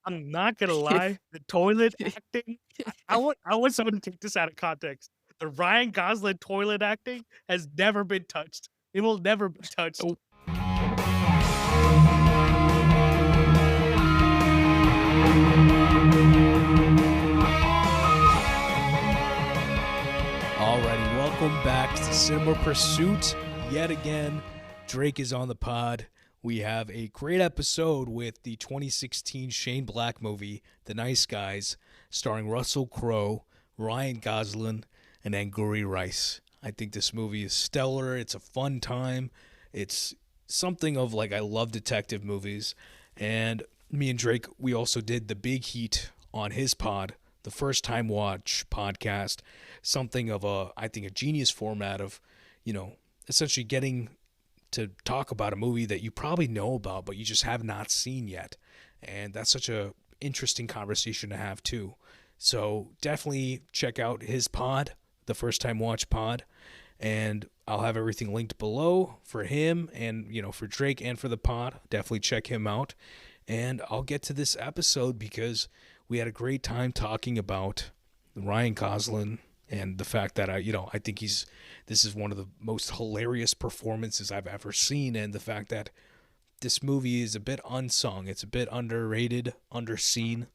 I'm not gonna lie, the toilet acting, I want someone to take this out of context. The Ryan Gosling toilet acting has never been touched. It will never be touched. Oh, Alrighty, welcome back to Cinema Pursuit. Yet again, Drake is on the pod. We have a great episode with the 2016 Shane Black movie, The Nice Guys, starring Russell Crowe, Ryan Gosling, and Angourie Rice. I think this movie is stellar. It's a fun time. It's something of like, I love detective movies. And me and Drake, we also did The Big Heat on his pod, the First Time Watch podcast. Something of I think a genius format of, essentially getting to talk about a movie that you probably know about, but you just have not seen yet. And that's such a interesting conversation to have too. So definitely check out his pod, the First Time Watch pod, and I'll have everything linked below for him and, for Drake and for the pod. Definitely check him out. And I'll get to this episode because we had a great time talking about Ryan Gosling and the fact that I think this is one of the most hilarious performances I've ever seen, and the fact that this movie is a bit unsung, it's a bit underrated, underseen.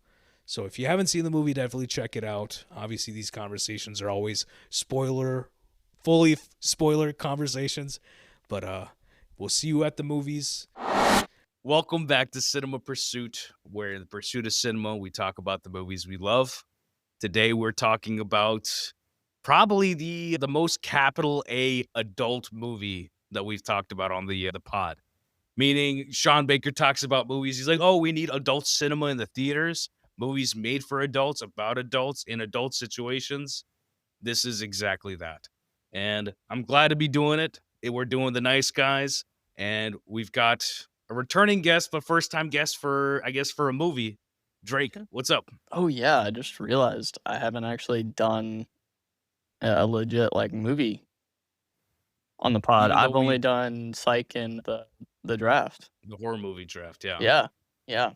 So if you haven't seen the movie, definitely check it out. Obviously, these conversations are always fully spoiler conversations, but we'll see you at the movies. Welcome back to Cinema Pursuit, where in the pursuit of cinema, we talk about the movies we love. Today, we're talking about probably the most capital A adult movie that we've talked about on the pod. Meaning, Sean Baker talks about movies. He's like, oh, we need adult cinema in the theaters. Movies made for adults, about adults, in adult situations. This is exactly that. And I'm glad to be doing it. We're doing The Nice Guys. And we've got a returning guest, but first-time guest for a movie. Drake, what's up? oh yeah, I just realized I haven't actually done a legit movie on the pod. Even though I've only we done Psych and the draft. the horror movie draft, yeah. Yeah, yeah.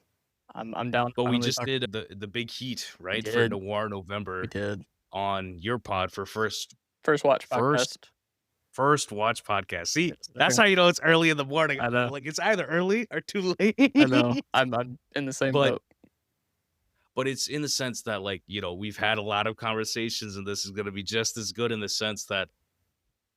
I'm down to But we finally just talk. did the big heat, We right, for did, Noir we November did. on your pod for First watch first podcast. first watch podcast. See, Yes, that's sir. how you know it's early in the morning. I know, Like it's either early or too I know. late. I'm in the same But boat. it's in the sense that we've had a lot of conversations, and this is gonna be just as good in the sense that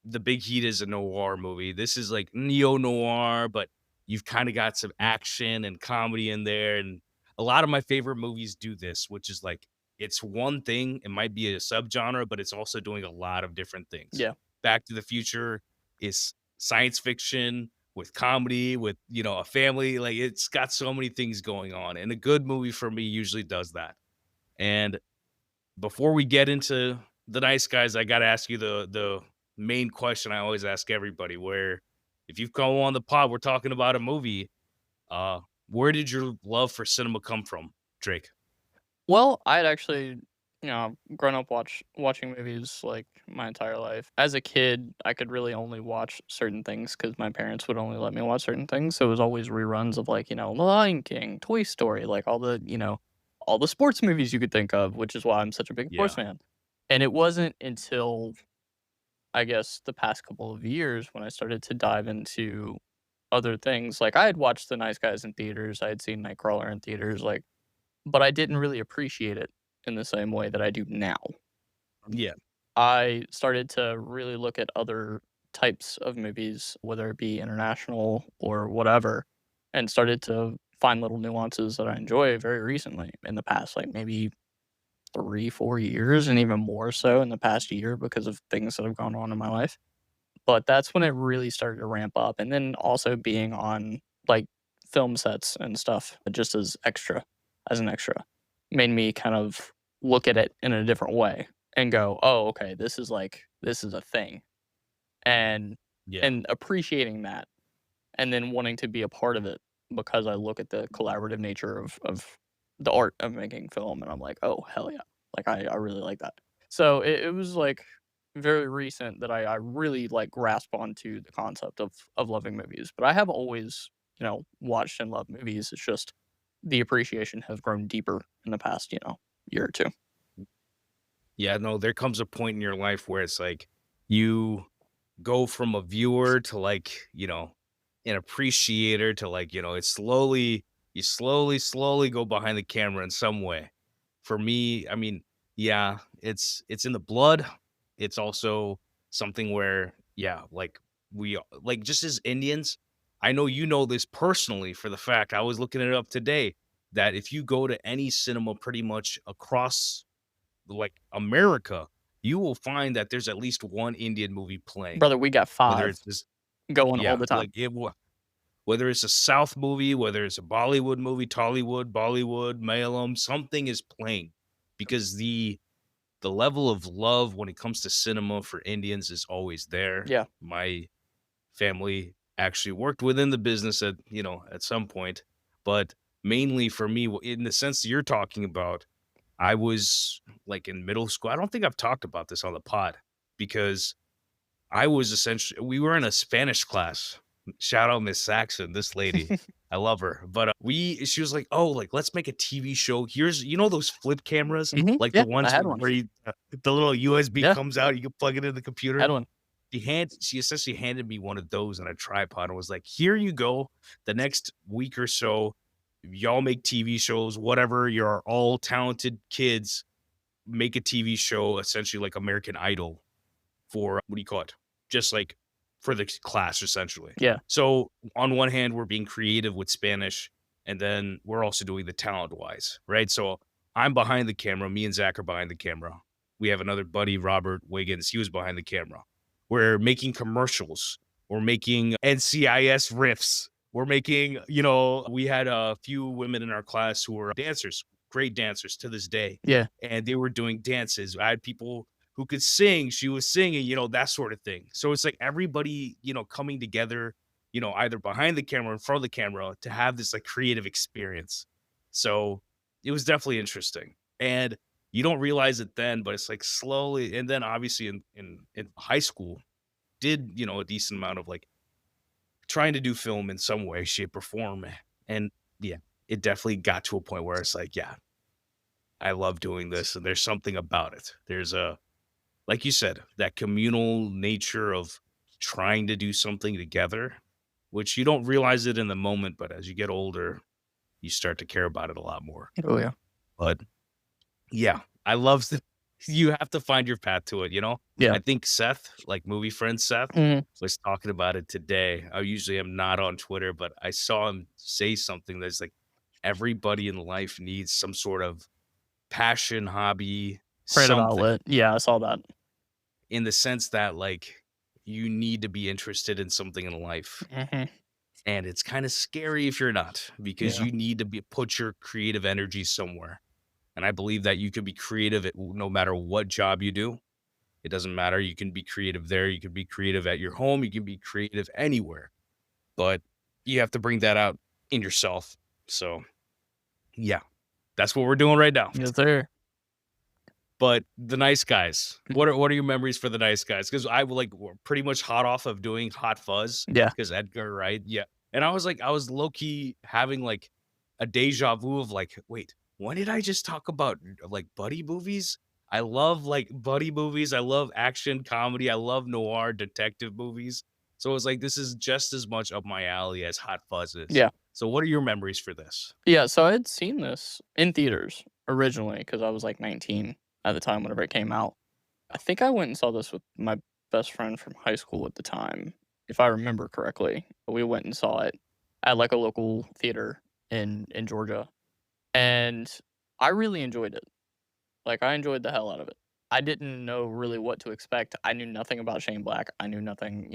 the big heat is a noir movie. This is like neo-noir, but you've kind of got some action and comedy in there. And a lot of my favorite movies do this, which is like it's one thing, it might be a subgenre, but it's also doing a lot of different things. Yeah, Back to the Future is science fiction with comedy, with a family. Like it's got so many things going on. And a good movie for me usually does that. And before we get into The Nice Guys, I gotta ask you the main question I always ask everybody, where if you've come on the pod, we're talking about a movie, uh, where did your love for cinema come from, Drake? well, I'd actually, grown up watching movies my entire life. As a kid, I could really only watch certain things because my parents would only let me watch certain things. So it was always reruns of The Lion King, Toy Story, all the sports movies you could think of, which is why I'm such a big sports Yeah. fan. And it wasn't until I guess the past couple of years when I started to dive into other things. Like I had watched The Nice Guys in theaters, I had seen Nightcrawler in theaters, but I didn't really appreciate it in the same way that I do now. Yeah. I started to really look at other types of movies, whether it be international or whatever, and started to find little nuances that I enjoy very recently in the past, maybe 3, 4 years, and even more so in the past year because of things that have gone on in my life. But that's when it really started to ramp up. And then also being on film sets and stuff just as an extra, made me kind of look at it in a different way and go, oh, okay, this is a thing. And Yeah. and appreciating that and then wanting to be a part of it because I look at the collaborative nature of the art of making film and I'm like, oh hell yeah. I really like that. So it was very recent that I really grasp onto the concept of loving movies. But I have always, watched and loved movies. It's just the appreciation has grown deeper in the past, year or two. Yeah, no, there comes a point in your life where it's like you go from a viewer to like, an appreciator to like, it's slowly go behind the camera in some way. For me, I mean, yeah, it's in the blood. It's also something where, yeah, like like just as Indians, I know you know this personally for the fact I was looking it up today that if you go to any cinema pretty much across like America, you will find that there's at least one Indian movie playing. Brother, we got Whether 5 it's this going all yeah, the time. like whether it's a South movie, whether it's a Bollywood movie, Tollywood, Bollywood, Malayalam, something is playing because the level of love when it comes to cinema for Indians is always there. Yeah. My family actually worked within the business at some point, but mainly for me, in the sense that you're talking about, I was like in middle school. I don't think I've talked about this on the pod because I was essentially we were in a Spanish class. Shout out Miss Saxon, this lady. I love her. But she was like, "Oh, like let's make a TV show. Here's those flip cameras, like the Yeah, I ones had one. where the little USB Yeah. comes out, you can plug it in the computer." Had one. She essentially handed me one of those on a tripod and was like, "Here you go. The next week or so, y'all make TV shows, whatever. You're all talented kids. Make a TV show, essentially like American Idol for what do you call it? Just like for the class, essentially." Yeah. So on one hand, we're being creative with Spanish, and then we're also doing the talent wise, right? So I'm behind the camera. Me and Zach are behind the camera. We have another buddy, Robert Wiggins. He was behind the camera. We're making commercials. We're making NCIS riffs. We're making, we had a few women in our class who were dancers, great dancers to this day. Yeah. And they were doing dances. I had people who could sing. She was singing, that sort of thing. So it's like everybody, coming together, either behind the camera or in front of the camera to have this like creative experience. So it was definitely interesting. And you don't realize it then, but it's like slowly. And then obviously in high school, did, a decent amount of like trying to do film in some way, shape, or form. And yeah, it definitely got to a point where it's like, yeah, I love doing this. And there's something about it. There's like you said, that communal nature of trying to do something together, which you don't realize it in the moment, but as you get older, you start to care about it a lot more. Oh, yeah. But yeah, I love that you have to find your path to it, Yeah. I think Seth, like movie friend Seth, Mhm. was talking about it today. I usually am not on Twitter, but I saw him say something that's like everybody in life needs some sort of passion, hobby, Creative something. outlet. Yeah, I saw that. In the sense that like you need to be interested in something in life. Mhm. And it's kind of scary if you're not, because Yeah. you need to put your creative energy somewhere. And I believe that you can be creative at no matter what job you do. It doesn't matter. You can be creative there. You can be creative at your home. You can be creative anywhere. But you have to bring that out in yourself. So yeah, that's what we're doing right now. Yes, sir. But the Nice Guys, what are your memories for the Nice Guys? Because I we're pretty much hot off of doing Hot Fuzz. Yeah. Because Edgar Wright, yeah. And I was low key having like a deja vu of like, wait, when did I just talk about like buddy movies? I love like buddy movies. I love action comedy. I love noir detective movies. So it was like this is just as much up my alley as Hot Fuzz is. Yeah. So what are your memories for this? Yeah, so I had seen this in theaters originally because I was like 19 at the time whenever it came out. I think I went and saw this with my best friend from high school at the time, if I remember correctly. We went and saw it at like a local theater in Georgia, and I really enjoyed it. Like, I enjoyed the hell out of it. I didn't know really what to expect. I knew nothing about Shane Black. I knew nothing,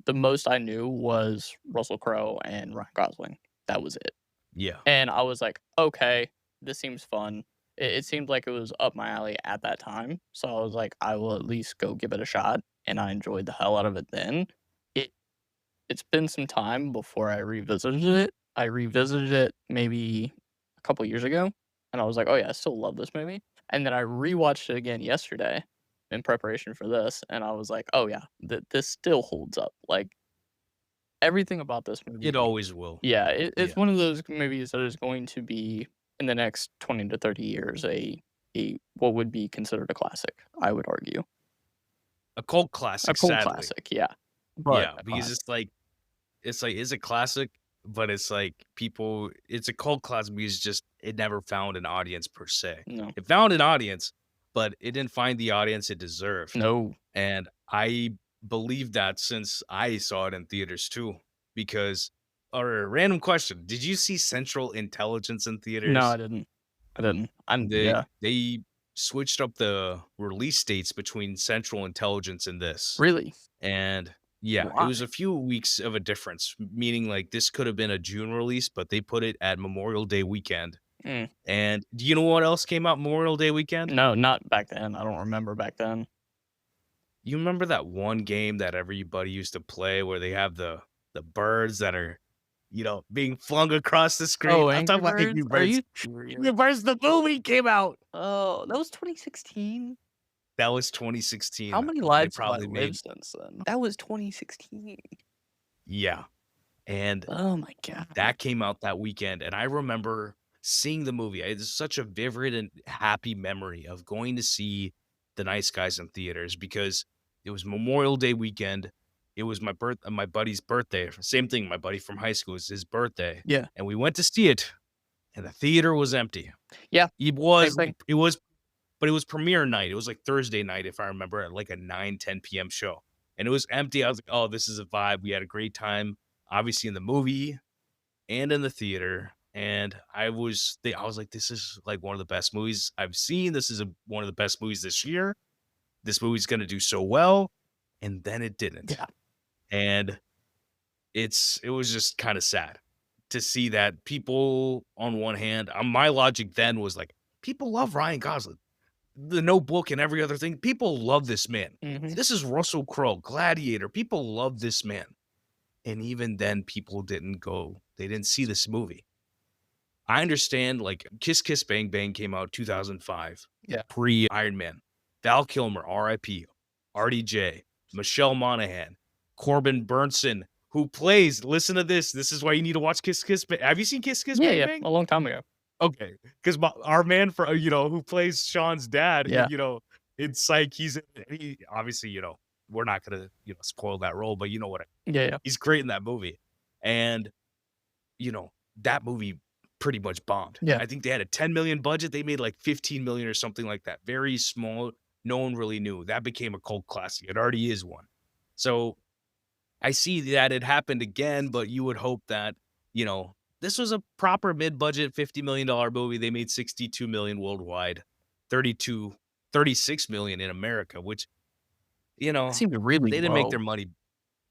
the most I knew was Russell Crowe and Ryan Gosling. That was it. Yeah. And I was like, okay, this seems fun. It seemed like it was up my alley at that time. So I was like, I will at least go give it a shot. And I enjoyed the hell out of it then. It's been some time before I revisited it. I revisited it maybe a couple years ago. And I was like, oh yeah, I still love this movie. And then I rewatched it again yesterday in preparation for this. And I was like, oh yeah, this still holds up. Like, everything about this movie. It always will. Yeah, it's Yeah. one of those movies that is going to be in the next 20 to 30 years a what would be considered a classic, I would argue. A cult A classic, cult sadly. classic, yeah. But Yeah, because it's like, it's a classic, but it's like it's a cult classic because just it never found an audience per se. no. It found an audience, but it didn't find the audience it deserved. No. And I believe that since I saw it in theaters too, because or a random question, did you see Central Intelligence in theaters? No, I didn't. Yeah. They switched up the release dates between Central Intelligence and this. Really? And yeah, it was a few weeks of a difference, meaning like this could have been a June release, but they put it at Memorial Day weekend. Mm. And do you know what else came out Memorial Day weekend? No, not back then. I don't remember back then. You remember that one game that everybody used to play where they have the birds that are, being flung across the screen? Oh, I'm talking about Angry Birds? Are you Birds. Angry serious? Birds, the movie came out. Oh, that was 2016? That was 2016. How many They lives have I probably made, lived since then? That was 2016. yeah. And Oh my god. that came out that weekend, and I remember seeing the movie. It's such a vivid and happy memory of going to see The Nice Guys in theaters because it was Memorial Day weekend. It was my buddy's birthday. Same thing, my buddy from high school, it was his birthday. Yeah. And we went to see it, and the theater was empty. Yeah, It was same thing. but it was premiere night. It was like Thursday night, if I remember, at like a 9-10 p.m. show. And it was empty. I was like, oh, this is a vibe. We had a great time, obviously in the movie and in the theater. And I was like, this is like one of the best movies I've seen. This is one of the best movies this year. This movie's going to do so well. And then it didn't. Yeah. And it was just kind of sad to see that people, on one hand, my logic then was like, people love Ryan Gosling, The Notebook and every other thing. People love this man. Mhm. This is Russell Crowe, Gladiator. People love this man. And even then, people didn't go. They didn't see this movie. I understand, like, Kiss Kiss Bang Bang came out 2005. Yeah. Pre-Iron Man. Val Kilmer, R.I.P. RDJ. Michelle Monaghan. Corbin Burnson, who plays, listen to this. This is why you need to watch Kiss Kiss Bang. Have you seen Kiss Kiss Yeah, Bang yeah, Bang? a long time ago. Okay. Because our man, who plays Sean's dad, Yeah. in Psych, he obviously, we're not going to, spoil that role, but you know what Yeah. he's great in that movie. And, that movie pretty much bombed. Yeah. I think they had a 10 million budget. They made like 15 million or something like that. Very small. No one really knew. That became a cult classic. It already is one. So I see that it happened again, but you would hope that, this was a proper mid-budget $50 million movie. They made 62 million worldwide, 36 million in America, which, It seemed really they didn't low. make their money.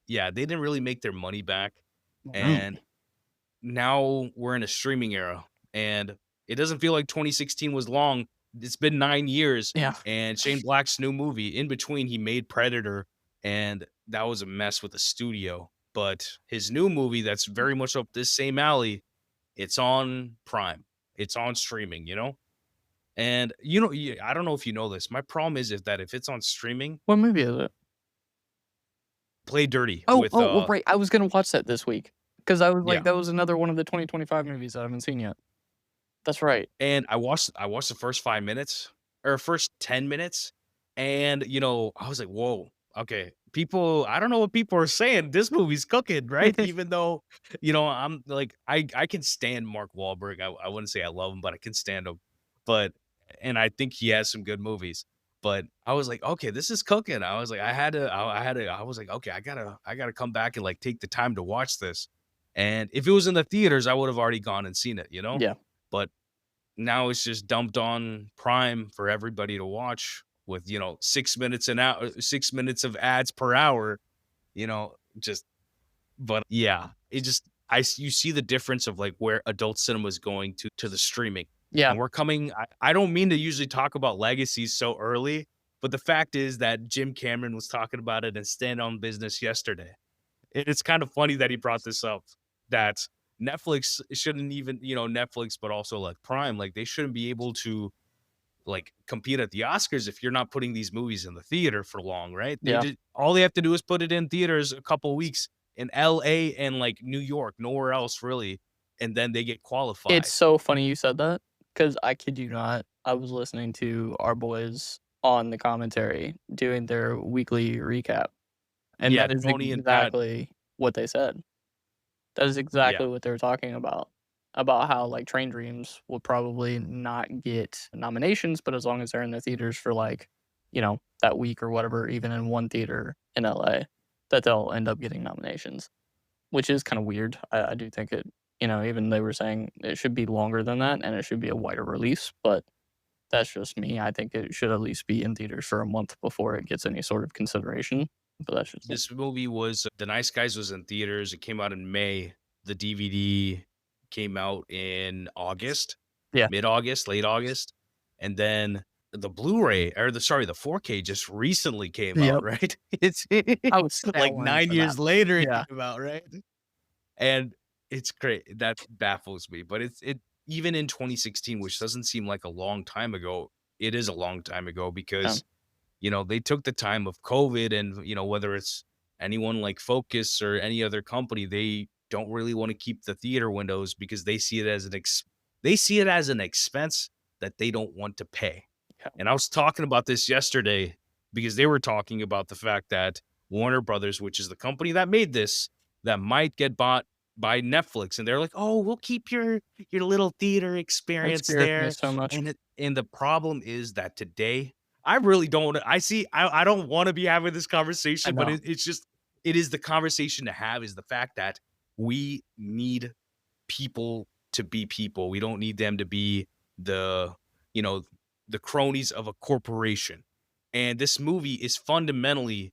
Yeah, they didn't really make their money back. Mm. And now we're in a streaming era, and it doesn't feel like 2016 was long. It's been 9 years. Yeah. And Shane Black's new movie, in between, he made Predator, and that was a mess with the studio. But his new movie that's very much up this same alley, it's on Prime. It's on streaming, And, I don't know if you know this. My problem is that if it's on streaming, What movie is it? Play Dirty. Oh, with, well, right. I was gonna watch that this week because I was like, Yeah. that was another one of the 2025 movies that I haven't seen yet. That's right. And I watched the first 5 minutes or first 10 minutes. And, I was like, whoa, okay. People, I don't know what people are saying. This movie's cooking, right? Even though, I'm like, I can stand Mark Wahlberg. I wouldn't say I love him, but I can stand him. And I think he has some good movies. But I was like, okay, this is cooking. I was like, I was like, okay, I gotta come back and like take the time to watch this. And if it was in the theaters, I would have already gone and seen it, Yeah. But now it's just dumped on Prime for everybody to watch with, 6 minutes 6 minutes of ads per hour, but yeah, you see the difference of like where adult cinema is going to the streaming. Yeah. And we're coming, I don't mean to usually talk about legacies so early, but the fact is that Jim Cameron was talking about it in Stand on Business yesterday. It's kind of funny that he brought this up, that Netflix shouldn't even, Netflix, but also like Prime, like they shouldn't be able to like compete at the Oscars if you're not putting these movies in the theater for long, right? Yeah. All they have to do is put it in theaters a couple weeks in LA and like New York, nowhere else really. And then they get qualified. It's so funny you said that because I kid you not, I was listening to our boys on the commentary doing their weekly recap, and Yeah, that is Tony and Pat. exactly what they said. That is exactly what they were talking about how, like, Train Dreams will probably not get nominations, but as long as they're in the theaters for, like, that week or whatever, even in one theater in LA, that they'll end up getting nominations, which is kinda weird. I do think it even they were saying it should be longer than that, and it should be a wider release, but that's just me. I think it should at least be in theaters for a month before it gets any sort of consideration, but that's just This movie was The Nice Guys was in theaters. It came out in May. The DVD came out in August. Yeah. Mid-August, late August. And then the Blu-ray or the 4K just recently came out, right? It's I was like stalling 9 for years that. later it Yeah. came out, right? And it's great. That baffles me. But it even in 2016, which doesn't seem like a long time ago, it is a long time ago because they took the time of COVID and, whether it's anyone like Focus or any other company, they don't really want to keep the theater windows because they see it as an expense that they don't want to pay. Yeah. And I was talking about this yesterday because they were talking about the fact that Warner Brothers, which is the company that made this, that might get bought by Netflix, and they're like, "Oh, we'll keep your little theater experience That scares there." me so much. And the problem is that today, I really don't. I don't want to be having this conversation, but know. it is the conversation to have. Is the fact that we need people to be people. We don't need them to be the cronies of a corporation. And this movie is fundamentally,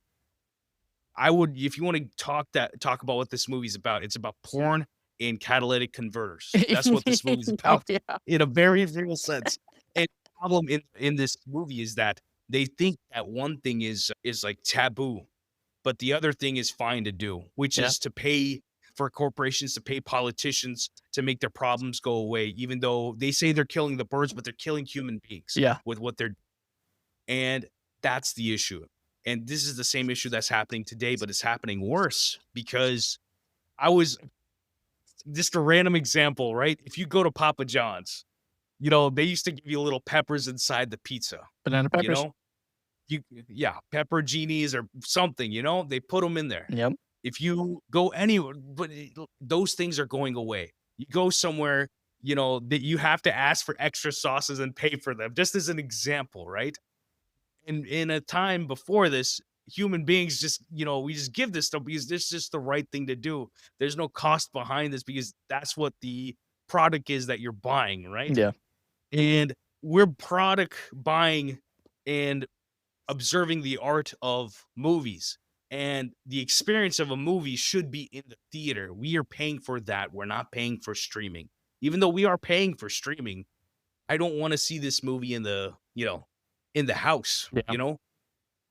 if you want to talk about what this movie's about, it's about porn and catalytic converters. That's what this movie's about Yeah. in a very real sense. And the problem in this movie is that they think that one thing is like taboo, but the other thing is fine to do, which is to pay for corporations, to pay politicians to make their problems go away, even though they say they're killing the birds, but they're killing human beings with what they're. And that's the issue. And this is the same issue that's happening today, but it's happening worse because just a random example, right? If you go to Papa John's, they used to give you little peppers inside the pizza. Banana peppers. Pepper genies or something, they put them in there. Yep. If you go anywhere, but those things are going away. You go somewhere, that you have to ask for extra sauces and pay for them, just as an example, right? And in a time before this, human beings just, we just give this stuff because this is just the right thing to do. There's no cost behind this because that's what the product is that you're buying, right? Yeah. And we're product buying and observing the art of movies. And the experience of a movie should be in the theater. We are paying for that. We're not paying for streaming. Even though we are paying for streaming, I don't want to see this movie in the house. Yeah.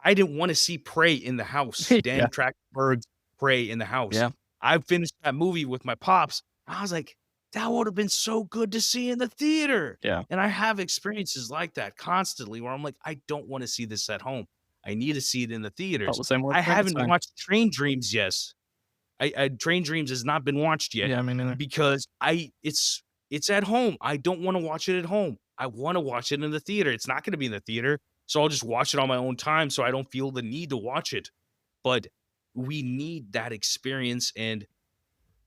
I didn't want to see Prey in the house. Dan Trachtenberg's Prey in the house. Yeah. I finished that movie with my pops. I was like, that would have been so good to see in the theater. Yeah. And I have experiences like that constantly where I'm like, I don't want to see this at home. I need to see it in the theaters. Felt the same way I with haven't Frankenstein. watched Train Dreams yet. Train Dreams has not been watched yet. Yeah, I mean, because it's at home. I don't want to watch it at home. I want to watch it in the theater. It's not going to be in the theater, so I'll just watch it on my own time so I don't feel the need to watch it. But we need that experience and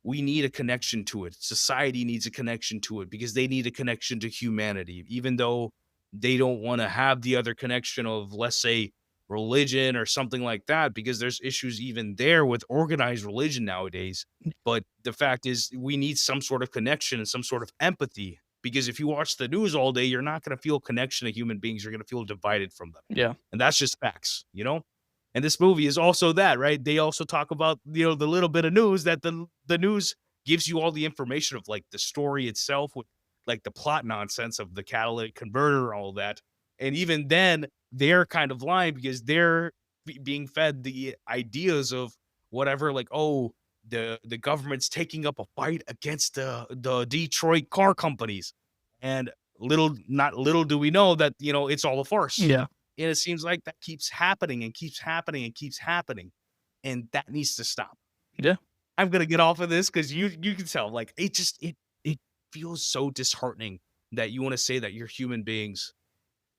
we need a connection to it. Society needs a connection to it because they need a connection to humanity, even though they don't want to have the other connection of, let's say, religion or something like that, because there's issues even there with organized religion nowadays. But the fact is we need some sort of connection and some sort of empathy, because if you watch the news all day, you're not going to feel connection to human beings. You're going to feel divided from them. Yeah. And that's just facts, And this movie is also that, right? They also talk about, the little bit of news that the news gives you all the information of, like, the story itself with, like, the plot nonsense of the catalytic converter and all that. And even then, they're kind of lying because they're being fed the ideas of whatever, like, oh, the government's taking up a fight against the Detroit car companies. And little do we know that, it's all a farce. Yeah. And it seems like that keeps happening and keeps happening and keeps happening. And that needs to stop. Yeah. I'm gonna get off of this because you can tell like it feels so disheartening that you want to say that you're human beings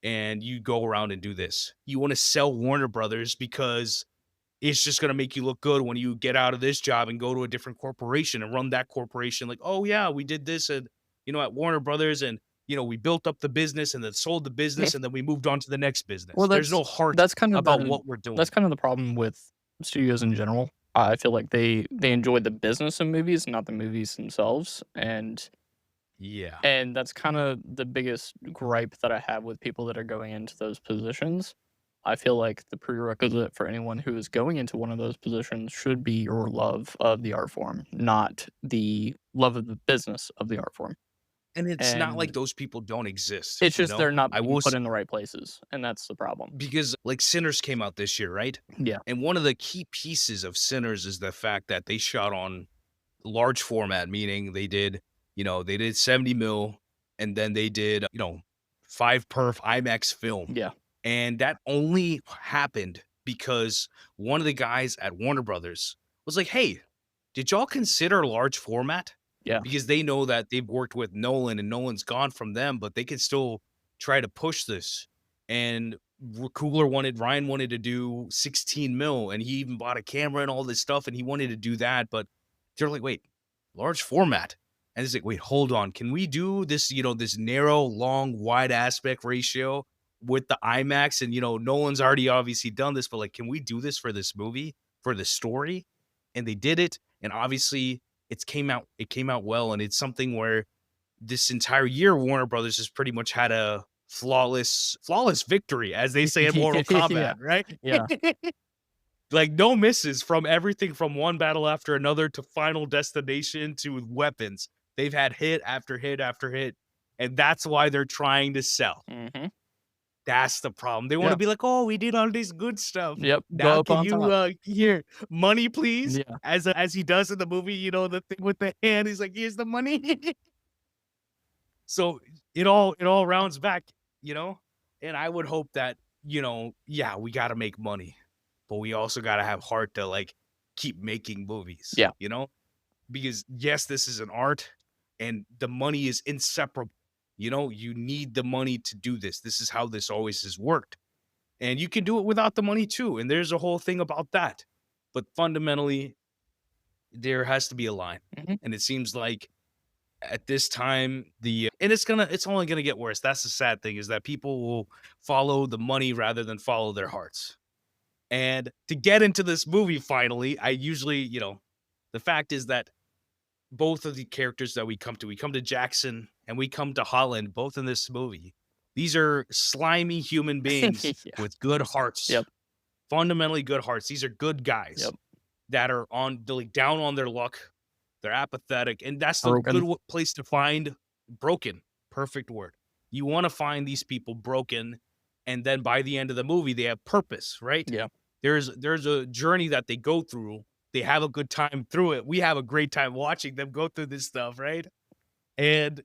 and you go around and do this. You want to sell Warner Brothers because it's just going to make you look good when you get out of this job and go to a different corporation and run that corporation. Like, oh yeah, we did this and at Warner Brothers, and we built up the business and then sold the business and then we moved on to the next business. Well, There's no heart that's kind of about what we're doing. that's kind of the problem with studios in general. I feel like they enjoy the business of movies, not the movies themselves, and Yeah. that's kind of the biggest gripe that I have with people that are going into those positions. I feel like the prerequisite for anyone who is going into one of those positions should be your love of the art form, not the love of the business of the art form. And it's not like And those people don't exist. it's just they're not I being will put in the right places, and that's the problem. because like Sinners came out this year, right? Yeah. And one of the key pieces of Sinners is the fact that they shot on large format, meaning they did 70 mil and then they did, 5 perf IMAX film. Yeah. And that only happened because one of the guys at Warner Brothers was like, hey, did y'all consider large format? Yeah. Because they know that they've worked with Nolan and Nolan's gone from them, but they can still try to push this. And Ryan wanted to do 16 mil and he even bought a camera and all this stuff and he wanted to do that. But they're like, wait, large format. And it's like, wait, hold on. Can we do this, this narrow, long, wide aspect ratio with the IMAX? And, Nolan's already obviously done this, but like, can we do this for this movie, for the story? And they did it. And obviously it came out well. And it's something where this entire year, Warner Brothers has pretty much had a flawless victory, as they say in Mortal Kombat, right? Yeah. Like no misses from everything from one battle after another to Final Destination to weapons. They've had hit after hit after hit, and that's why they're trying to sell. Mm-hmm. That's the problem. They want to be like, "Oh, we did all this good stuff. Yep. Now can you here money, please?" Yeah. As he does in the movie, the thing with the hand. He's like, "Here's the money." So it all rounds back, and I would hope that yeah, we got to make money, but we also got to have heart to like keep making movies. Yeah. Because yes, this is an art and the money is inseparable. You need the money to do this. This is how this always has worked. And you can do it without the money too. And there's a whole thing about that. But fundamentally, there has to be a line. Mm-hmm. And it seems like at this time, it's only gonna get worse. That's the sad thing, is that people will follow the money rather than follow their hearts. And to get into this movie finally, I usually, the fact is that both of the characters that we come to Jackson and we come to Holland, both in this movie. These are slimy human beings with good hearts. Yep. Fundamentally good hearts. These are good guys Yep. that are down on their luck. They're apathetic. And that's the Broken. good place to find broken. Perfect word. You want to find these people broken. And then by the end of the movie, they have purpose, right? Yeah. There's a journey that they go through. They have a good time through it. We have a great time watching them go through this stuff, right? And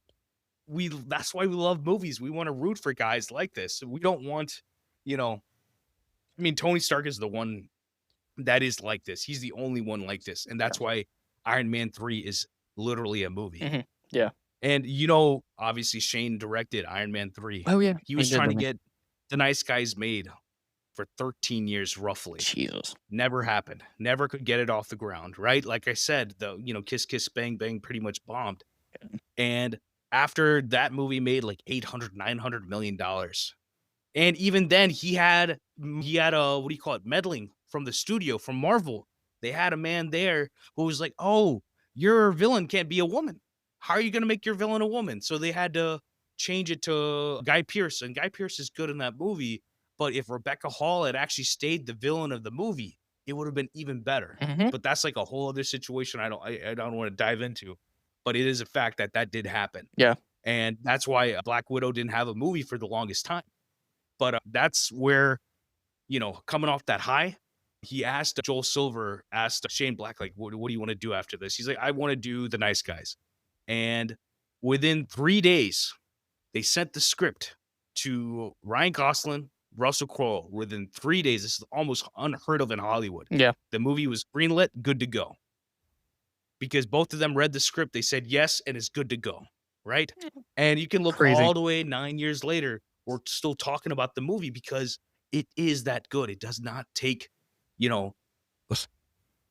that's why we love movies. We want to root for guys like this. We don't want, Tony Stark is the one that is like this. He's the only one like this. And that's why Iron Man 3 is literally a movie. Mm-hmm. Yeah. And, obviously Shane directed Iron Man 3. Oh, yeah. He was trying to get The Nice Guys made for 13 years, roughly. Jesus. Never happened. Never could get it off the ground, right? Like I said, the, Kiss Kiss Bang Bang pretty much bombed. Yeah. And after that movie made like $800-900 million. And even then he had meddling from the studio, from Marvel. They had a man there who was like, "Oh, your villain can't be a woman. How are you going to make your villain a woman?" So they had to change it to Guy Pearce. And Guy Pearce is good in that movie. But if Rebecca Hall had actually stayed the villain of the movie, it would have been even better. Mm-hmm. But that's like a whole other situation I don't want to dive into. But it is a fact that did happen. Yeah. And that's why Black Widow didn't have a movie for the longest time. But that's where, coming off that high, Joel Silver asked Shane Black, like, what do you want to do after this? He's like, I want to do The Nice Guys. And within 3 days, they sent the script to Ryan Gosling, Russell Crowe. Within 3 days. This is almost unheard of in Hollywood. Yeah. The movie was greenlit, good to go. because both of them read the script. They said yes, and it's good to go, right? And you can look Crazy. all the way 9 years later, we're still talking about the movie because it is that good. It does not take, you know,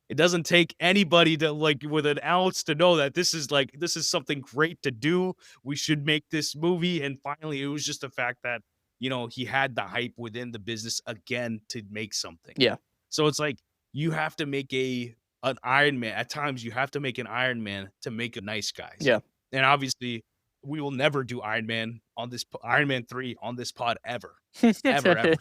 it doesn't take anybody to like with an ounce to know that this is something great to do. We should make this movie. And finally, it was just the fact that, he had the hype within the business again to make something. Yeah. So it's like you have to make an Iron Man. At times, you have to make an Iron Man to make a Nice Guys. Yeah. And obviously, we will never do Iron Man 3 on this pod ever. Ever.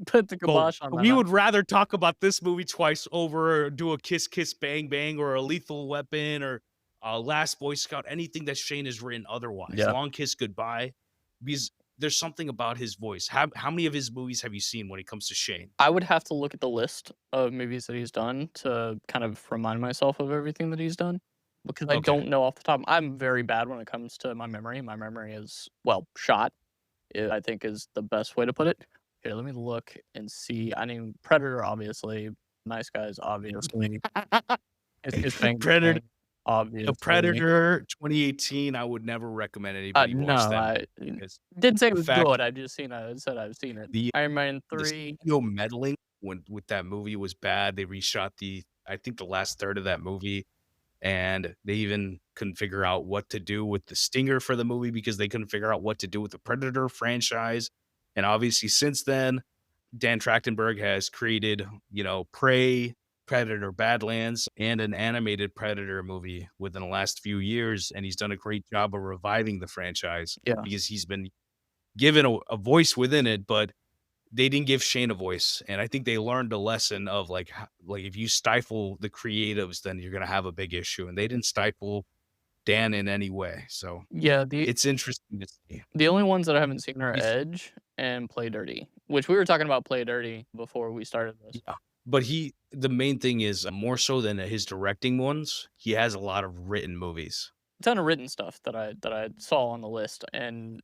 Put the kibosh on that. We would rather talk about this movie twice over, or do a Kiss Kiss Bang Bang, or a Lethal Weapon, or a Last Boy Scout, anything that Shane has written otherwise. Yeah. Long Kiss Goodbye, because there's something about his voice. How many of his movies have you seen when it comes to Shane? I would have to look at the list of movies that he's done to kind of remind myself of everything that he's done, because I don't know off the top. I'm very bad when it comes to my memory. My memory is, shot, I think is the best way to put it. Here, let me look and see. I mean, Predator, obviously. Nice Guys, obviously. Predator, obviously. Predator 2018. I would never recommend anybody watch that. Didn't say it was good. I just said I've seen it. The Iron Man 3. The meddling with that movie was bad. They reshot I think the last third of that movie, and they even couldn't figure out what to do with the stinger for the movie because they couldn't figure out what to do with the Predator franchise. And obviously, since then, Dan Trachtenberg has created, Prey, Predator Badlands, and an animated Predator movie within the last few years. And he's done a great job of reviving the franchise because he's been given a voice within it, but they didn't give Shane a voice. And I think they learned a lesson of like if you stifle the creatives, then you're going to have a big issue. And they didn't stifle Dan in any way. So it's interesting to see. The only ones that I haven't seen are Edge and Play Dirty, which we were talking about Play Dirty before we started this. Yeah. But the main thing is more so than his directing ones, he has a lot of written movies. A ton of written stuff that I saw on the list. And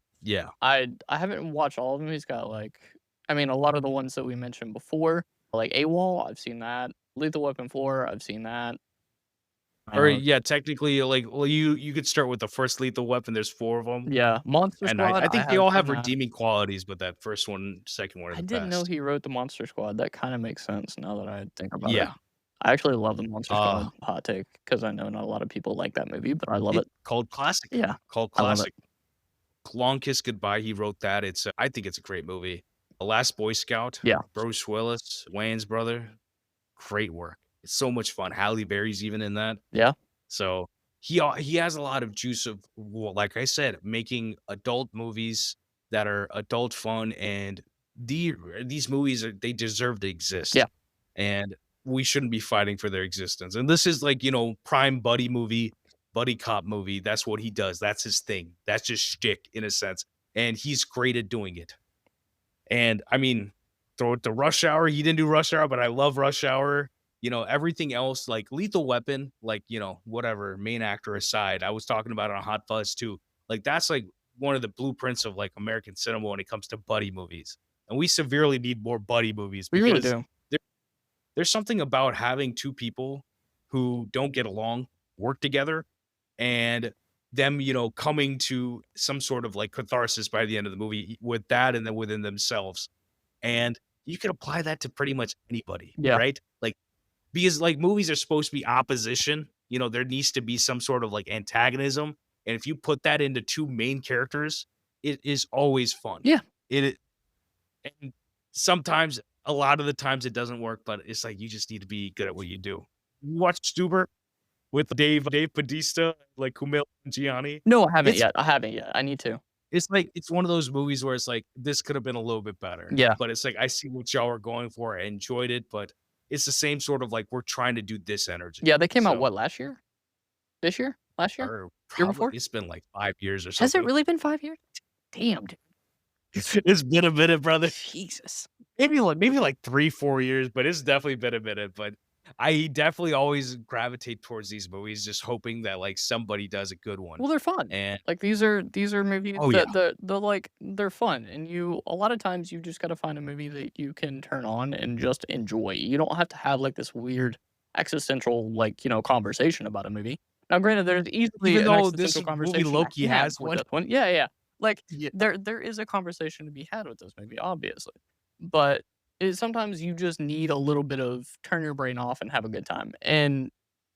I haven't watched all of them. He's got a lot of the ones that we mentioned before, like AWOL, I've seen that. Lethal Weapon 4, I've seen that. Or technically, you could start with the first Lethal Weapon. There's 4 of them. Yeah, Monster and Squad. I think they all have redeeming qualities, but that first one, second one, is I the didn't know best. he wrote the Monster Squad. That kind of makes sense now that I think about it. Yeah, I actually love the Monster Squad hot take because I know not a lot of people like that movie, but I love it. Called classic. Yeah, called classic. Long Kiss Goodbye. He wrote that. I think it's a great movie. The Last Boy Scout. Yeah, Bruce Willis, Wayne's brother. Great work. It's so much fun. Halle Berry's even in that. Yeah. So he has a lot of juice of, like I said, making adult movies that are adult fun, and these movies they deserve to exist. Yeah. And we shouldn't be fighting for their existence. And this is prime buddy cop movie. That's what he does. That's his thing. That's just shtick in a sense. And he's great at doing it. And I mean, throw it to Rush Hour. He didn't do Rush Hour, but I love Rush Hour. Everything else, like Lethal Weapon, whatever, main actor aside, I was talking about it on Hot Fuzz too. That's one of the blueprints of American cinema when it comes to buddy movies. And we severely need more buddy movies. We really do. There's something about having two people who don't get along work together, and them, coming to some sort of catharsis by the end of the movie with that, and then within themselves. And you can apply that to pretty much anybody, right? Because movies are supposed to be opposition, there needs to be some sort of antagonism. And if you put that into two main characters, it is always fun. Yeah. And sometimes, a lot of the times it doesn't work, but it's you just need to be good at what you do. You watch Stuber with Dave Bautista, Kumail Nanjiani? No, I haven't yet. I need to. It's it's one of those movies where it's this could have been a little bit better. Yeah. But it's I see what y'all are going for. I enjoyed it, but it's the same sort of we're trying to do this energy. Yeah, they came out last year? This year? Last year? Or Year before? It's been 5 years or something. Has it really been 5 years? Damn, dude. It's been a minute, brother. Jesus. Maybe 3-4 years, but it's definitely been a minute. But I definitely always gravitate towards these movies, just hoping that somebody does a good one. Well, they're fun. And these are movies that they're fun, and a lot of times you just got to find a movie that you can turn on and just enjoy. You don't have to have this weird existential, like, conversation about a movie. Now, granted, there's easily Even an though this existential movie conversation to Loki have has with one. this one. Yeah, yeah. Like, Yeah. there is a conversation to be had with this movie, obviously. But sometimes you just need a little bit of turn your brain off and have a good time. And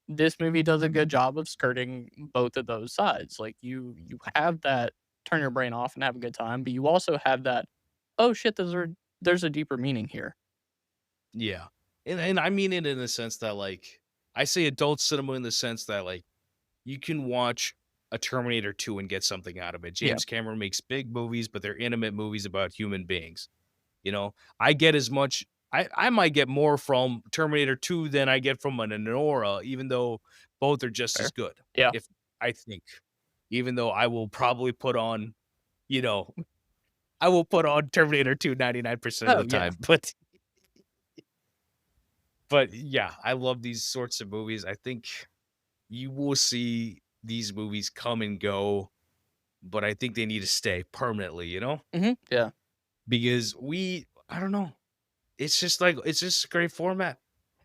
this movie does a good job of skirting both of those sides. Like, you have that turn your brain off and have a good time, but you also have that, oh shit, there's a deeper meaning here. Yeah. And I mean it in the sense that, like, I say adult cinema in the sense that, like, you can watch a Terminator 2 and get something out of it. Yeah. James Cameron makes big movies, but they're intimate movies about human beings. I get as much I might get more from Terminator 2 than I get from an Anora, even though both are just as Fair. good. Yeah. If I think. Even though I will probably put on, you know, I will put on Terminator 2 99% of Oh, the yeah. time. But yeah, I love these sorts of movies. I think you will see these movies come and go, but I think they need to stay permanently, Yeah. because I don't know. It's just a great format.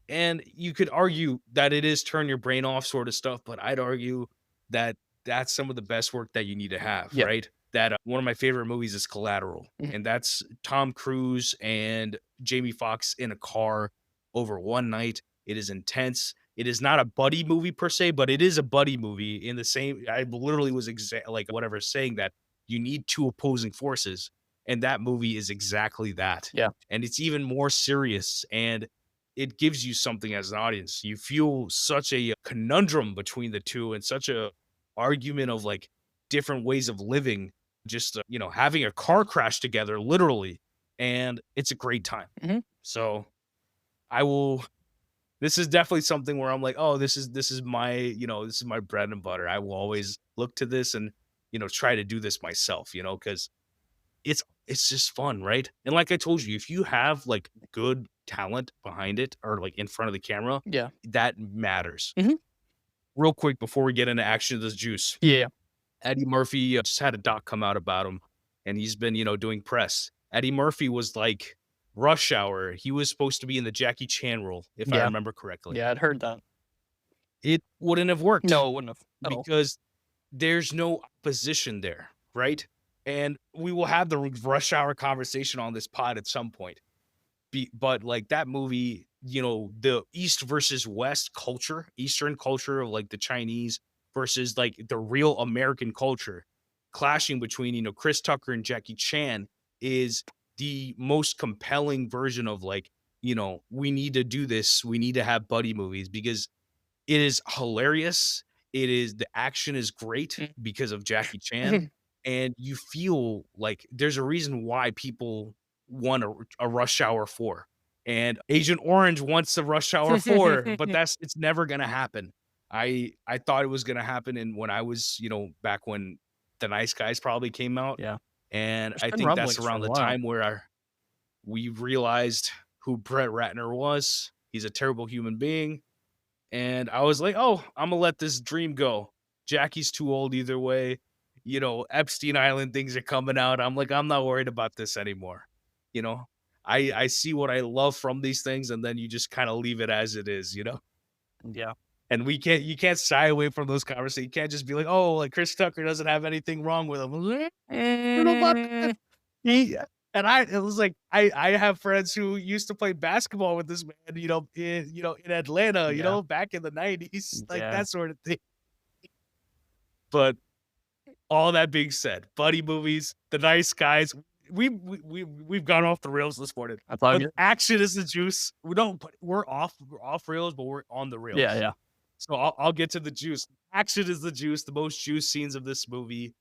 And you could argue that it is turn your brain off sort of stuff, but I'd argue that that's some of the best work that you need to have, Yeah. right? That one of my favorite movies is Collateral, Mhm. and that's Tom Cruise and Jamie Foxx in a car over one night. It is intense. It is not a buddy movie per se, but it is a buddy movie in the same. I literally was like whatever saying that you need two opposing forces, and that movie is exactly that. Yeah. And it's even more serious, and it gives you something as an audience. You feel such a conundrum between the two and such a argument of like different ways of living, just having a car crash together literally, and it's a great time. Mhm. So I will this is definitely something where I'm like, "Oh, this is my, this is my bread and butter." I will always look to this and, try to do this myself, cuz it's just fun, right? And like I told you, if you have like good talent behind it or like in front of the camera, Yeah. that matters. Mhm. Real quick before we get into Action of the Juice, Yeah. Eddie Murphy just had a doc come out about him, and he's been, doing press. Eddie Murphy was like Rush Hour. He was supposed to be in the Jackie Chan role, if I Yeah. remember correctly. Yeah, I'd heard that. It wouldn't have worked. No, it wouldn't have at all. Because there's no opposition there, right? And we will have the Rush Hour conversation on this pod at some point. But like that movie, the East versus West culture, Eastern culture of like the Chinese versus like the real American culture clashing between, Chris Tucker and Jackie Chan is the most compelling version of like, we need to do this. We need to have buddy movies because it is hilarious. The action is great Mm. because of Jackie Chan, and you feel like there's a reason why people want a Rush Hour 4. And Agent Orange wants a Rush Hour 4, but it's never gonna happen. I thought it was gonna happen when I was, back when The Nice Guys probably came out. Yeah. And There's I been think that's rumblings for around a the while. time where we realized who Brett Ratner was. He's a terrible human being. And I was like, oh, I'm going to let this dream go. Jackie's too old either way. Epstein Island things are coming out. I'm like, I'm not worried about this anymore. I see what I love from these things, and then you just kind of leave it as it is, Yeah. And you can't shy away from those conversations. You can't just be like, oh, like Chris Tucker doesn't have anything wrong with him. You know about that? And it was like I have friends who used to play basketball with this man, in Atlanta, Yeah. back in the 90s, like Yeah. that sort of thing. But all that being said, buddy movies, The Nice Guys, we've gone off the rails this morning. That's all But good. Action is the juice. We're off rails, but we're on the rails. Yeah, yeah. So I'll get to the juice. Action is the juice, the most juice scenes of this movie.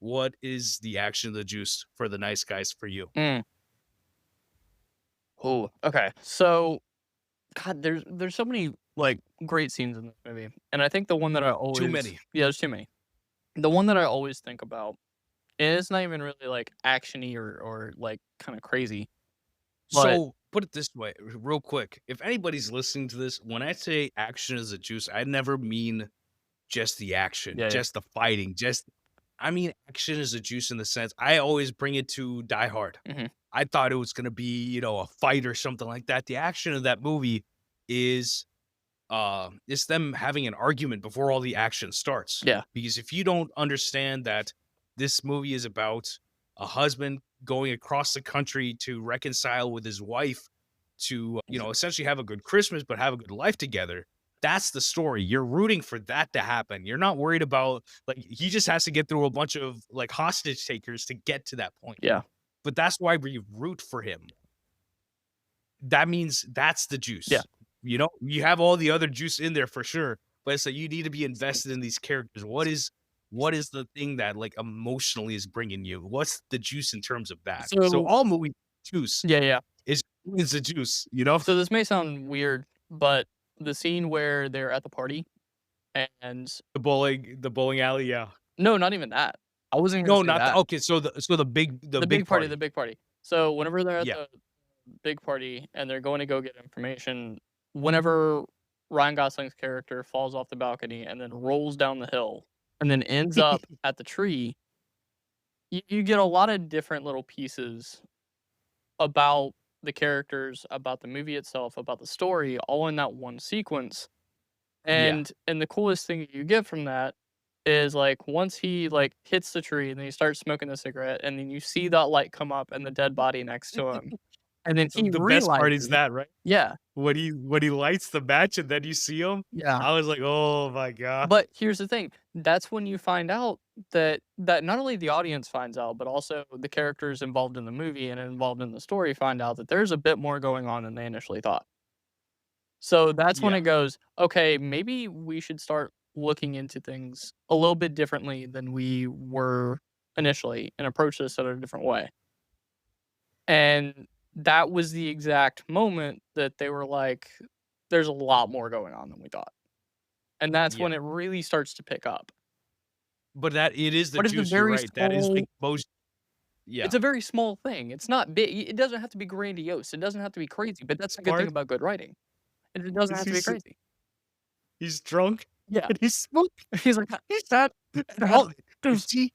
What is the action of the juice for The Nice Guys for you? Oh, okay. So, God, there's so many like great scenes in this movie, and I think the one that I always Too many. Yeah, there's too many. The one that I always think about, and it's not even really like actiony or like kind of crazy. But So put it this way, real quick. If anybody's listening to this, when I say action is the juice, I never mean just the action, Yeah, yeah. just the fighting, I mean action is the juice in the sense I always bring it to Die Hard. Mhm. I thought it was gonna be, a fight or something like that. The action of that movie is it's them having an argument before all the action starts. Yeah. Because if you don't understand that this movie is about a husband going across the country to reconcile with his wife to, essentially have a good Christmas, but have a good life together. That's the story. You're rooting for that to happen. You're not worried about, like, he just has to get through a bunch of, like, hostage takers to get to that point. Yeah. But that's why we root for him. That means that's the juice. Yeah. You have all the other juice in there for sure, but it's like you need to be invested in these characters. What is the thing that, like, emotionally is bringing you? What's the juice in terms of that? So So all movie juice yeah. is the juice, So this may sound weird, but the scene where they're at the party and The bowling alley, yeah. no, not even that. I wasn't gonna No, say not that. okay. So the big The big party. the big party. So whenever they're at Yeah. the big party and they're going to go get information, whenever Ryan Gosling's character falls off the balcony and then rolls down the hill and then ends up at the tree, you get a lot of different little pieces about the characters, about the movie itself, about the story, all in that one sequence. Yeah. And the coolest thing you get from that is, like, once he, like, hits the tree and then he starts smoking the cigarette and then you see that light come up and the dead body next to him. And then he The best part is realizes that, right? Yeah, When he lights the match and then you see him, yeah. I was like, "Oh my god." But here's the thing, that's when you find out that not only the audience finds out, but also the characters involved in the movie and involved in the story find out that there's a bit more going on than they initially thought. So that's when Yeah. it goes, okay, maybe we should start looking into things a little bit differently than we were initially and approach this in a different way. And that was the exact moment that they were like, there's a lot more going on than we thought. And that's when Yeah. it really starts to pick up. But that it is the But it's a juice, you're very right. That is small the most Yeah. It's a very small thing. It's not big. It doesn't have to be grandiose. It doesn't have to be crazy, but that's the good thing Part about good writing. It doesn't is have to be he's crazy. he's drunk Yeah. and he's smoking. He's like, He's that You all there's see,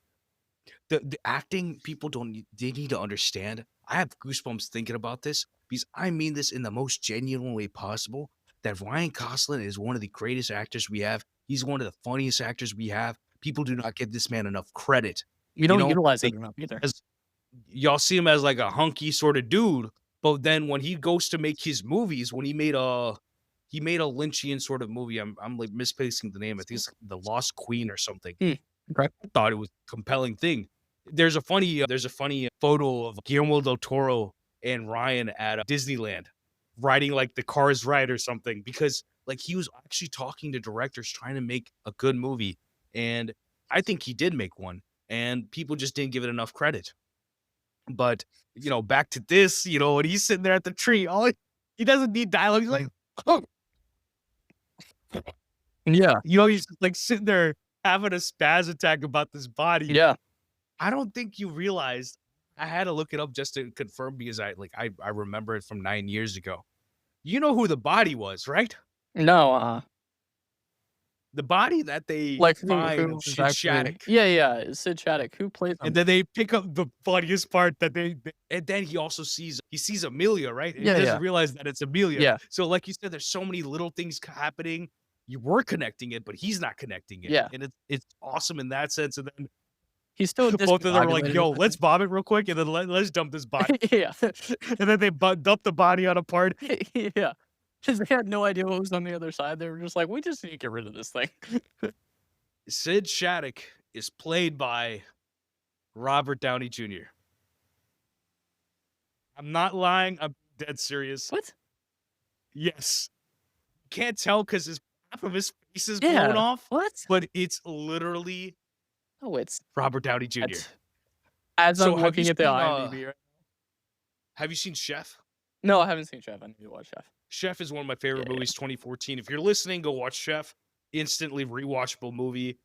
the acting people they need to understand. I have goosebumps thinking about this because I mean this in the most genuine way possible. That Ryan Gosling is one of the greatest actors we have. He's one of the funniest actors we have. People do not give this man enough credit. we don't know, utilize they- it enough either. As y'all see him as like a hunky sort of dude, but then when he goes to make his movies, when he made a Lynchian sort of movie, I'm like misplacing the name. I think it's The Lost Queen or something. Okay. I thought it was a compelling thing. There's a funny photo of Guillermo del Toro and Ryan at Disneyland riding like the Cars ride or something, because like he was actually talking to directors trying to make a good movie, and I think he did make one, and people just didn't give it enough credit. But back to this, when he's sitting there at the tree, he doesn't need dialogue. He's like, oh, Yeah. he's just like sitting there having a spaz attack about this body. Yeah. I don't think you realized. I had to look it up just to confirm because I remember it from 9 years ago. You know who the body was, right? No, The body that they like find who of was Sid actually Shattuck. Yeah, it's Sid Shattuck. Who plays him? And then they pick up the funniest part that and then he also sees Amelia, right? And Yeah, he doesn't yeah. realize that it's Amelia. Yeah. So like you said, there's so many little things happening. You were connecting it, but he's not connecting it. Yeah. And it's awesome in that sense. And then He's still both of them are like, discombobulated, yo, but- let's bomb it real quick, and then let's dump this body. Yeah. And then they dump the body on a part. Yeah. Because they had no idea what was on the other side. They were just like, we just need to get rid of this thing. Sid Shattuck is played by Robert Downey Jr. I'm not lying. I'm dead serious. What? Yes. Can't tell because half of his face is Yeah. blown off, What? but it's literally Oh, it's Robert Downey Jr. that's- As So I'm have you looking at the seen, IMDb right Have you seen Chef? No, I haven't seen Chef. I need to watch Chef. Chef is one of my favorite Yeah. movies, 2014. If you're listening, go watch Chef. Instantly rewatchable movie.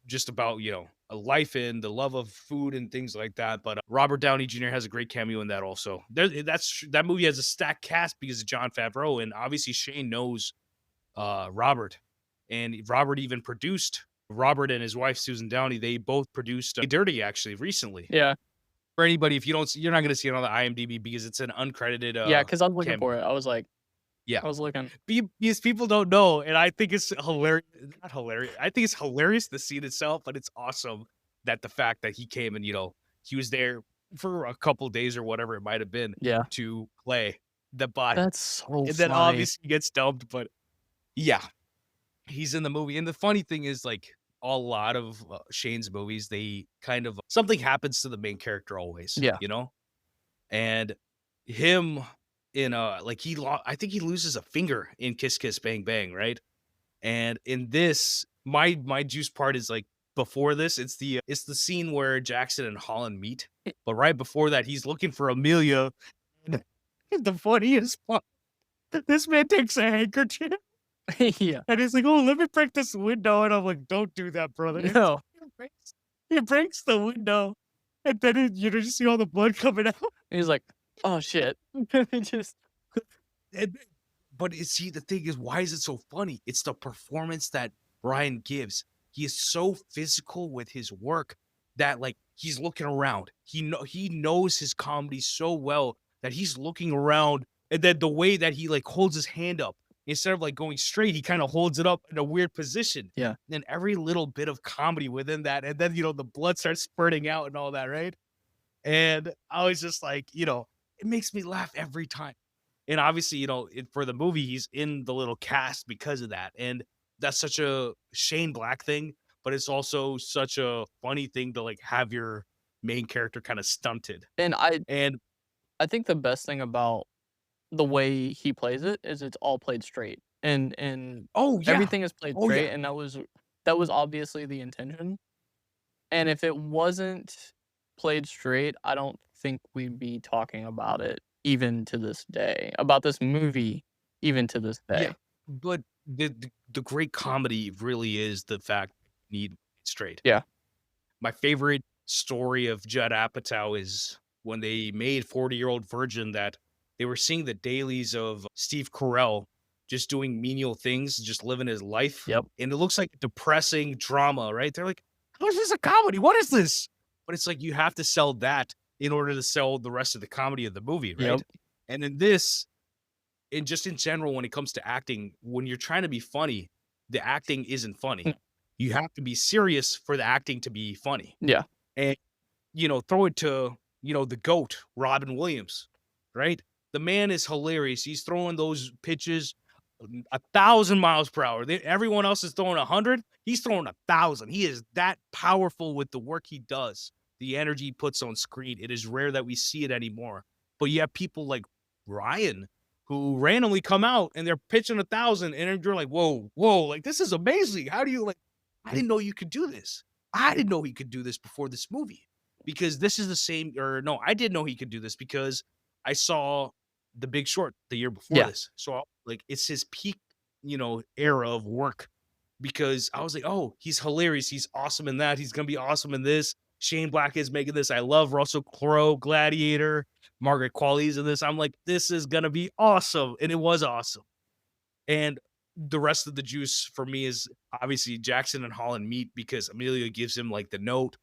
Just about, a life in the love of food and things like that. But Robert Downey Jr. has a great cameo in that also. That movie has a stacked cast because of Jon Favreau, and obviously Shane knows Robert. And Robert even produced, Robert and his wife Susan Downey, they both produced Dirty actually recently. Yeah. For anybody, if you're not going to see it on the IMDb because it's an uncredited Yeah, because I was looking cameo. for it. I was like, Yeah. I was looking. Because people don't know, and I think it's hilarious. Not hilarious. I think it's hilarious the scene itself, but it's awesome that the fact that he came and he was there for a couple days or whatever it might have been Yeah. to play the body, That's so and then funny. obviously he gets dumped. But yeah, he's in the movie, and the funny thing is, like a lot of Shane's movies, they kind of something happens to the main character always, Yeah. and him in like I think he loses a finger in Kiss Kiss Bang Bang, right? And in this, my juice part is like before this, it's the scene where Jackson and Holland meet. But right before that, he's looking for Amelia. And the funniest part, this man takes a handkerchief Yeah. and he's like, "Oh, let me break this window." And I'm like, "Don't do that, brother." And No. he breaks the window, and then you just see all the blood coming out. He's like, oh shit. Just And see, the thing is, why is it so funny? It's the performance that Ryan gives. He is so physical with his work that like he's looking around. He knows his comedy so well that he's looking around, and then the way that he like holds his hand up instead of like going straight, he kind of holds it up in a weird position. Yeah. And every little bit of comedy within that, and then the blood starts spurting out and all that, right? And I was just like, it makes me laugh every time. And obviously, for the movie, he's in the little cast because of that. And that's such a Shane Black thing, but it's also such a funny thing to like have your main character kind of stunted. and And I think the best thing about the way he plays it is it's all played straight. And oh yeah, everything is played oh straight, yeah, and that was obviously the intention. And if it wasn't played straight, I don't think we'd be talking about it even to this day. About this movie even to this yeah. day. But the great comedy really is the fact you need it straight. Yeah. My favorite story of Judd Apatow is when they made 40-Year-Old Virgin, that they were seeing the dailies of Steve Carell just doing menial things, just living his life. Yep. And it looks like depressing drama, right? They're like, how is this a comedy? What is this? But it's like you have to sell that in order to sell the rest of the comedy of the movie, right? Yep. And in this, and just in general, when it comes to acting, when you're trying to be funny, the acting isn't funny. No. You have to be serious for the acting to be funny. Yeah. And, throw it to, the GOAT, Robin Williams, right? The man is hilarious. He's throwing those pitches 1,000 miles per hour. Everyone else is throwing 100. He's throwing 1,000. He is that powerful with the work he does, the energy he puts on screen. It is rare that we see it anymore. But you have people like Ryan who randomly come out and they're pitching 1,000, and you're like, whoa, like this is amazing. How do you I didn't know you could do this. I didn't know he could do this before this movie, because this is the same, or no, I didn't know he could do this because I saw The Big Short the year before this. So like it's his peak, era of work, because I was like, oh, he's hilarious. He's awesome in that. He's going to be awesome in this. Shane Black is making this. I love Russell Crowe, Gladiator. Margaret Qualley's in this. I'm like, this is going to be awesome. And it was awesome. And the rest of the juice for me is obviously Jackson and Holland meet because Amelia gives him like the note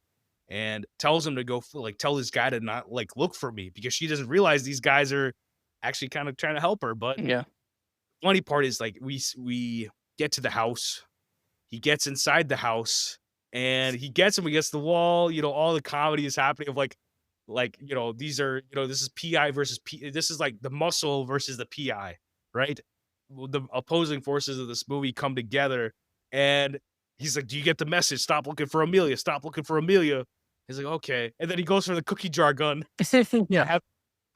and tells him to go tell this guy to not look for me, because she doesn't realize these guys are actually kind of trying to help her. But Yeah. funny part is we get to the house. He gets inside the house and he gets him against the wall. All the comedy is happening of these are, this is PI versus P. This is like the muscle versus the PI, right? The opposing forces of this movie come together, and he's like, do you get the message? Stop looking for Amelia. Stop looking for Amelia. He's like, okay. And then he goes for the cookie jar gun. Yeah.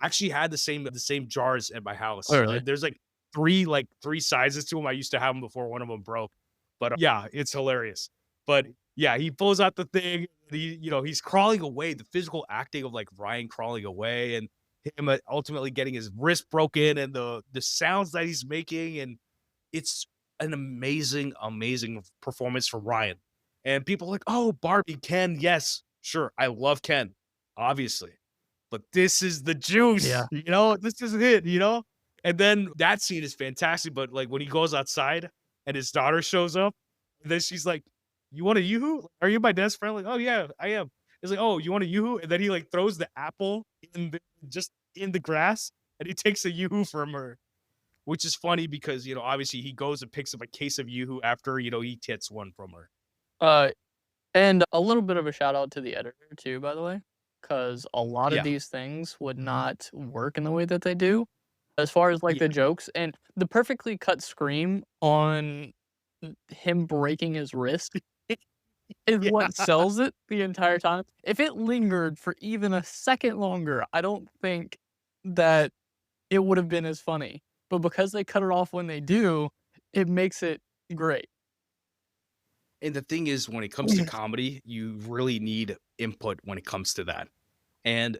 I actually had the same jars at my house. Oh, really? There's three sizes to them. I used to have them before one of them broke. But yeah, it's hilarious. But yeah, he pulls out the thing. He's crawling away. The physical acting of Ryan crawling away and him ultimately getting his wrist broken, and the sounds that he's making, and it's an amazing performance from Ryan. And people are like, oh, Barbie, Ken, yes, sure, I love Ken, obviously, but this is the juice. Yeah. This is it. And then that scene is fantastic. But when he goes outside and his daughter shows up, and then she's like, you want a yoo-hoo? Are you my best friend? Like, oh yeah, I am. He's like, oh, you want a yoo-hoo? And then he throws the apple in the grass, and he takes a yoo-hoo from her. which is funny because, obviously he goes and picks up a case of Yoo-hoo after, he gets one from her. Uh, and a little bit of a shout out to the editor too, by the way, because a lot of Yeah. these things would not work in the way that they do, as far as like Yeah. the jokes and the perfectly cut scream on him breaking his wrist is Yeah. what sells it the entire time. If it lingered for even a second longer, I don't think that it would have been as funny. But because they cut it off when they do, it makes it great. And the thing is, when it comes to comedy, you really need input when it comes to that. And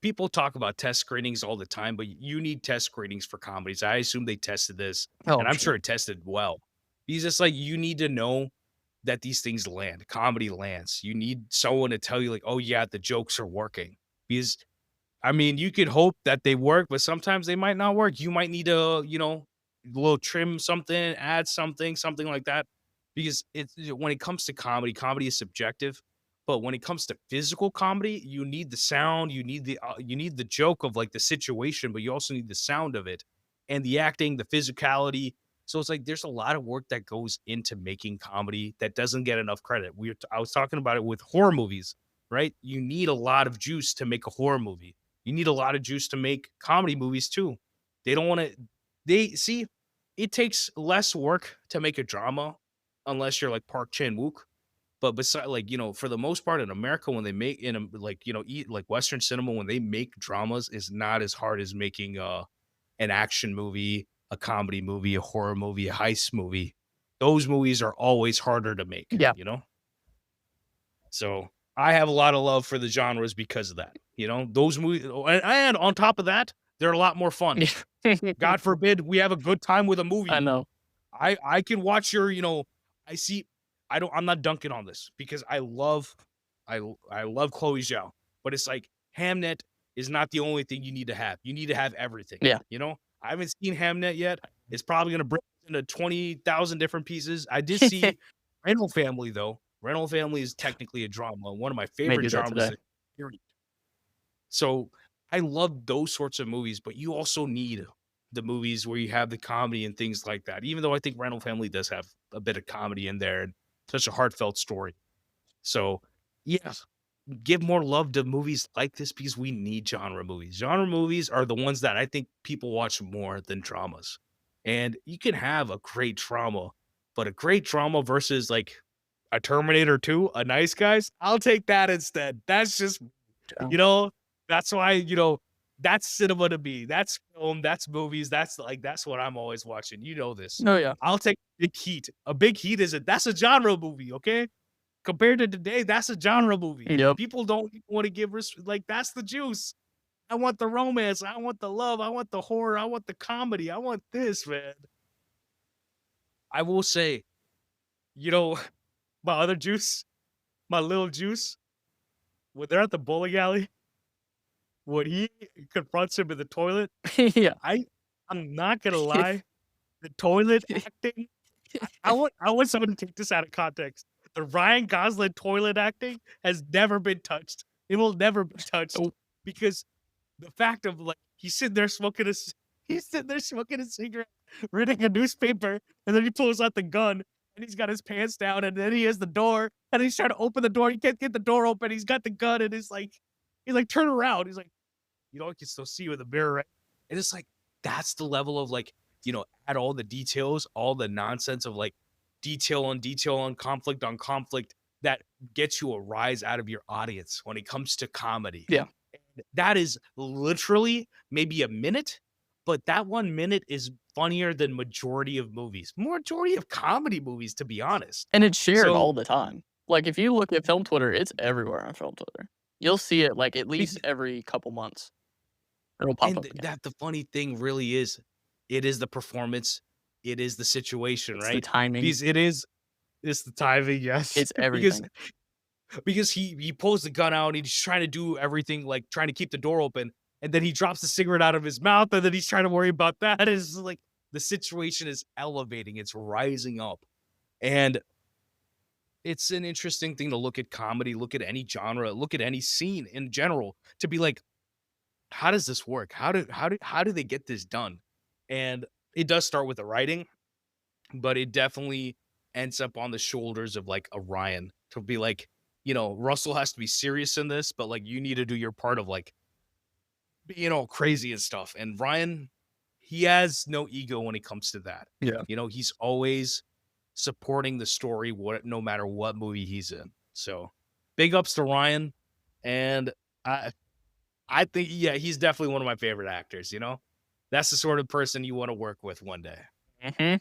people talk about test screenings all the time, but you need test screenings for comedies. I assume they tested this, Oh, and I'm sure sure. it tested well. Because it's like you need to know that these things land. Comedy lands. You need someone to tell you, like, oh yeah, the jokes are working. Because I mean, you could hope that they work, but sometimes they might not work. You might need to, little trim something, add something, something like that. Because when it comes to comedy, comedy is subjective. But when it comes to physical comedy, you need the sound, you need the joke of like the situation, but you also need the sound of it and the acting, the physicality. So it's like there's a lot of work that goes into making comedy that doesn't get enough credit. I was talking about it with horror movies, right? You need a lot of juice to make a horror movie. You need a lot of juice to make comedy movies too. They don't want to. They see it takes less work to make a drama, unless you're like Park Chan Wook. But besides, like for the most part in America, when they make eat like Western cinema, when they make dramas, is not as hard as making an action movie, a comedy movie, a horror movie, a heist movie. Those movies are always harder to make. Yeah. So I have a lot of love for the genres because of that. Those movies, and on top of that, they're a lot more fun. God forbid we have a good time with a movie. I know. I can watch I'm not dunking on this because I love Chloe Zhao, but it's like Hamnet is not the only thing you need to have. You need to have everything. Yeah. I haven't seen Hamnet yet. It's probably going to break into 20,000 different pieces. I did see Rental Family though. Rental Family is technically a drama, one of my favorite genres. Period. So I love those sorts of movies, but you also need the movies where you have the comedy and things like that. Even though I think Rental Family does have a bit of comedy in there and such a heartfelt story. So yeah, give more love to movies like this because we need genre movies. Genre movies are the ones that I think people watch more than dramas. And you can have a great drama, but a great drama versus like a Terminator 2, a Nice Guys, I'll take that instead. That's just, that's why, that's cinema to me. That's film, that's movies. That's what I'm always watching. You know this. Oh, yeah. I'll take Big Heat. A Big Heat that's a genre movie, okay? Compared to today, that's a genre movie. Yep. People don't want to give that's the juice. I want the romance. I want the love. I want the horror. I want the comedy. I want this, man. I will say, my other juice, my little juice, when they're at the bowling alley, when he confronts him in the toilet, Yeah. I'm not gonna lie, the toilet acting. I want someone to take this out of context. The Ryan Gosling toilet acting has never been touched. It will never be touched because the fact of like he's sitting there smoking a cigarette, reading a newspaper, and then he pulls out the gun and he's got his pants down, and then he has the door, and he's trying to open the door. He can't get the door open. He's got the gun, and he's like, turn around. He's like, I can still see you in the mirror, right? And it's like, that's the level of like, add all the details, all the nonsense of like detail on conflict that gets you a rise out of your audience when it comes to comedy. Yeah. And that is literally maybe a minute, but that 1 minute is funnier than majority of comedy movies, to be honest. And it's shared all the time. Like if you look at film Twitter, it's everywhere on film Twitter. You'll see it like at least every couple months. It'll pop up again. That the funny thing really is, it is the performance, it is the situation, It's right? the timing. Because it's the timing, yes. It's everything. Because he pulls the gun out and he's trying to do everything, like trying to keep the door open, and then he drops the cigarette out of his mouth, and then he's trying to worry about that. It's like the situation is elevating, it's rising up. And it's an interesting thing to look at comedy, look at any genre, look at any scene in general, to be like, how does this work? How do they get this done? And it does start with the writing, but it definitely ends up on the shoulders of like a Ryan to be like, Russell has to be serious in this, but like you need to do your part of like being all crazy and stuff. And Ryan, he has no ego when it comes to that. Yeah. He's always supporting the story, no matter what movie he's in. So big ups to Ryan. And I I think, yeah, he's definitely one of my favorite actors, That's the sort of person you want to work with one day. Mhm.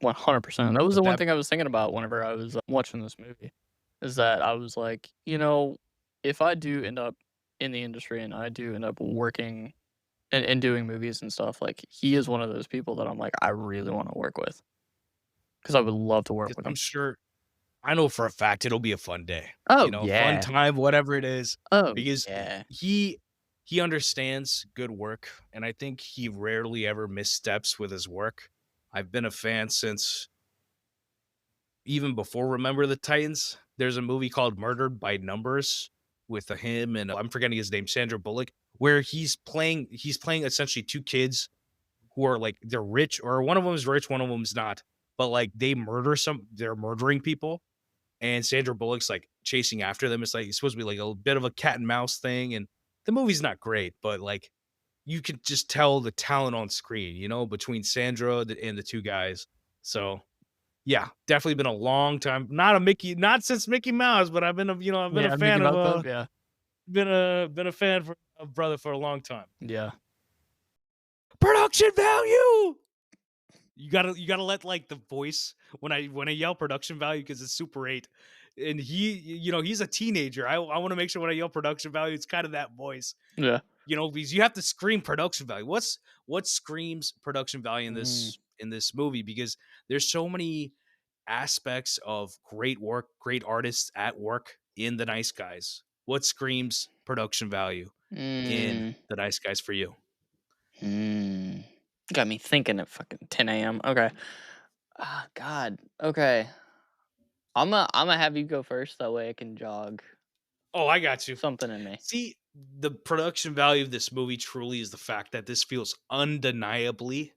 100%. That was But the one that thing I was thinking about whenever I was watching this movie, is that I was like, if I do end up in the industry and I do end up working and doing movies and stuff, like he is one of those people that I'm like, I really want to work with because I would love to work 'cause with I'm him. sure I know for a fact it'll be a fun day, Oh fun yeah. time, whatever it is, Oh because yeah. he understands good work, and I think he rarely ever missteps with his work. I've been a fan since even before Remember the Titans. There's a movie called Murdered by Numbers with him and I'm forgetting his name, Sandra Bullock, where he's playing essentially two kids who are like they're rich, or one of them is rich, one of them's not, but like they're murdering people, and Sandra Bullock's like chasing after them. It's like it's supposed to be like a bit of a cat and mouse thing, and the movie's not great, but like you could just tell the talent on screen, between Sandra and the two guys. So yeah, definitely been a long time. Not since Mickey Mouse, but I've been a Yeah, Mickey fan Mouse Club. Yeah. been a fan of Brother for a long time. Yeah. Production value. You gotta let like the voice when I yell production value because it's Super 8, and he's a teenager. I want to make sure when I yell production value, it's kind of that voice. Yeah. Because you have to scream production value. What screams production value in Mm. this movie? Because there's so many aspects of great work, great artists at work in The Nice Guys. What screams production value in Mm. The Nice Guys for you? Mm. Got me thinking at fucking 10 a.m. Okay. Ah, God. Okay. I'm gonna have you go first. That way I can jog Oh, I got you. something in me. See, the production value of this movie truly is the fact that this feels undeniably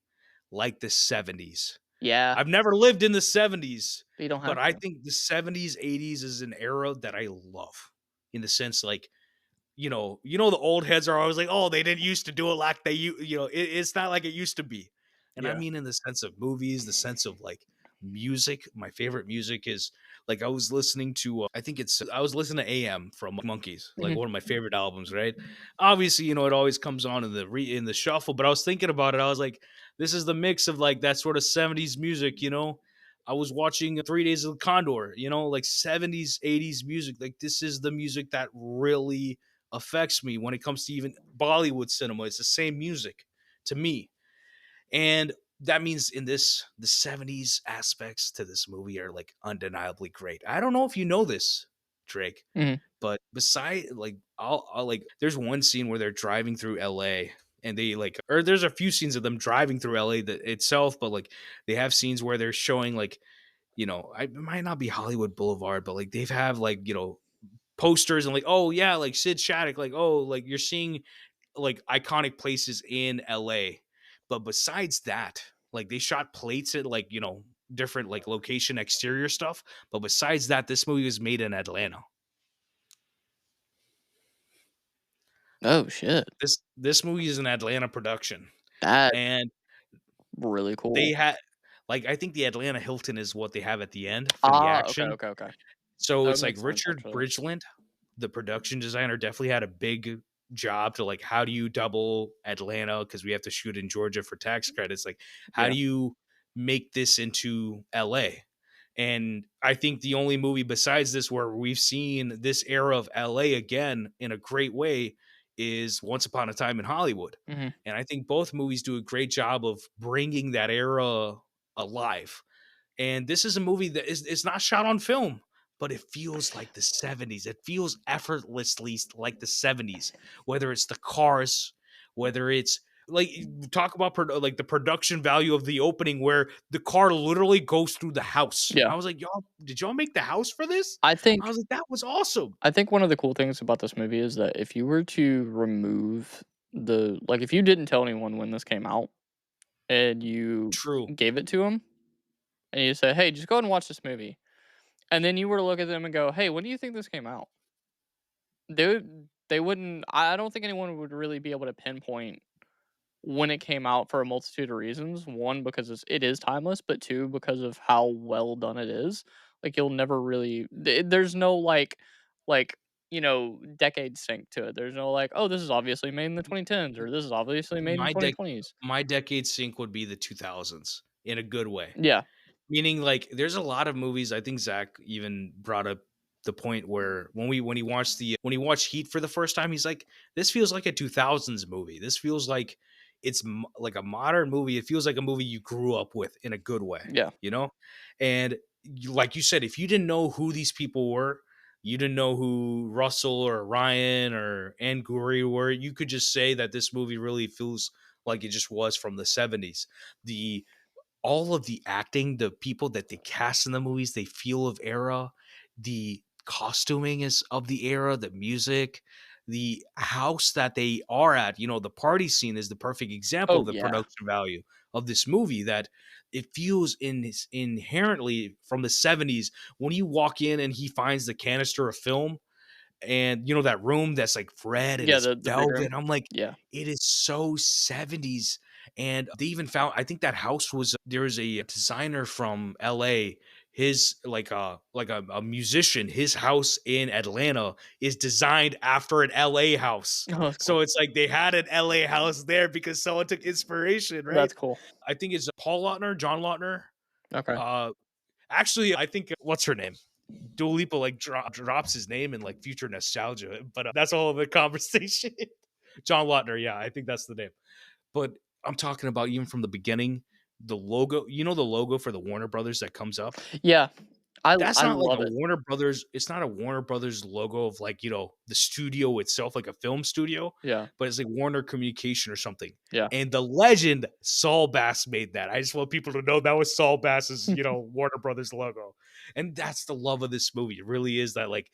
like the 70s. Yeah, I've never lived in the 70s, but you don't but have I to. think the 70s, 80s is an era that I love in the sense like, the old heads are always like, "Oh, they didn't used to do it like it's not like it used to be." And I Yeah. mean in the sense of movies, the sense of like music. My favorite music is like I was listening to I was listening to AM from Monkeys, like Mhm. one of my favorite albums, right? Obviously, it always comes on in the shuffle, but I was thinking about it. I was like, this is the mix of like that sort of 70s music. I was watching 3 Days of the Condor, like 70s, 80s music. Like this is the music that really affects me when it comes to even Bollywood cinema. It's the same music to me. And that means the 70s aspects to this movie are like undeniably great. I don't know if you know this, Drake, Mhm. but beside like I'll like there's one scene where they're driving through LA and they like or there's a few scenes of them driving through LA itself, but like they have scenes where they're showing like, it might not be Hollywood Boulevard, but like they've have like, posters and like, oh yeah, like Sid Shattuck, like, oh, like you're seeing like iconic places in LA. But besides that, like they shot plates at like, different like location exterior stuff. But besides that, this movie was made in Atlanta. Oh shit. This movie is an Atlanta production. That's And really they cool. had like I think the Atlanta Hilton is what they have at the end for the Ah, okay, action. okay, okay. So That would it's like make sense Richard actually. Bridgeland, the production designer, definitely had a big job to like how do you double Atlanta because we have to shoot in Georgia for tax credits. Like how Yeah. do you make this into LA? And I think the only movie besides this where we've seen this era of LA again in a great way is Once Upon a Time in Hollywood. Mhm. And I think both movies do a great job of bringing that era alive. And this is a movie that is it's not shot on film, but it feels like the 70s. It feels effortlessly like the 70s, whether it's the cars, whether it's like talk about like the production value of the opening where the car literally goes through the house. Yeah. I was like, y'all, did y'all make the house for this? I I think was like, that was awesome. I think one of the cool things about this movie is that if you were to remove if you didn't tell anyone when this came out, and you True. gave it to them, and you say, "Hey, just go ahead and watch this movie," and then you were to look at them and go, "Hey, when do you think this came out?" They wouldn't. I don't think anyone would really be able to pinpoint when it came out for a multitude of reasons. One, because it is timeless, but two, because of how well done it is. Like you'll never really there's no like decade sync to it. There's no like, oh, this is obviously made in the 2010s or this is obviously made in My dec 2020s. my decade sync would be the 2000s in a good way. Yeah. Meaning, like, there's a lot of movies. I think Zach even brought up the point where when he watched Heat for the first time, he's like, "This feels like a 2000s movie. This feels like like a modern movie. It feels like a movie you grew up with in a good way, Yeah. you know." And like you said, if you didn't know who these people were, you didn't know who Russell or Ryan or Angourie were, you could just say that this movie really feels like it just was from the 70s. The All of the acting, the people that they cast in the movies, they feel of era. The costuming is of the era, the music, the house that they are at. The party scene is the perfect example Oh of the yeah. production value of this movie. That it feels inherently from the 70s when you walk in and he finds the canister of film and that room that's like red and Yeah. it's The big room. velvet. I'm like, Yeah. it is so 70s. And they even found, I think that house was there was a designer from LA. His like a musician, his house in Atlanta is designed after an LA house. Oh, that's cool. So it's like they had an LA house there because someone took inspiration, right? That's cool. I think it's Paul Lautner, John Lautner. Okay. Uh Actually, I think what's her name? Dua Lipa like drops his name in like Future Nostalgia, but that's all of the conversation. John Lautner, yeah, I think that's the name. But I'm talking about even from the beginning, the logo. The logo for the Warner Brothers that comes up. Yeah. That's I not like love a it. Warner Brothers. It's not a Warner Brothers logo of like the studio itself, like a film studio, Yeah. but it's like Warner Communication or something. Yeah. And the legend Saul Bass made that. I just want people to know that was Saul Bass's Warner Brothers logo, and that's the love of this movie. It really is that like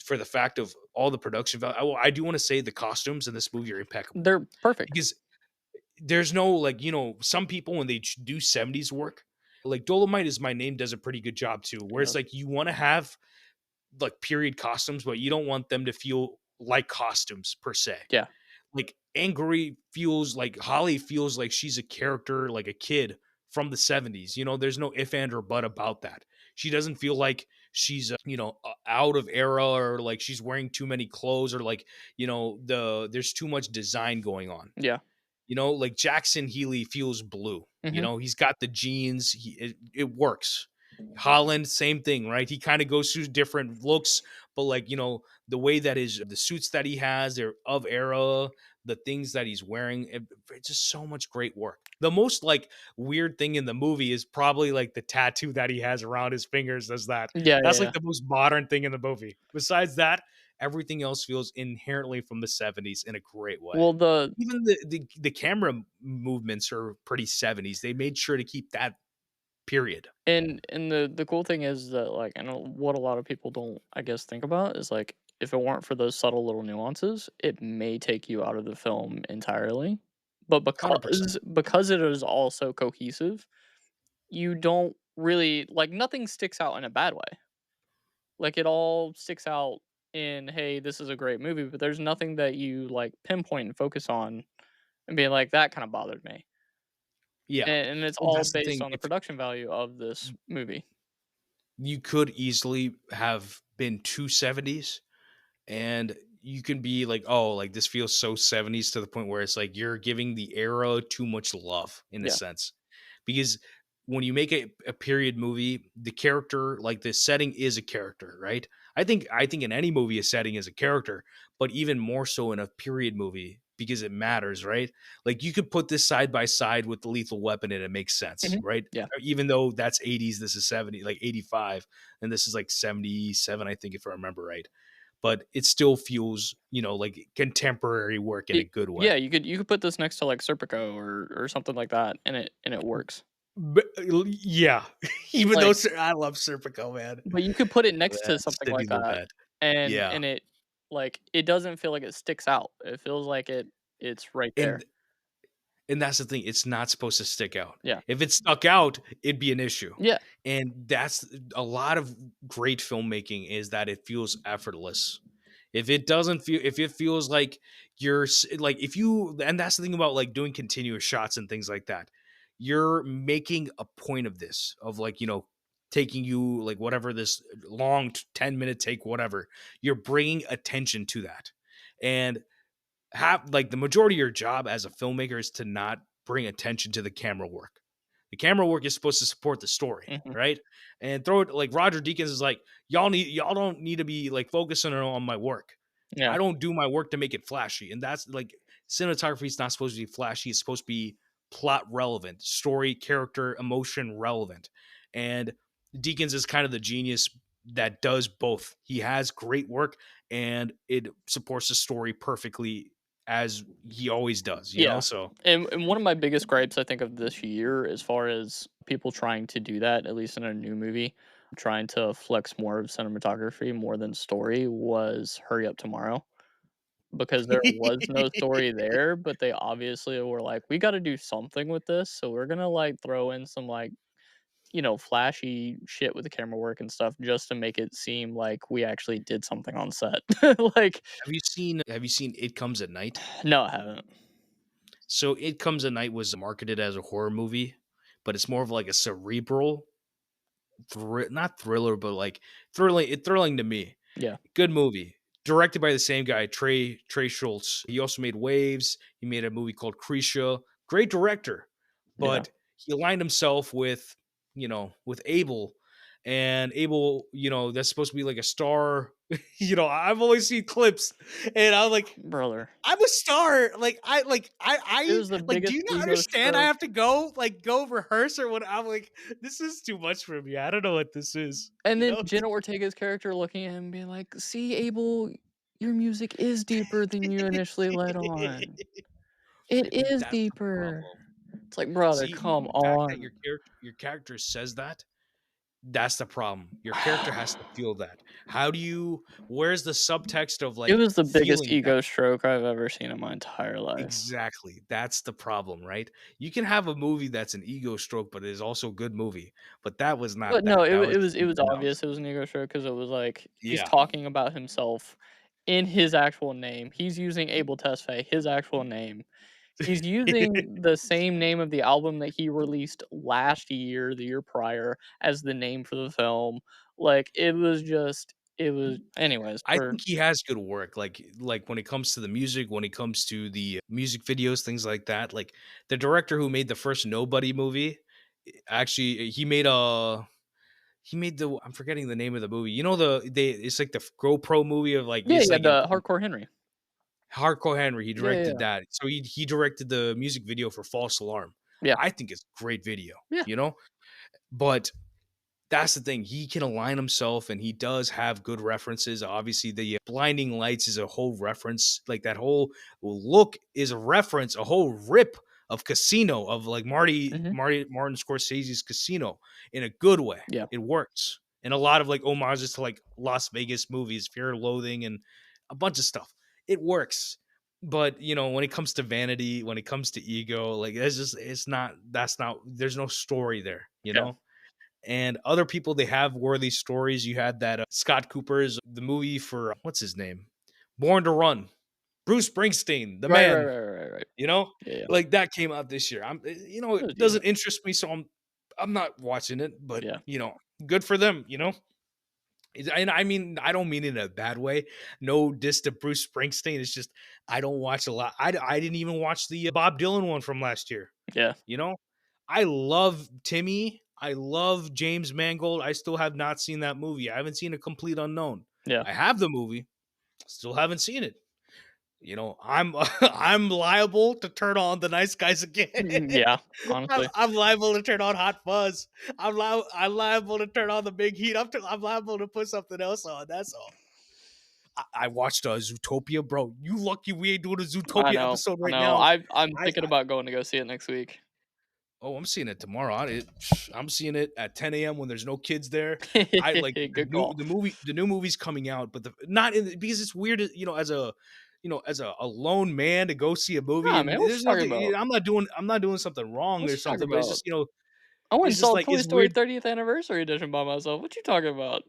for the fact of all the production value. I do want to say the costumes in this movie are impeccable They're perfect. because there's no like some people when they do 70s work, like Dolomite is My Name does a pretty good job too, where it's Yes. like you want to have like period costumes, but you don't want them to feel like costumes per se. Yeah. Like Angry feels like Holly feels like she's a character, like a kid from the 70s. There's no if and or but about that. She doesn't feel like she's out of era or like she's wearing too many clothes or like there's too much design going on. Yeah. Like Jackson Healy feels blue. Mhm. He's got the jeans. It works. Holland, same thing, right? He kind of goes through different looks, but like the way that the suits that he has, they're of era. The things that he's wearing, it's just so much great work. The most like weird thing in the movie is probably like the tattoo that he has around his fingers. Yeah, That's yeah, like yeah. the most modern thing in the movie. Besides that, everything else feels inherently from the 70s in a great way. Well, the Even the camera movements are pretty 70s. They made sure to keep that period. and the cool thing is that, like, I know what a lot of people don't, I guess, think about is, like, if it weren't for those subtle little nuances, it may take you out of the film entirely. But 100%. because it is all so cohesive, you don't really like, nothing sticks out in a bad way. Like, it all sticks out in, "Hey, this is a great movie," but there's nothing that you, like, pinpoint and focus on and being like, "That kinda bothered me." Yeah. And it's Well, all that's the based thing. on the If production value of this movie. you could easily have been 270s and you can be like, oh, like this feels so 70s to the point where it's like you're giving the era too much love in a Yeah. sense. Because when you make a period movie, the character, like the setting is a character, right? I think in any movie a setting is a character, but even more so in a period movie because it matters, right? Like you could put this side by side with the Lethal Weapon and it makes sense, Mhm. right? Yeah. Even though that's 80s, this is 70, like 85, and this is like 77, I think, if I remember right. But it still feels, like contemporary work in a good way. Yeah, you could put this next to, like, Serpico or something like that, and it works. But, yeah, even though Like, I love Serpico, man. but you could put it next to That's something Sidney like that, Lumet. and Yeah, it like, it doesn't feel like it sticks out. It feels like it's right and there. And that's the thing, it's not supposed to stick out. Yeah. If it stuck out, it'd be an issue. Yeah. And that's a lot of great filmmaking is that it feels effortless. If it feels like like if you, and that's the thing about like doing continuous shots and things like that, you're making a point of this, of like, taking you like whatever this long 10-minute take, whatever, you're bringing attention to that. And have like the majority of your job as a filmmaker is to not bring attention to the camera work. The camera work is supposed to support the story, Mhm. right? And throw it like Roger Deakins is like, y'all don't need to be like focusing on my work. Yeah. I don't do my work to make it flashy. And that's like cinematography is not supposed to be flashy. It's supposed to be plot relevant, story, character, emotion relevant. And Deakins is kind of the genius that does both. He has great work and it supports the story perfectly as he always does, Yeah. So And one of my biggest gripes, I think, of this year, as far as people trying to do that, at least in a new movie, trying to flex more of cinematography more than story, was Hurry Up Tomorrow. Because there was no story there, but they obviously were like, "We gotta do something with this, so we're gonna, like, throw in some, like, flashy shit with the camera work and stuff just to make it seem like we actually did something on set." Like, Have you seen It Comes at Night? no, I haven't. So It Comes at Night was marketed as a horror movie, but it's more of like a cerebral not thriller, but like thrilling to me. Yeah. Good movie. Directed by the same guy, Trey Schultz. He also made Waves. He made a movie called Cretia. Great director. Yeah. But he aligned himself with Abel. And Abel, that's supposed to be like a star. I've always seen clips and I'm like, Brother. I'm a star. It was the Like, do biggest you not ego understand? I stroke. have to go rehearse or what? I'm like, this is too much for me. I don't know what this is. And You then know? Jenna Ortega's character looking at him being like, "See, Abel, your music is deeper than you initially let on. It is That's the deeper." problem. It's like, "Brother, See, come the fact that on." your character says that, that's the problem. Your character has to feel that. Where's the subtext of It like was the biggest feeling that? ego stroke I've ever seen in my entire life. Exactly. That's the problem, right? You can have a movie that's an ego stroke, but it is also a good movie. But that was not But no, that. it That wa was it just was it was enough. obvious it was an ego stroke because it was like, he's Yeah. talking about himself in his actual name. He's using Abel Tesfaye, his actual name. He's using the same name of the album that he released last year, the year prior, as the name for the film. Like, it was anyways, I think he has good work. Like when it comes to the music, when it comes to the music videos, things like that. Like the director who made the first Nobody movie, actually he made the I'm forgetting the name of the movie. It's like the GoPro movie of like yeah, it's yeah, like in the Hardcore Henry. Hardcore Henry. He Yeah, yeah, directed yeah. that. So he directed the music video for False Alarm. Yeah, I think it's a great video, yeah, But that's the thing. He can align himself and he does have good references. Obviously, the blinding lights is a whole reference. Like that whole look is a reference, a whole rip of Casino, of like mhm, Martin Scorsese's Casino in a good way. yeah, It works. And a lot of like homages to like Las Vegas movies, Fear and Loathing, and a bunch of stuff. It works. But when it comes to vanity, when it comes to ego, like there's no story there, yeah. and other people, they have worthy stories. You had that Scott Cooper's the movie for what's his name, Born to Run, Bruce Springsteen, the Right, right, man. right, right, right. You know, Yeah, yeah. like that came out this year. It was It decent. doesn't interest me, so I'm not watching it. But Yeah, good for them. And I mean, I don't mean it in a bad way. No diss to Bruce Springsteen. It's just I don't watch a lot. I didn't even watch the Bob Dylan one from last year. yeah, You know, I love Timmy. I love James Mangold. I still have not seen that movie. I haven't seen A Complete Unknown. yeah. I have the movie, still haven't seen it. I'm I'm liable to turn on The Nice Guys again. Yeah, I'm, honestly. I'm liable to turn on Hot Fuzz. I'm liable to turn on The Big Heat. I'm liable to put something else on. That's all. I watched Zootopia, bro. You lucky we ain't doing a I Zootopia know, episode I right know. now. I'm I, thinking about going to go see it next week. Oh, I'm seeing it tomorrow. I'm seeing it at 10 a.m. when there's no kids there. I like Good call. the new movie's coming out, but the not in because it's weird, as a as a lone man to go see a movie, Nah, and man, what you there's talking nothing. about? I'm not doing something wrong What or you talking something, but it's about? just I went and it's just saw like Toy it's Story weird. 30th anniversary edition by myself. What you talking about?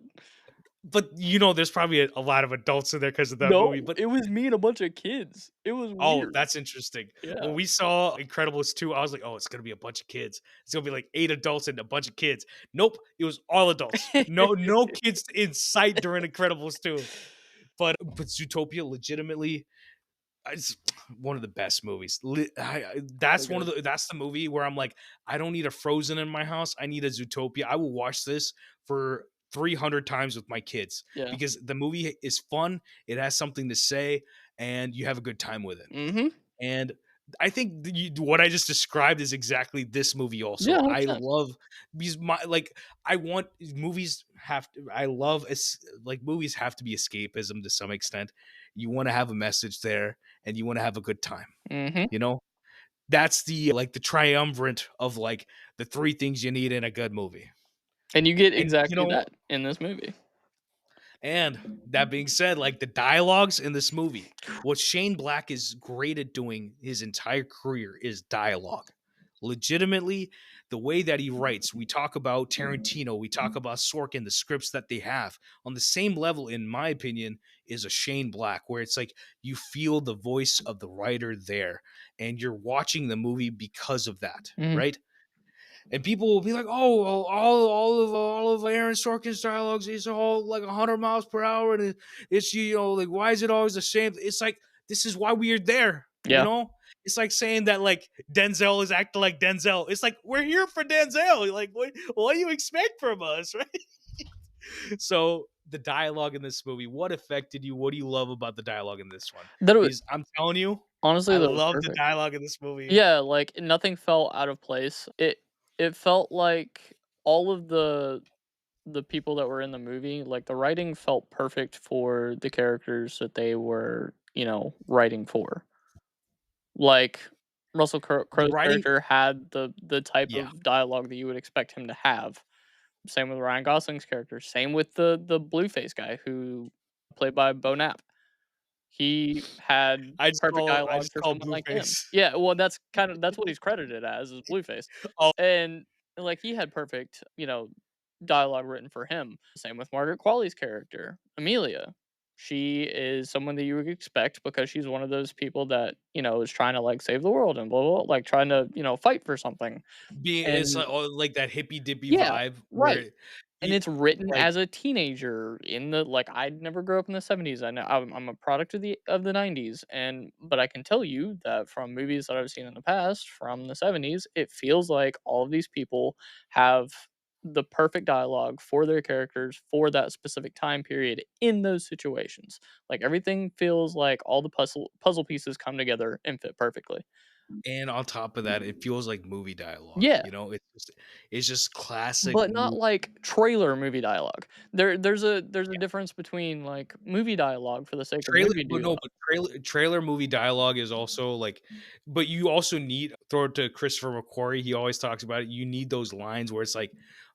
But there's probably a lot of adults in there because of that No, movie. But it was me and a bunch of kids. It was oh, weird. that's interesting. Yeah. When we saw Incredibles 2, I was like, oh, it's gonna be a bunch of kids. It's gonna be like 8 adults and a bunch of kids. Nope, it was all adults. No kids in sight during Incredibles 2. But Zootopia legitimately, it's one of the best movies. So That's good. that's the movie where I'm like, I don't need a Frozen in my house. I need a Zootopia. I will watch this for 300 times with my kids Yeah. because the movie is fun. It has something to say, and you have a good time with it. Mhm. And I think what I just described is exactly this movie. Yeah, Also, I 100%. love these. I want movies have. I love like movies have to be escapism to some extent. You want to have a message there, and you want to have a good time. Mhm. You know, that's the triumvirate of like the three things you need in a good movie. And you get And exactly that in this movie. And that being said, like the dialogues in this movie, what Shane Black is great at doing his entire career is dialogue. Legitimately, the way that he writes, we talk about Tarantino, we talk about Sorkin, the scripts that they have on the same level, in my opinion, is a Shane Black, where it's like you feel the voice of the writer there and you're watching the movie because of that, Mhm. right? And people will be like, "Oh, well, all of Aaron Sorkin's dialogues is all like 100 miles per hour, and it's like why is it always the same?" It's like this is why we are there. Yeah. It's like saying that like Denzel is acting like Denzel. It's like we're here for Denzel. Like what do you expect from us, right? So the dialogue in this movie, what affected you? What do you love about the dialogue in this one? That was Because I'm telling you, honestly, I that was love the perfect. dialogue in this movie. Yeah, like, nothing felt out of place. It felt like all of the people that were in the movie, like, the writing felt perfect for the characters that they were, writing for. Like, Russell The Crowe's writing, character had the type yeah, of dialogue that you would expect him to have. Same with Ryan Gosling's character, same with the Blueface guy who played by Bo Knapp. He had perfect I dialogue just for call someone like him. Blueface. Yeah, well, that's what he's credited as, is Blueface. Oh, And, like, he had perfect, dialogue written for him. Same with Margaret Qualley's character, Amelia. She is someone that you would expect because she's one of those people that, is trying to, like, save the world and blah, blah, blah, like, trying to, fight for something. it's And like that hippie dippy yeah, vibe right. where And you it's written like as a teenager in the like, I never grew up in the '70s. I know I'm a product of the '90s, but I can tell you that from movies that I've seen in the past from the '70s, it feels like all of these people have the perfect dialogue for their characters for that specific time period in those situations. Like, everything feels like all the puzzle pieces come together and fit perfectly. and on top of that, it feels like movie dialogue, Yeah. it's just classic But not movie like trailer movie dialogue. There's a difference between, like, movie dialogue for the sake of trailer movie but no, dialogue. but trailer movie dialogue is also like but you also need throw it to Christopher McQuarrie, he always talks about it, you need those lines where it's like,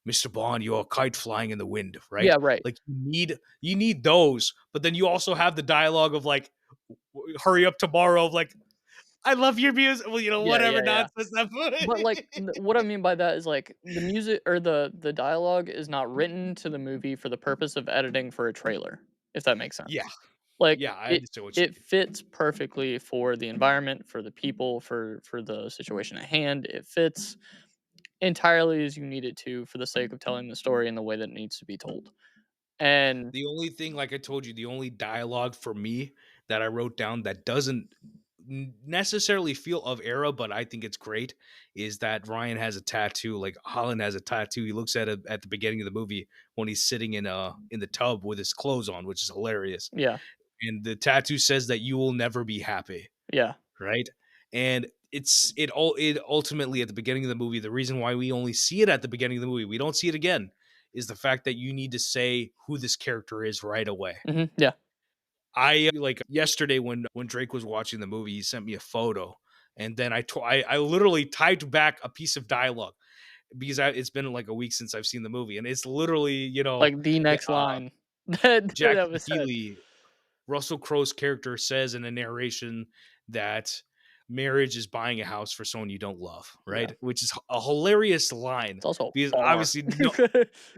"Mr. Bond, you're a kite flying in the wind," right? Yeah, right. Like, you need those, but then you also have the dialogue of like, "Hurry up tomorrow," of like, I love your music. Well, Yeah, whatever yeah, yeah. nonsense that But, like, what I mean by that is, like, the music or the dialogue is not written to the movie for the purpose of editing for a trailer, if that makes Yeah, sense. Like, yeah, I it understand what you it fits perfectly for the environment, for the people, for the situation at hand. It fits entirely as you need it to for the sake of telling the story in the way that it needs to be told. And The only thing, like I told you, the only dialogue for me that I wrote down that doesn't necessarily feel of era, but I think it's great, is that Ryan has a tattoo. Like Holland has a tattoo. He looks at it at the beginning of the movie when he's sitting in the tub with his clothes on, which is hilarious. yeah, And the tattoo says that you will never be happy, yeah. right? And it ultimately at the beginning of the movie, the reason why we only see it at the beginning of the movie, we don't see it again, is the fact that you need to say who this character is right away. Mhm, yeah. I like yesterday when Drake was watching the movie, he sent me a photo, and then I literally typed back a piece of dialogue because it's been like a week since I've seen the movie, and it's literally Like, the yeah, next line that Jackie was said. Healy Russell Crowe's character says in a narration that marriage is buying a house for someone you don't love, Yeah. right? Which is a hilarious line It's also because a bar. obviously no,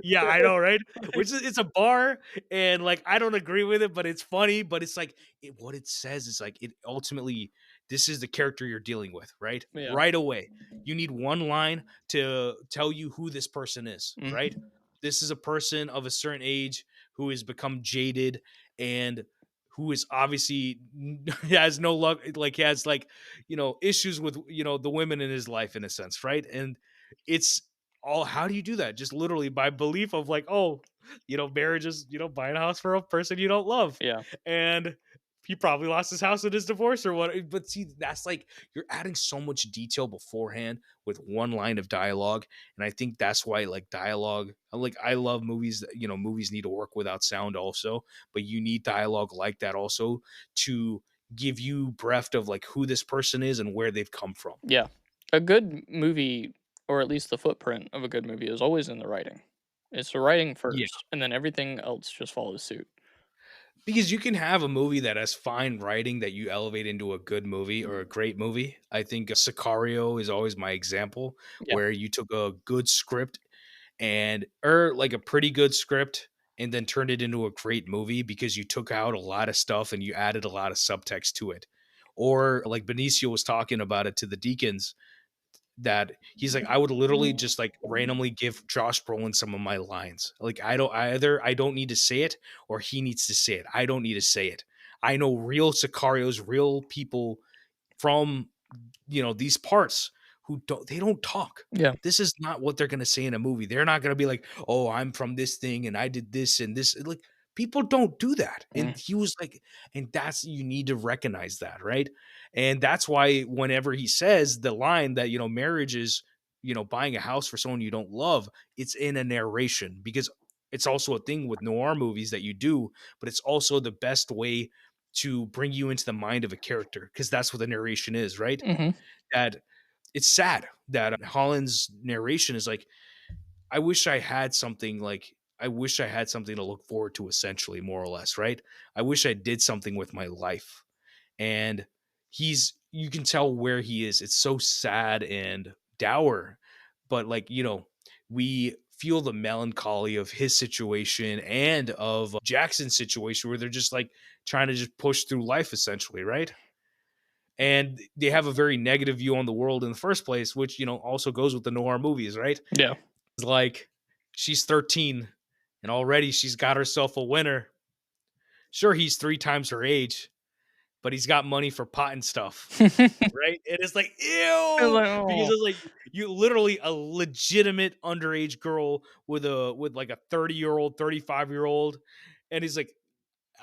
yeah, I know, right? Which is it's a bar, and like I don't agree with it, but it's funny. But it's like what it says is like it ultimately this is the character you're dealing with, right? Yeah. Right away, you need one line to tell you who this person is, right? Mhm. This is a person of a certain age who has become jaded and who is obviously has no luck, like has like issues with the women in his life in a sense, right? And it's all how do you do that? Just literally by belief of like, oh, marriage is buying a house for a person you don't love, Yeah. and he probably lost his house in his divorce or what. But see, that's like you're adding so much detail beforehand with one line of dialogue, and I think that's why like dialogue. Like I love movies. Movies need to work without sound also, but you need dialogue like that also to give you breadth of like who this person is and where they've come from. Yeah. A good movie, or at least the footprint of a good movie, is always in the writing. It's the writing Yeah. first, and then everything else just follows suit. Because you can have a movie that has fine writing that you elevate into a good movie or a great movie. I think Sicario is always my example, Yeah. where you took a good script or like a pretty good script and then turned it into a great movie because you took out a lot of stuff and you added a lot of subtext to it. Or like Benicio was talking about it to the Deacons, that he's like, I would literally just like randomly give Josh Brolin some of my lines. Like I don't need to say it or he needs to say it. I don't need to say it. I know real Sicarios, real people from these parts who don't talk. Yeah. This is not what they're gonna say in a movie. They're not gonna be like, oh, I'm from this thing and I did this and this. Like people don't do that. Mm. And he was like, and that's you need to recognize that, right? And that's why whenever he says the line that marriage is buying a house for someone you don't love, it's in a narration because it's also a thing with noir movies that you do, but it's also the best way to bring you into the mind of a character because that's what the narration is, right? Mhm. That it's sad that Holland's narration is like, I wish I had something to look forward to, essentially, more or less, right? I wish I did something with my life. And you can tell where he is. It's so sad and dour, but like, we feel the melancholy of his situation and of Jackson's situation where they're just like trying to just push through life, essentially, right? And they have a very negative view on the world in the first place, which also goes with the noir movies, right? Yeah. It's like she's 13 and already she's got herself a winner. Sure, he's 3 times her age, but he's got money for pot and stuff, right? And it's like, I'm ew, like, because "Oh." it's like you literally a legitimate underage girl with like a 30-year-old, 35-year-old, and he's like,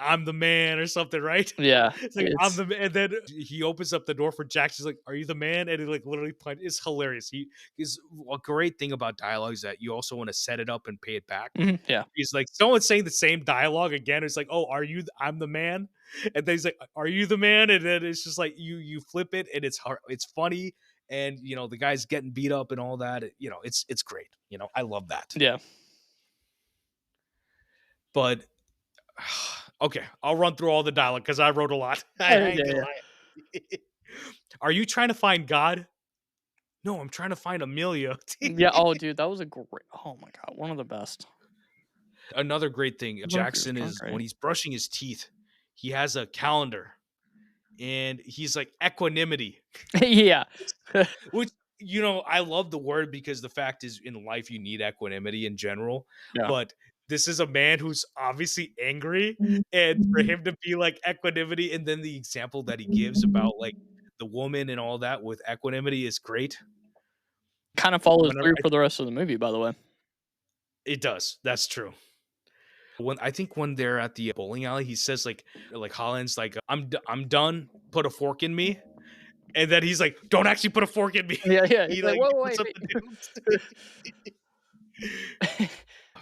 I'm the man or something, right? Yeah. It's like I'm It's the man, and then he opens up the door for Jack. She's like, "Are you the man?" And he like literally it's hilarious. He is a great thing about dialogue is that you also want to set it up and pay it back. Mhm. Yeah. He's like someone saying the same dialogue again. It's like, "Oh, are you? I'm the man." And then he's like, "Are you the man?" And then it's just like you flip it, and it's hard, it's funny, and the guy's getting beat up and all that. It's great. I love that. Yeah. But okay, I'll run through all the dialogue because I wrote a lot. I Yeah, ain't gonna yeah. lie. Are you trying to find God? No, I'm trying to find Amelia. Yeah, oh, dude, that was a great oh my god, one of the best. Another great thing, Drunk or Jackson is when great. he's brushing his teeth, he has a calendar and he's like equanimity, Yeah. which I love the word because the fact is in life you need equanimity in general, Yeah. but this is a man who's obviously angry, and for him to be like equanimity, and then the example that he gives about like the woman and all that with equanimity is great. Kinda follows Whenever through for the rest of the movie, by the way. it does, that's true. When they're at the bowling alley, he says like Holland's like, I'm done. Put a fork in me, and then he's like, don't actually put a fork in me. Yeah, yeah, he's he like, like "Whoa, he wait, puts up wait." the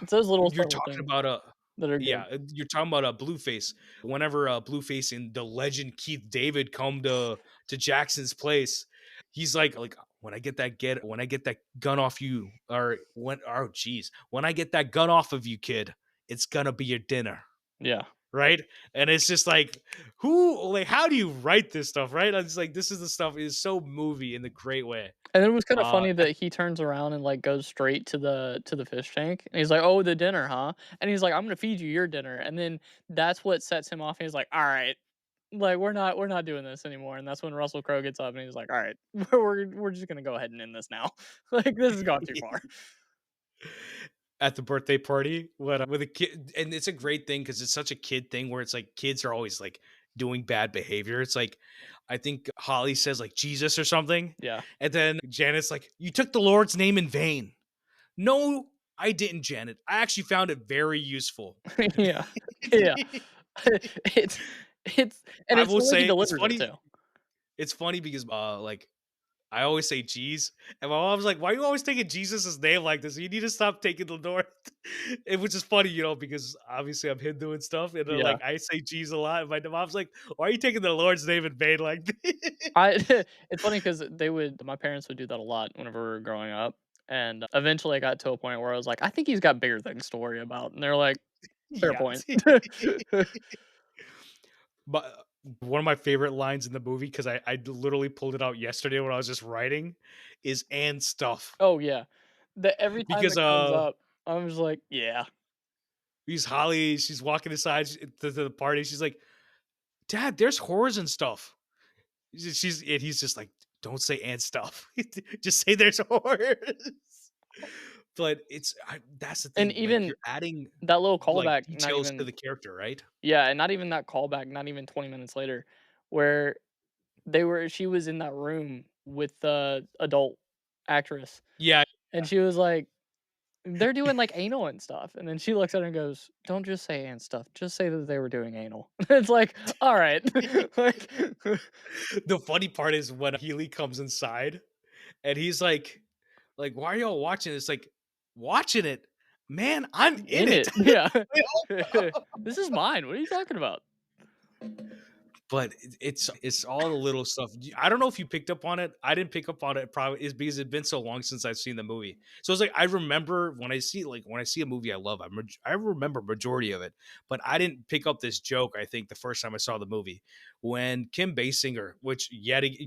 It's those little You're subtle talking things about that are yeah, good. you're talking about a Blueface. Whenever Blueface and the legend Keith David come to Jackson's place, he's like when I get that gun off you, or when I get that gun off of you, kid, it's gonna be your dinner. Yeah. right? And it's just like, who, like, how do you write this stuff, right? I was like, this is the stuff is so movie in the great way. And it was kinda Uh, funny that he turns around and, like, goes straight to the fish tank, and he's like, "Oh, the dinner, huh?" And he's like, "I'm gonna feed you your dinner," and then that's what sets him off, and he's like, "Alright, like, we're not doing this anymore," and that's when Russell Crowe gets up and he's like, "Alright, we're just gonna go ahead and end this now. Like, this has gone too far." at the birthday party with a kid, and it's a great thing because it's such a kid thing where it's like kids are always like doing bad behavior. It's like I think Holly says like Jesus or something, Yeah. and then Janet's like, "You took the Lord's name in vain." No, I didn't, Janet. I actually found it very useful. Yeah. Yeah. It's it's and I it's will the way he say it's delivers it funny. too. It's funny because like I always say "jeez," and my mom's like, "Why are you always taking Jesus' name like this? You need to stop taking the Lord." It was just funny, because obviously I'm Hindu and stuff, and then, Yeah. like, I say "jeez" a lot, and my mom's like, "Why are you taking the Lord's name in vain like this?" I it's funny because my parents would do that a lot whenever we were growing up, and eventually I got to a point where I was like, "I think he's got bigger things to worry about," and they're like, "Fair Yeah. point." But one of my favorite lines in the movie, because I literally pulled it out yesterday when I was just writing, is "and stuff." Oh, yeah. Every time Because, it comes up, I'm just like, "Yeah." because Holly, she's walking inside to the party, she's like, "Dad, there's whores and stuff." And he's just like, "Don't say and stuff. Just say there's whores." But that's the And thing, like, even you're adding, that little like, callback, not details to even the character, right? yeah, and not even that callback, not even 20 minutes later, where she was in that room with the adult actress, Yeah. and she was like, "They're doing, like, anal and stuff," and then she looks at her and goes, "Don't just say and stuff, just say that they were doing anal." It's like, "Alright." Like The funny part is when Healy comes inside and he's like, "Why are y'all watching this?" Like, "Watching it? Man, I'm in in it." it, yeah. "This is mine, what are you talking about?" But it's all the little stuff. I don't know if you picked up on it. I didn't pick up on it. Probably is because it's been so long since I've seen the movie. So it's like I remember when I see a movie I love, I remember majority of it. But I didn't pick up this joke. I think the first time I saw the movie when Kim Basinger,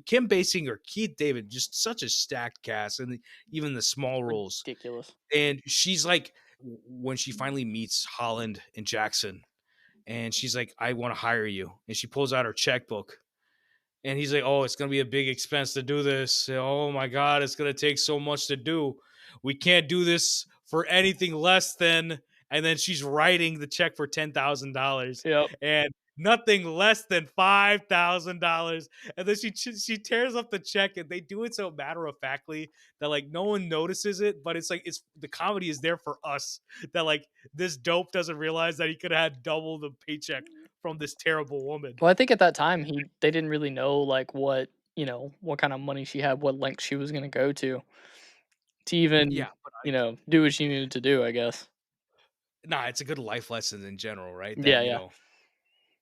Kim Basinger, Keith David, just such a stacked cast, and even the small roles. Ridiculous. And she's like, when she finally meets Holland and Jackson, and she's like, "I want to hire you," and she pulls out her checkbook, and he's like, "Oh, it's gonna be a big expense to do this. Oh my god, it's gonna take so much to do. We can't do this for anything less than." And then she's writing the check for $10,000 Yep. and nothing less than $5,000. And then she tears up the check, and they do it so matter of factly that like no one notices it. But it's like it's the comedy is there for us that like this dope doesn't realize that he could have had double the paycheck from this terrible woman. Well, I think at that time, they didn't really know, like, what kind of money she had, what length she was gonna go to even, Yeah, but do what she needed to do, I guess. nah, it's a good life lesson in general, right? Yeah, That yeah.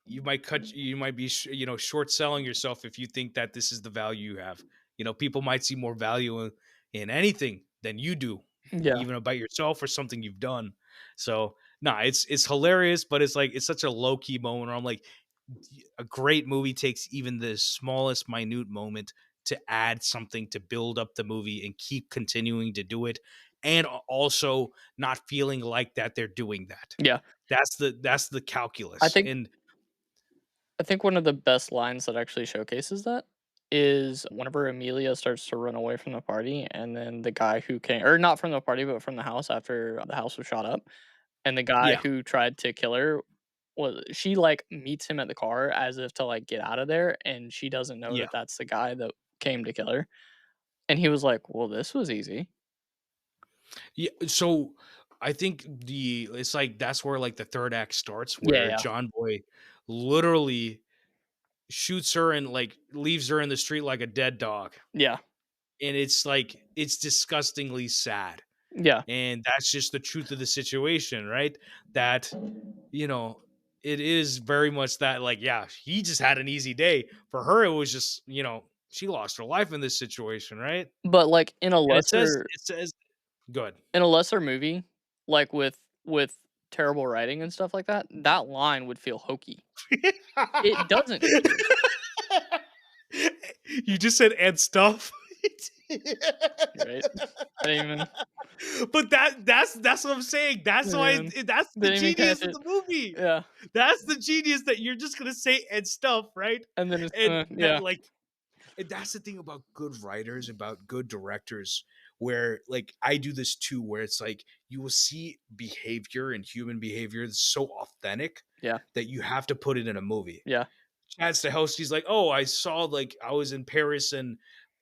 you might be short selling yourself if you think that this is the value you have. People might see more value in anything than you do, Yeah. even about yourself or something you've done. So, nah, it's hilarious, but it's like it's such a low key moment where I'm like, a great movie takes even the smallest minute moment to add something to build up the movie and keep continuing to do it, and also not feeling like that they're doing that. Yeah. That's the I calculus. think And I think one of the best lines that actually showcases that is whenever Amelia starts to run away from the party, and then the guy who came or not from the party, but from the house after the house was shot up, and the guy yeah, who tried to kill her she, like, meets him at the car as if to, like, get out of there, and she doesn't know yeah, that that's the guy that came to kill her, and he was like, "Well, this was easy." yeah. So I think it's like that's where like the third act starts, Yeah, where yeah. John Boy literally shoots her and like leaves her in the street like a dead dog. Yeah. And it's like it's disgustingly sad. Yeah. And that's just the truth of the situation, right? That, you know, it is very much that, like, yeah, he just had an easy day. For her, it was just, she lost her life in this situation, right? But, like, And it says, good. in a lesser movie, like, with terrible writing and stuff like that, that line would feel hokey. It doesn't here, You just said and stuff. right? I didn't even But that's what I'm saying. That's didn't why even that's the didn't even genius catch of it. the movie. Yeah, That's the genius that you're just gonna say and stuff, right? and then it's And gonna that yeah, like and that's the thing about good writers, about good directors, where like I do this too, where it's like you will see behavior and human behavior that's so authentic yeah, that you have to put it in a movie. yeah, Chad Stahelski's like, oh, I saw like I was in Paris and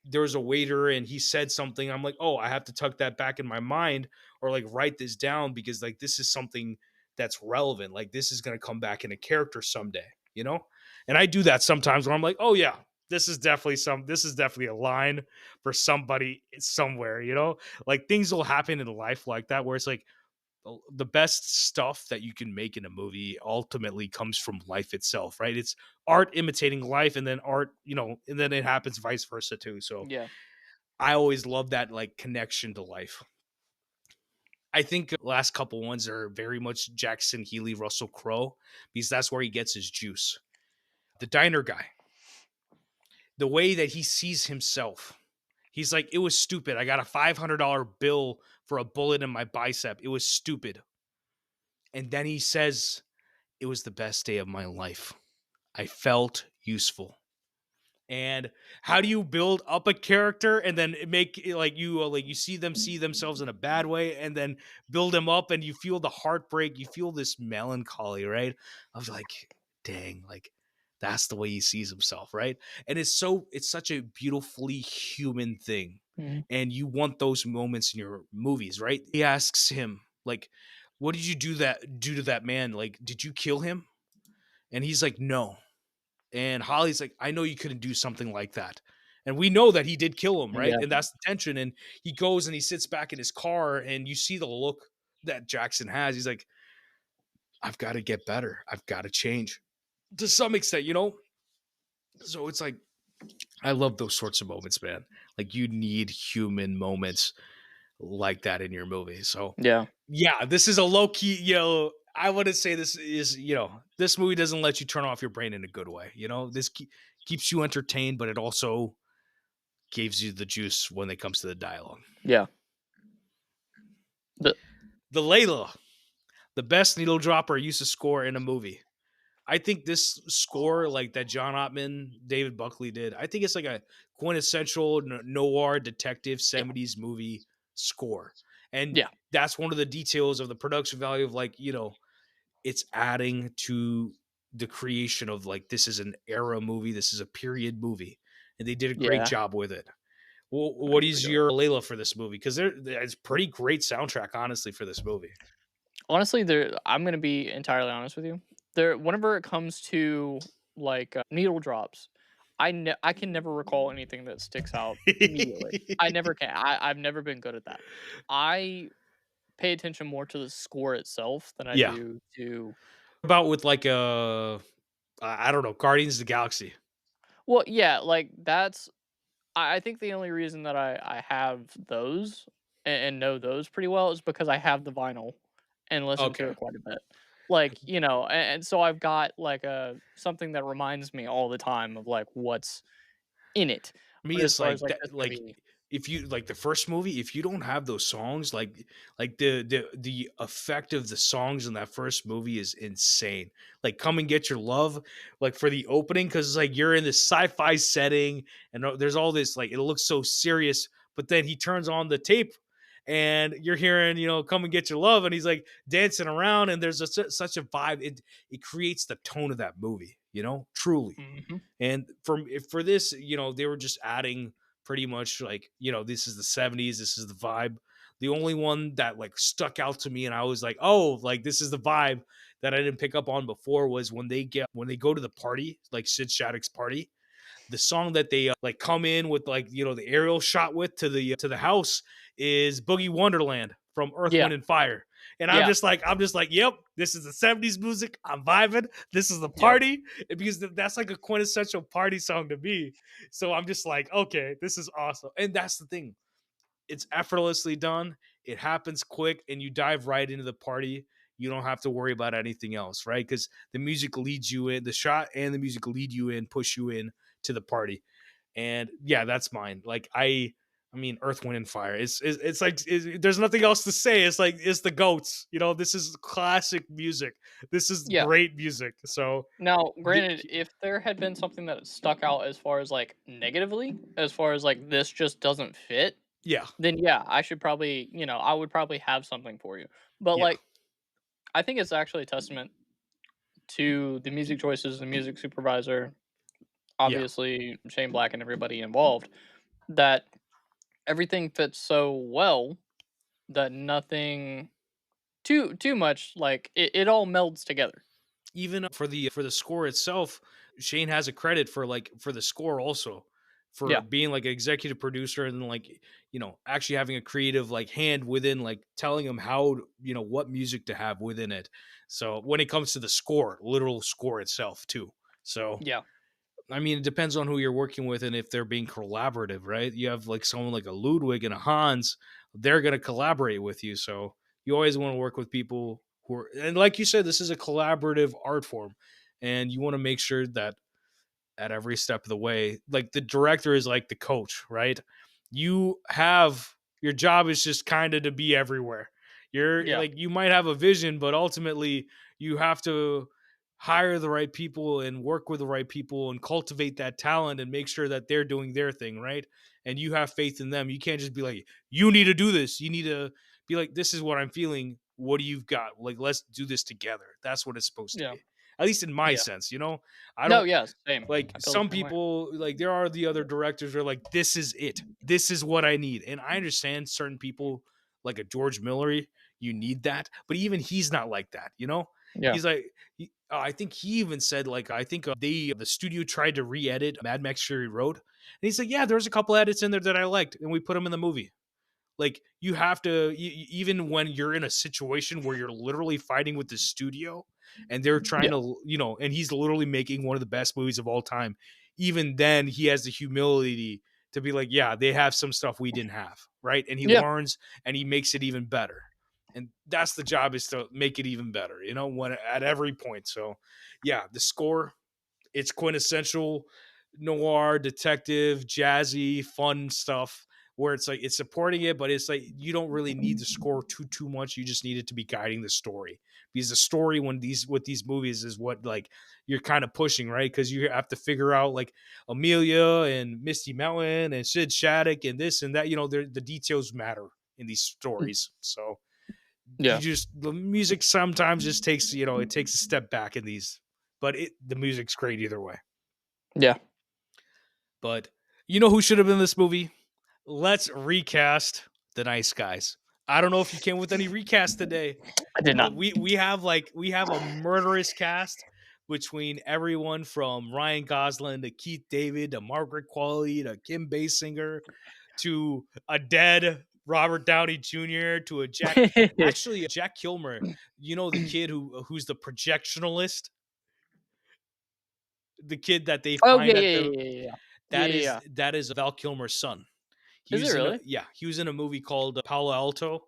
there was a waiter and he said something. I'm like, oh, I have to tuck that back in my mind or like write this down because like this is something that's relevant. Like this is gonna come back in a character someday, you know? And I do that sometimes where I'm like, oh yeah, this is definitely a line for somebody somewhere, you know? Like things will happen in life like that where it's like the best stuff that you can make in a movie ultimately comes from life itself, right? It's art imitating life and then art, you know, and then it happens vice versa too. So yeah. I always love that like connection to life. I think last couple ones are very much Jackson Healy, Russell Crowe, because that's where he gets his juice. The diner guy, the way that he sees himself. He's like, it was stupid. I got a $500 bill for a bullet in my bicep. It was stupid. And then he says, it was the best day of my life. I felt useful. And how do you build up a character and then make it like you see them see themselves in a bad way and then build them up and you feel the heartbreak, you feel this melancholy, right? Of like, dang, like that's the way he sees himself, right? And it's such a beautifully human thing. Mhm. And you want those moments in your movies, right? He asks him, like, what did you do to that man? Like, did you kill him? And he's like, no. And Holly's like, I know you couldn't do something like that. And we know that he did kill him, right? Yeah. And that's the tension. And he goes and he sits back in his car, and you see the look that Jackson has. He's like, I've got to get better. I've got to change to some extent, you know? So it's like, I love those sorts of moments, man. Like, you need human moments like that in your movie. So, Yeah. yeah, this is a low key, you know. I wouldn't say this is, you know, this movie doesn't let you turn off your brain in a good way. You know, keeps you entertained, but it also gives you the juice when it comes to the dialogue. Yeah. The The Layla, the best needle dropper used to score in a movie. I think this score, like that John Ottman, David Buckley did, I think it's like a quintessential noir detective yeah. 70s movie score. And Yeah. that's one of the details of the production value of like, you know, it's adding to the creation of like this is an era movie, this is a period movie, and they did a great Yeah. job with it. Well, I what agree is with that. your Layla for this movie? Because it's pretty great soundtrack, honestly, for this movie. Honestly, there I'm gonna be entirely honest with you. There whenever it comes to, like, needle drops, I can never recall anything that sticks out immediately. I never can. I've never been good at that. I pay attention more to the score itself than I Yeah, do to about with like I don't know, Guardians of the Galaxy. well, yeah, like, that's I think the only reason that I have those and know those pretty well is because I have the vinyl and listen to Okay, it quite a bit. Like, you know, and so I've got, like, a something that reminds me all the time of, like, what's in it. me But as it's far as, like like, that. this Like movie if you like the first movie, if you don't have those songs, like the effect of the songs in that first movie is insane. Like Come and Get Your Love, like for the opening, because it's like you're in this sci-fi setting and there's all this like it looks so serious, but then he turns on the tape and you're hearing, you know, Come and Get Your Love, and he's like dancing around, and there's such a vibe. It creates the tone of that movie, you know, truly. Mhm. And for this, you know, they were just adding pretty much like, you know, this is the 70s, this is the vibe. The only one that like stuck out to me and I was like, oh, like this is the vibe that I didn't pick up on before was when they go to the party, like Sid Shattuck's party, the song that they like come in with like, you know, the aerial shot with to the house is Boogie Wonderland from Earth, Yeah, Wind and Fire. And yeah, I'm just like, yep, this is the 70s music. I'm vibing. This is the yep, party. Because that's like a quintessential party song to me. So I'm just like, okay, this is awesome. And that's the thing. It's effortlessly done. It happens quick and you dive right into the party. you don't have to worry about anything else, right? Because the music leads you in, the shot and the music lead you in, push you in to the party. And yeah, that's mine. Like I mean, Earth, Wind, and Fire. It's like there's nothing else to say. It's like it's the goats. You know, this is classic music. This is Yeah. great music. So Now, the, granted, if there had been something that stuck out as far as like negatively, as far as like this just doesn't fit, yeah, then yeah, I should probably, I would probably have something for you. But yeah, like, I think it's actually a testament to the music choices, the music supervisor, yeah. obviously Shane Black and everybody involved, that everything fits so well that nothing too much like it all melds together. Even for the score itself, Shane has a credit for like for the score also, for Yeah, being like an executive producer and like actually having a creative like hand within like telling him what music to have within it. So when it comes to the score, literal score itself too. So yeah, I mean, it depends on who you're working with and if they're being collaborative, right? You have like someone like a Ludwig and a Hans, they're going to collaborate with you. So you always want to work with people who are, and like you said, this is a collaborative art form. And you want to make sure that at every step of the way, like the director is like the coach, right? You have your job is just kind of to be everywhere. You're yeah, like, you might have a vision, but ultimately you have to hire the right people and work with the right people and cultivate that talent and make sure that they're doing their thing, right? And you have faith in them. You can't just be like, you need to do this. You need to be like, this is what I'm feeling. What do you've got? Like, let's do this together. That's what it's supposed to yeah, be. At least in my yeah. sense, I No, don't yeah, same. like I feel the some same way. people, like there are the other directors who are like, this is it. This is what I need. And I understand certain people like a George Miller, you need that. But even he's not like that. Yeah, He's like, I think he even said, like, I think the studio tried to re-edit Mad Max Fury Road. And he's like, yeah, there's a couple edits in there that I liked. And we put them in the movie. Like you have to, even when you're in a situation where you're literally fighting with the studio and they're trying yeah, to, and he's literally making one of the best movies of all time. Even then, he has the humility to be like, yeah, they have some stuff we didn't have, right? And he yeah, learns and he makes it even better. And that's the job, is to make it even better, when at every point. So, yeah, the score, it's quintessential noir, detective, jazzy, fun stuff where it's like it's supporting it, but it's like you don't really need the score too much. You just need it to be guiding the story, because the story with these movies is what like you're kind of pushing, right? Because you have to figure out like Amelia and Misty Mountain and Sid Shattuck and this and that. The details matter in these stories. So yeah, the music sometimes just takes it takes a step back in these, but the music's great either way. yeah. But you know who should have been in this movie? Let's recast the nice guys. I don't know if you came with any recast today, I did but not. we have a murderous cast between everyone from Ryan Gosling to Keith David to Margaret Qualley to Kim Basinger to a dead Robert Downey Jr. to a Jack Kilmer. The kid who's the projectionalist, the kid that they Oh find yeah, at yeah, yeah, the yeah, yeah, yeah, that yeah, is yeah. that is Val Kilmer's son. Is it really? He was in a movie called Palo Alto,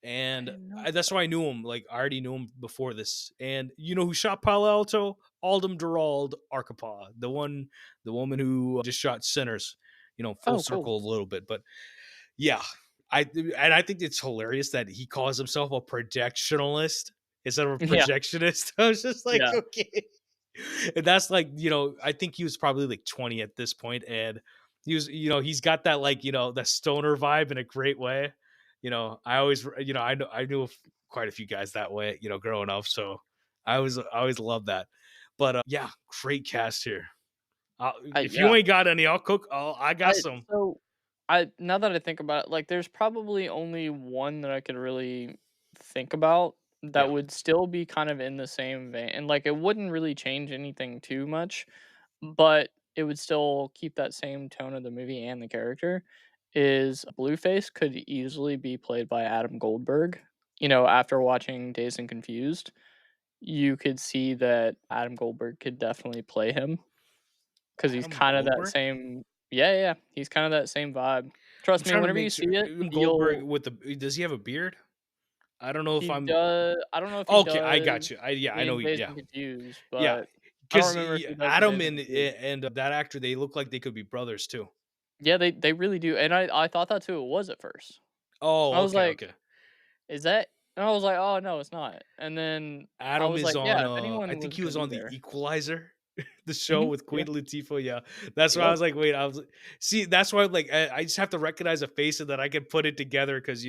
I and didn't know that's that. why I knew him. Like I already knew him before this. And you know who shot Palo Alto? Aldem Durald Arkapaw, the woman who just shot Sinners. Full Oh, cool. circle a little bit, but yeah, I think it's hilarious that he calls himself a projectionalist instead of a Yeah, projectionist. I was just like, yeah, okay. And that's like, I think he was probably like 20 at this point, and he was, he's got that like, the stoner vibe in a great way. I always, I knew quite a few guys that way, growing up. So I always loved that. But yeah, great cast here. If you yeah. ain't got any, I'll cook. I got I some. so I now that I think about it, like, there's probably only one that I could really think about that Yeah. would still be kind of in the same vein, and like it wouldn't really change anything too much, but it would still keep that same tone of the movie and the character. Is Blueface could easily be played by Adam Goldberg. After watching Dazed and Confused, you could see that Adam Goldberg could definitely play him. 'Cause he's Adam kinda that Goldberg. same. Yeah, yeah, he's kinda that same vibe. I'm Trust me, trying to whenever you make see sure it, Adam Goldberg you'll. with the does he have a beard? I don't know if He I'm does I don't know if he okay. I does got you. I know. in Dazed Yeah, and Confused, yeah. but I don't Because remember if he does in Adam Dazed and Confused. and that actor, they look like they could be brothers too. Yeah, they really do, and I thought that too it was at first. I Oh, was okay, like, okay. "Is that?" And I was like, "Oh, no, it's not." And then I Adam was is like, on, "Yeah, if I anyone think was he gonna was be on The there." Equalizer, the show Mhm, with yeah, Queen Latifah, yeah. That's why I yep, was like, wait, I was see, that's why, like, I just have to recognize a face and that I can put it together because,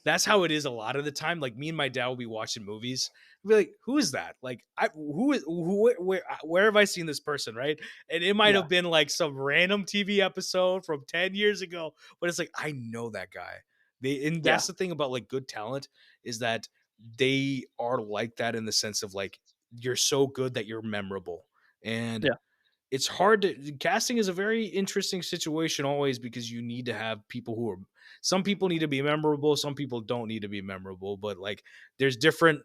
that's how it is a lot of the time. Like, me and my dad will be watching movies, be like, "Who is that? Like, where have I seen this person?" Right? And it might yeah, have been like some random TV episode from 10 years ago, but it's like I know that guy. And yeah, that's the thing about like good talent is that they are like that in the sense of like you're so good that you're memorable, and yeah, it's hard to casting is a very interesting situation always because you need to have people who are some people need to be memorable, some people don't need to be memorable, but like there's different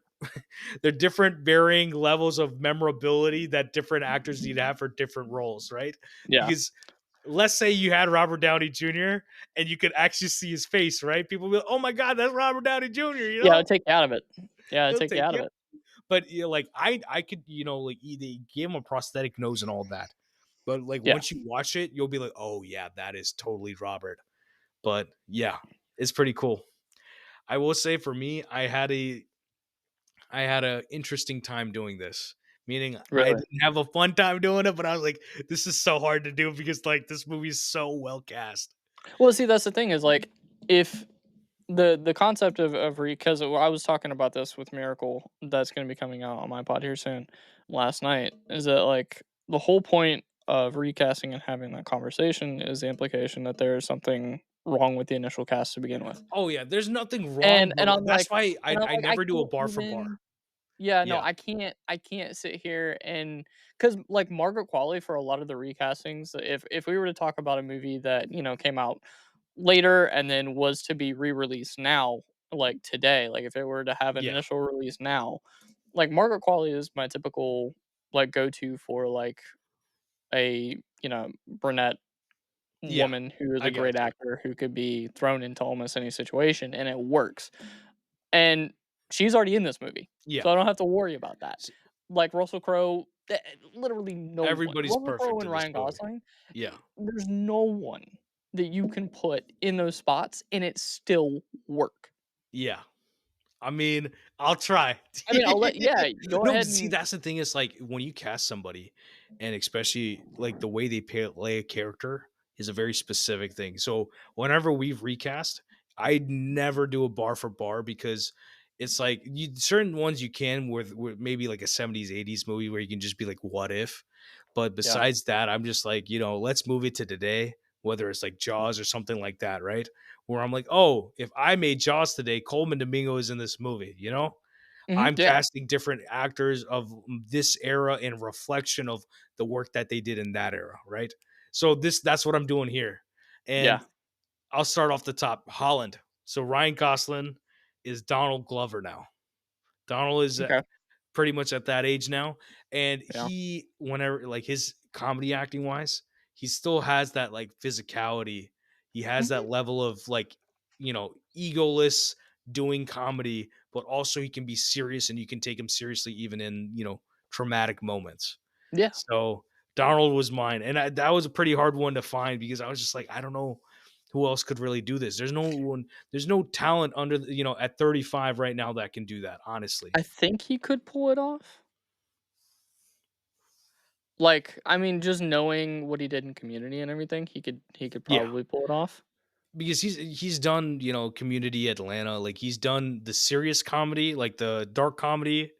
there are different varying levels of memorability that different actors need to have for different roles, right? yeah. Because let's say you had Robert Downey Jr. and you could actually see his face, right? People will be like, "Oh my god, that's Robert Downey Jr." Yeah, it'll take you out of it. Yeah, it'll He'll take you take out you of out. it. But like I could, like they gave him a prosthetic nose and all that. But like Yeah, once you watch it, you'll be like, "Oh yeah, that is totally Robert." But yeah, it's pretty cool. I will say for me, I had a interesting time doing this. Meaning I really. didn't have a fun time doing it, but I was like, this is so hard to do because like this movie is so well cast. Well, see, that's the thing is, like, if the concept of because I was talking about this with Miracle that's gonna be coming out on my pod here soon, last night, is that, like, the whole point of recasting and having that conversation is the implication that there is something wrong with the initial cast to begin with. Oh yeah, there's nothing wrong, And but I'm that's like why I and I'm I like, I never do a can't bar for bar. even yeah, no, Yeah, I can't sit here and because like, Margaret Qualley for a lot of the recastings, if we were to talk about a movie that, came out later and then was to be re-released now, like, today, like, if it were to have an yeah, initial release now, like, Margaret Qualley is my typical, like, go-to for, like, a, brunette yeah. woman who is I a great got you. actor who could be thrown into almost any situation, and it works. And she's already in this movie, Yeah, so I don't have to worry about that. S- Like Russell Crowe, literally no one. everybody's Russell Crowe perfect and in this Ryan movie. Gosling, Yeah, there's no one that you can put in those spots and it still work. yeah. I mean, I'll try. I mean, I'll let yeah, go No, ahead but see, and that's the thing is like when you cast somebody, and especially like the way they play a character is a very specific thing. So whenever we've recast, I never do a bar for bar because it's like certain ones you can with maybe like a 70s, 80s movie where you can just be like, what if? But yeah. besides that, I'm just like, let's move it to today, whether it's like Jaws or something like that, right? Where I'm like, oh, if I made Jaws today, Coleman Domingo is in this movie, Mhm, I'm yeah, casting different actors of this era in reflection of the work that they did in that era, right? So that's what I'm doing here. yeah, And I'll start off the top. Holland. So Ryan Gosling is Donald Glover now. Donald is okay, pretty much at that age now, and yeah, he whenever like his comedy acting wise, he still has that like physicality. He has mhm, that level of like egoless doing comedy, but also he can be serious and you can take him seriously even in traumatic moments. yeah. So Donald was mine, and that was a pretty hard one to find because I was just like, I don't know who else could really do this. There's no one. There's no talent under at 35 right now that can do that. Honestly, I think he could pull it off. Like, I mean, just knowing what he did in Community and everything, he could yeah, probably pull it off. because he's done Community, Atlanta, like he's done the serious comedy, like the dark comedy,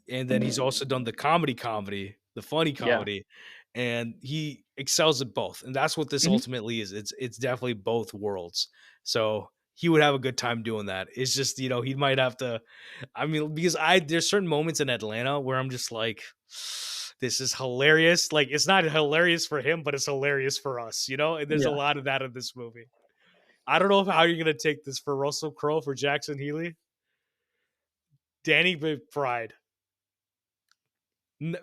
and then he's also done the comedy, the funny Yeah, comedy, and he excels at both. And that's what this mhm, ultimately is. It's definitely both worlds. So he would have a good time doing that. It's just, he might have to I mean, because there's certain moments in Atlanta where I'm just like this is hilarious. Like it's not hilarious for him, but it's hilarious for us. And there's a yeah. lot of that in this movie. I don't know how you're gonna take this for Russell Crowe, for Jackson Healy, Danny McBride.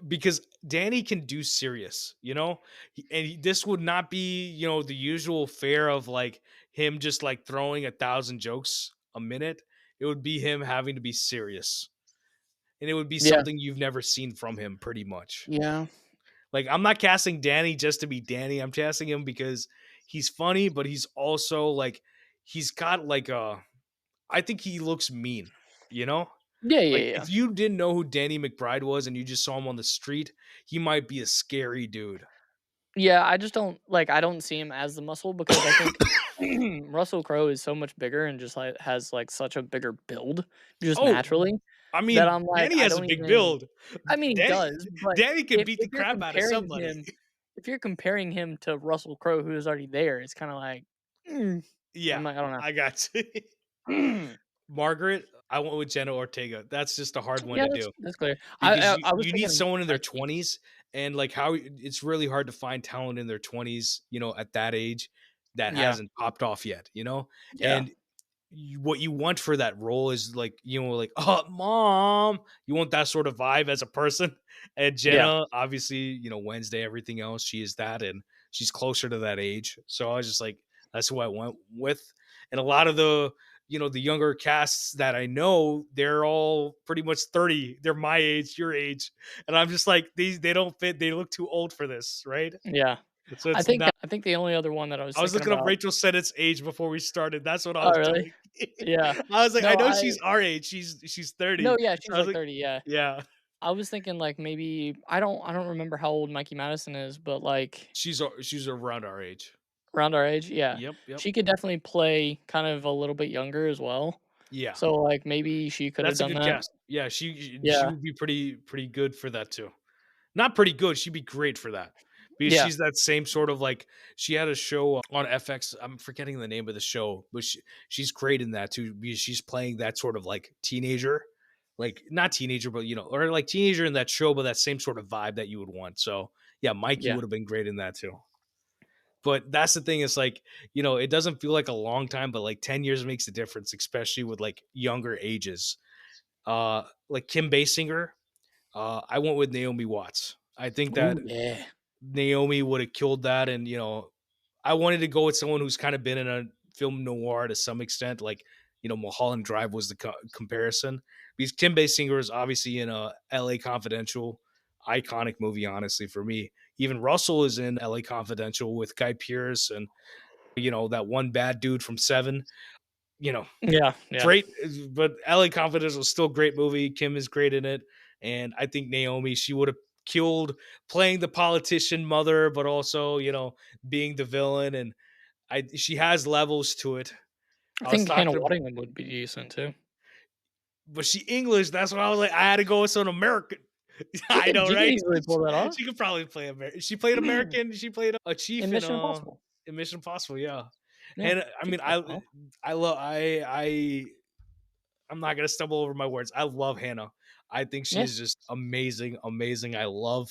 Because Danny can do serious, this would not be, the usual fare of like him just like throwing 1,000 jokes a minute. it would be him having to be serious. And it would be Yeah. something you've never seen from him pretty much. Yeah. Like, I'm not casting Danny just to be Danny. I'm casting him because he's funny, but he's also like he's got like a I think he looks mean, you know? Yeah, yeah, Like yeah. if you didn't know who Danny McBride was and you just saw him on the street, he might be a scary dude. Yeah, I just don't like, I don't see him as the muscle because I think Russell Crowe is so much bigger and just, like, has, like, such a bigger build just Oh, naturally I that mean, I'm like, Danny I has a don't big even build. I mean, he Danny does, but Danny can beat the if you're crap out of comparing somebody. him if you're comparing him to Russell Crowe who is already there, it's kinda like, I'm Yeah, like, I don't I got you. know. Margaret, I went with Jenna Ortega. That's just a hard one Yeah, to do that's clear. because I was you need thinking someone in their Mikey. 20s and like how it's really hard to find talent in their 20s, at that age that Yeah, hasn't popped off yet, yeah, And what you want for that role is like, like, oh, mom, you want that sort of vibe as a person. And yeah. Jenna, obviously, Wednesday, everything else, she is that, and she's closer to that age. So I was just like, that's who I went with. And a lot of the younger casts that I know, they're all pretty much 30. They're my age, your age. And I'm just like, they don't fit. They look too old for this, right? Yeah. So it's not. I think the only other one that I was I was thinking looking up about. Rachel Sennett's age before we started. That's what I Oh, was really? doing. Yeah. I was like, I No, know she's our age. She's no, 30. yeah, So she's I was like like, 30, yeah. yeah, I was thinking like maybe I don't remember how old Mikey Madison is, but like she's around our age. around our age, yeah. Yep, yep. She could definitely play kind of a little bit younger as well. Yeah. So like maybe she could have That's a done good that. cast. Yeah, she Yeah. would be pretty good for that too. Not pretty good. She'd be great for that because Yeah. she's that same sort of like she had a show on FX. I'm forgetting the name of the show, but she's great in that too because she's playing that sort of like teenager, like not teenager, but or like teenager in that show, but that same sort of vibe that you would want. So yeah, Mikey Yeah. would have been great in that too. But that's the thing, is like, it doesn't feel like a long time, but like 10 years makes a difference, especially with like younger ages. Like Kim Basinger, I went with Naomi Watts. I think that Ooh, yeah. Naomi would have killed that. And, I wanted to go with someone who's kind of been in a film noir to some extent. Like, Mulholland Drive was the comparison. Because Kim Basinger is obviously in a LA Confidential, iconic movie, honestly, for me. Even Russell is in LA Confidential with Guy Pearce and, that one bad dude from Seven. You know, Yeah, yeah. great, but LA Confidential is still a great movie. Kim is great in it. And I think Naomi, she would have killed playing the politician mother, but also, being the villain. And she has levels to it. I I was think Hannah talking about, Waddingham would be decent too. but she English. That's what I was like. I had to go with some American. I know, She could right? easily pull that off. She could probably play American. She played American. She played a chief In in Mission Impossible. Mission Impossible. Yeah, Yeah, and I she mean, could pull that off. I love, I'm not gonna stumble over my words. I love Hannah. I think she Yeah. is just amazing, amazing. I love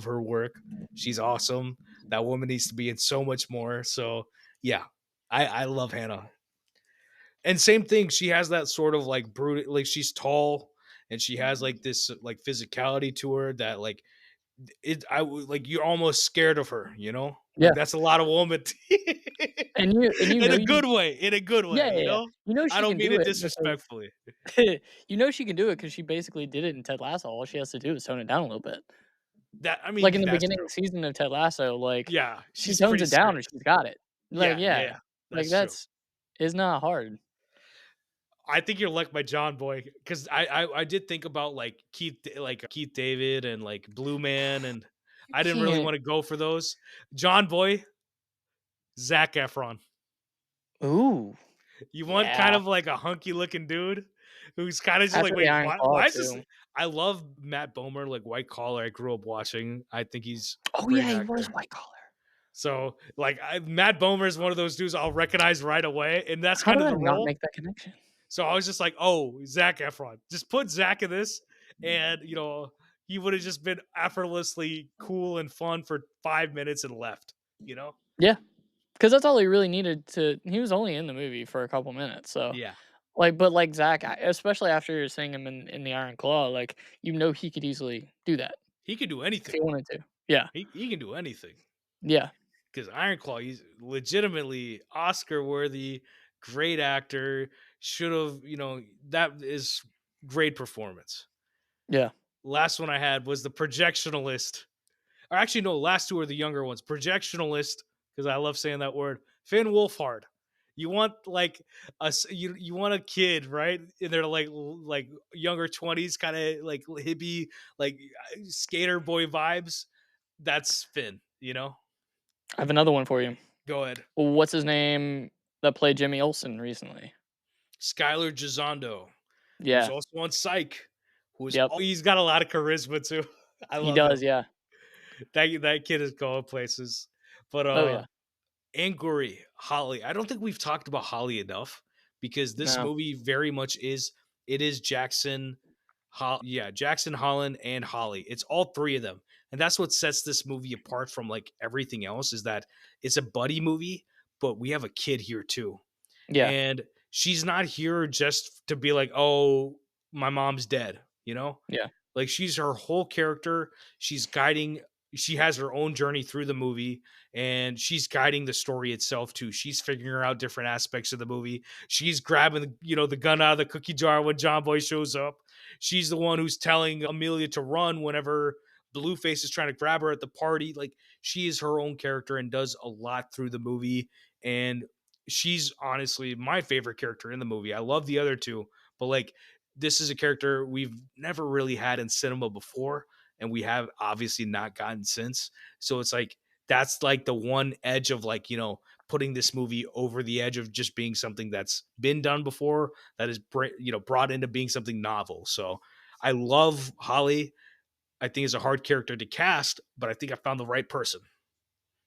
her work. She's awesome. That woman needs to be in so much more. So yeah, I love Hannah. And same thing, she has that sort of like brutal, like she's tall and she has like this like physicality to her that like like you're almost scared of her, like Yeah. that's a lot of woman And you in know a you good way, in a good yeah, way, yeah, yeah. You know I she don't can mean do it it because disrespectfully. you know she can do it because she basically did it in Ted Lasso. All she has to do is tone it down a little bit. That I Like mean in the that's beginning true. season of Ted Lasso, like Yeah, she she's tones pretty it down serious. and she's got it. Like, Yeah, yeah, yeah. yeah, Like that's true. that's it's not hard. I think you're like my John Boy because I did think about like Keith David and like Blue Man, and You I didn't really can't want to go for those. John Boy, Zac Efron. Ooh, You want kind yeah. of like a hunky looking dude who's kind of just like, After the wait, Iron Claw why is this? too. I love Matt Bomer, like White Collar. I grew up watching. I think he's a Oh, great yeah, he was actor. white collar. So like Matt Bomer is one of those dudes I'll recognize right away, and that's How kind did of I the not role. make that connection? So I was just like, oh, Zac Efron. Just put Zac in this, and he would have just been effortlessly cool and fun for 5 minutes and left. You know? Yeah, because that's all he really needed to he was only in the movie for a couple minutes, so, Yeah. like but, like, Zach, especially after you're seeing him in the Iron Claw, like, he could easily do that He can do if anything. he wanted to. Yeah, He can do anything. yeah, Because Iron Claw, he's legitimately Oscar worthy, great actor. Should have, that is great performance. Yeah. Last one I had was the projectionalist. Or actually, no, last two are the younger ones. Projectionalist, because I love saying that word. Finn Wolfhard. You want like you want a kid, right? In their like younger 20s, kind of like hippie, like skater boy vibes. That's Finn. I have another one for you. Go ahead. What's his name that played Jimmy Olsen recently? Skylar Gisondo, who's Yeah. also on Psych, Yep. he's got a lot of charisma too. I He love him. does, yeah. That kid is going places. But Oh, yeah. Angourie, Holly. I don't think we've talked about Holly enough because this No. movie very much is Jackson, Jackson, Holland, and Holly. It's all three of them. And that's what sets this movie apart from like everything else is that it's a buddy movie, but we have a kid here too. Yeah. And she's not here just to be like, "Oh, my mom's dead," you know? Yeah. Like she's her whole character. She's guiding. She has her own journey through the movie, and she's guiding the story itself too. She's figuring out different aspects of the movie. She's grabbing, the gun out of the cookie jar when John Boy shows up. She's the one who's telling Amelia to run whenever Blueface is trying to grab her at the party. Like she is her own character and does a lot through the movie. And she's honestly my favorite character in the movie. I love the other two, but like this is a character we've never really had in cinema before, and we have obviously not gotten since. So it's like that's like the one edge of like, putting this movie over the edge of just being something that's been done before, that is brought into being something novel. So I love Holly. I think it's a hard character to cast, but I think I found the right person.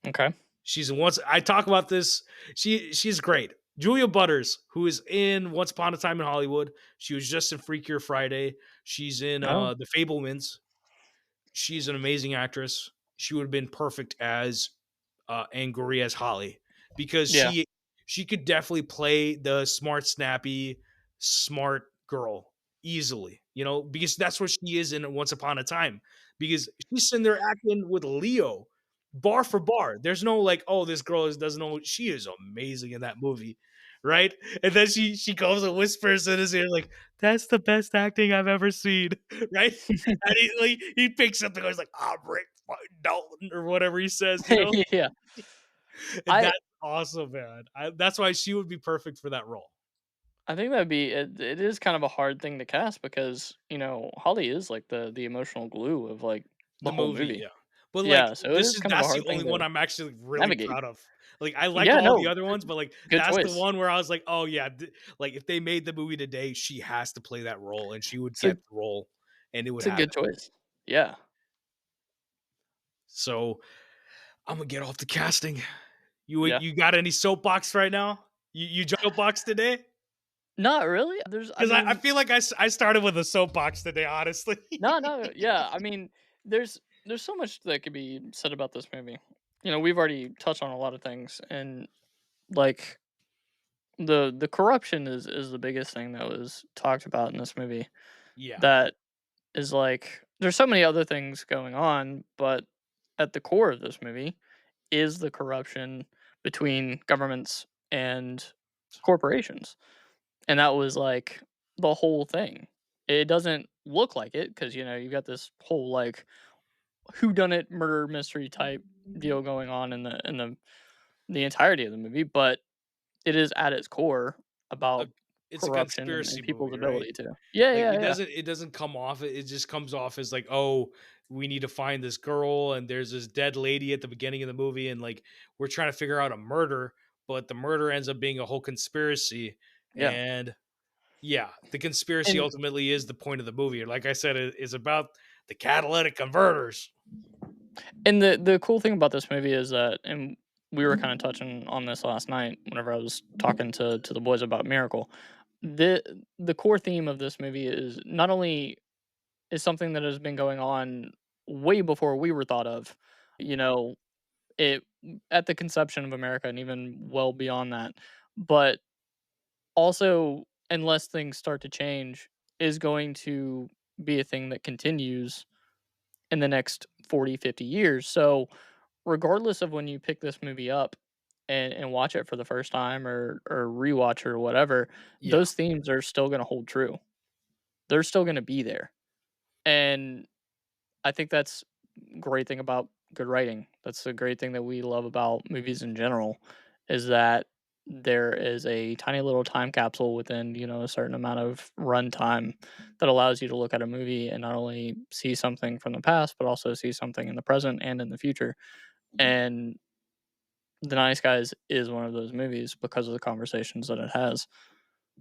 Okay. She's once I talk about this, she's great. Julia Butters, who is in Once Upon a Time in Hollywood. She was just in Freakier Friday. She's in Oh, The Fablemans. She's an amazing actress. She would have been perfect as Angourie as Holly because yeah. she could definitely play the smart, snappy, smart girl easily. Because that's what she is in Once Upon a Time. Because she's sitting there acting with Leo, bar for bar. There's no like, oh, this girl doesn't know. She is amazing in that movie, right? And then she goes and whispers in his ear like, "That's the best acting I've ever seen," right? And he picks up and goes like, "I'm Rick Dalton" or whatever he says, Yeah. and I that's awesome, man. That's why she would be perfect for that role. I think that'd be it is kind of a hard thing to cast because, Holly is like the emotional glue of like the The whole movie, movie. yeah. But like Yeah, so it is kind of a that's the hard thing only one to I'm actually really navigate. proud of. Like I like Yeah, all the no, other ones, but like good that's the choice. one where I was like, oh yeah, like if they made the movie today, she has to play that role, and she would It's a get the role, and it would it's a good happen. choice. Yeah. So I'm gonna get off the casting. You Yeah. you got any soapbox right now? You soapbox today? Not really. There's I Because I mean, feel like I started with a soapbox today, honestly. no, yeah. I mean, there's so much that could be said about this movie. We've already touched on a lot of things and like the corruption is the biggest thing that was talked about in this movie. Yeah, That is like there's so many other things going on, but at the core of this movie is the corruption between governments and corporations. And that was like the whole thing. It doesn't look like it because you've got this whole like whodunit murder mystery type deal going on in the entirety of the movie, but it is at its core a, about it's a corruption and conspiracy people's movie, right? ability to. Yeah, Like yeah, it yeah. doesn't come off. It just comes off as like, oh, we need to find this girl, and there's this dead lady at the beginning of the movie, and like we're trying to figure out a murder, but the murder ends up being a whole conspiracy, Yeah. and yeah, the conspiracy And ultimately is the point of the movie. Like I said, it is about the catalytic converters. and the cool thing about this movie is that and we were kind of touching on this last night whenever I was talking to the boys about Miracle. The the core theme of this movie is not only is something that has been going on way before we were thought of, you know, it at the conception of America and even well beyond that. But also, unless things start to change, is going to be a thing that continues in the next 40, 50 years. So, regardless of when you pick this movie up, and watch it for the first time or rewatch or whatever, Yeah. those themes are still gonna hold true. They're still gonna be there. And I think that's great thing about good writing. That's a great thing that we love about movies in general, is that there is a tiny little time capsule within, a certain amount of runtime that allows you to look at a movie and not only see something from the past, but also see something in the present and in the future. And The Nice Guys is one of those movies because of the conversations that it has.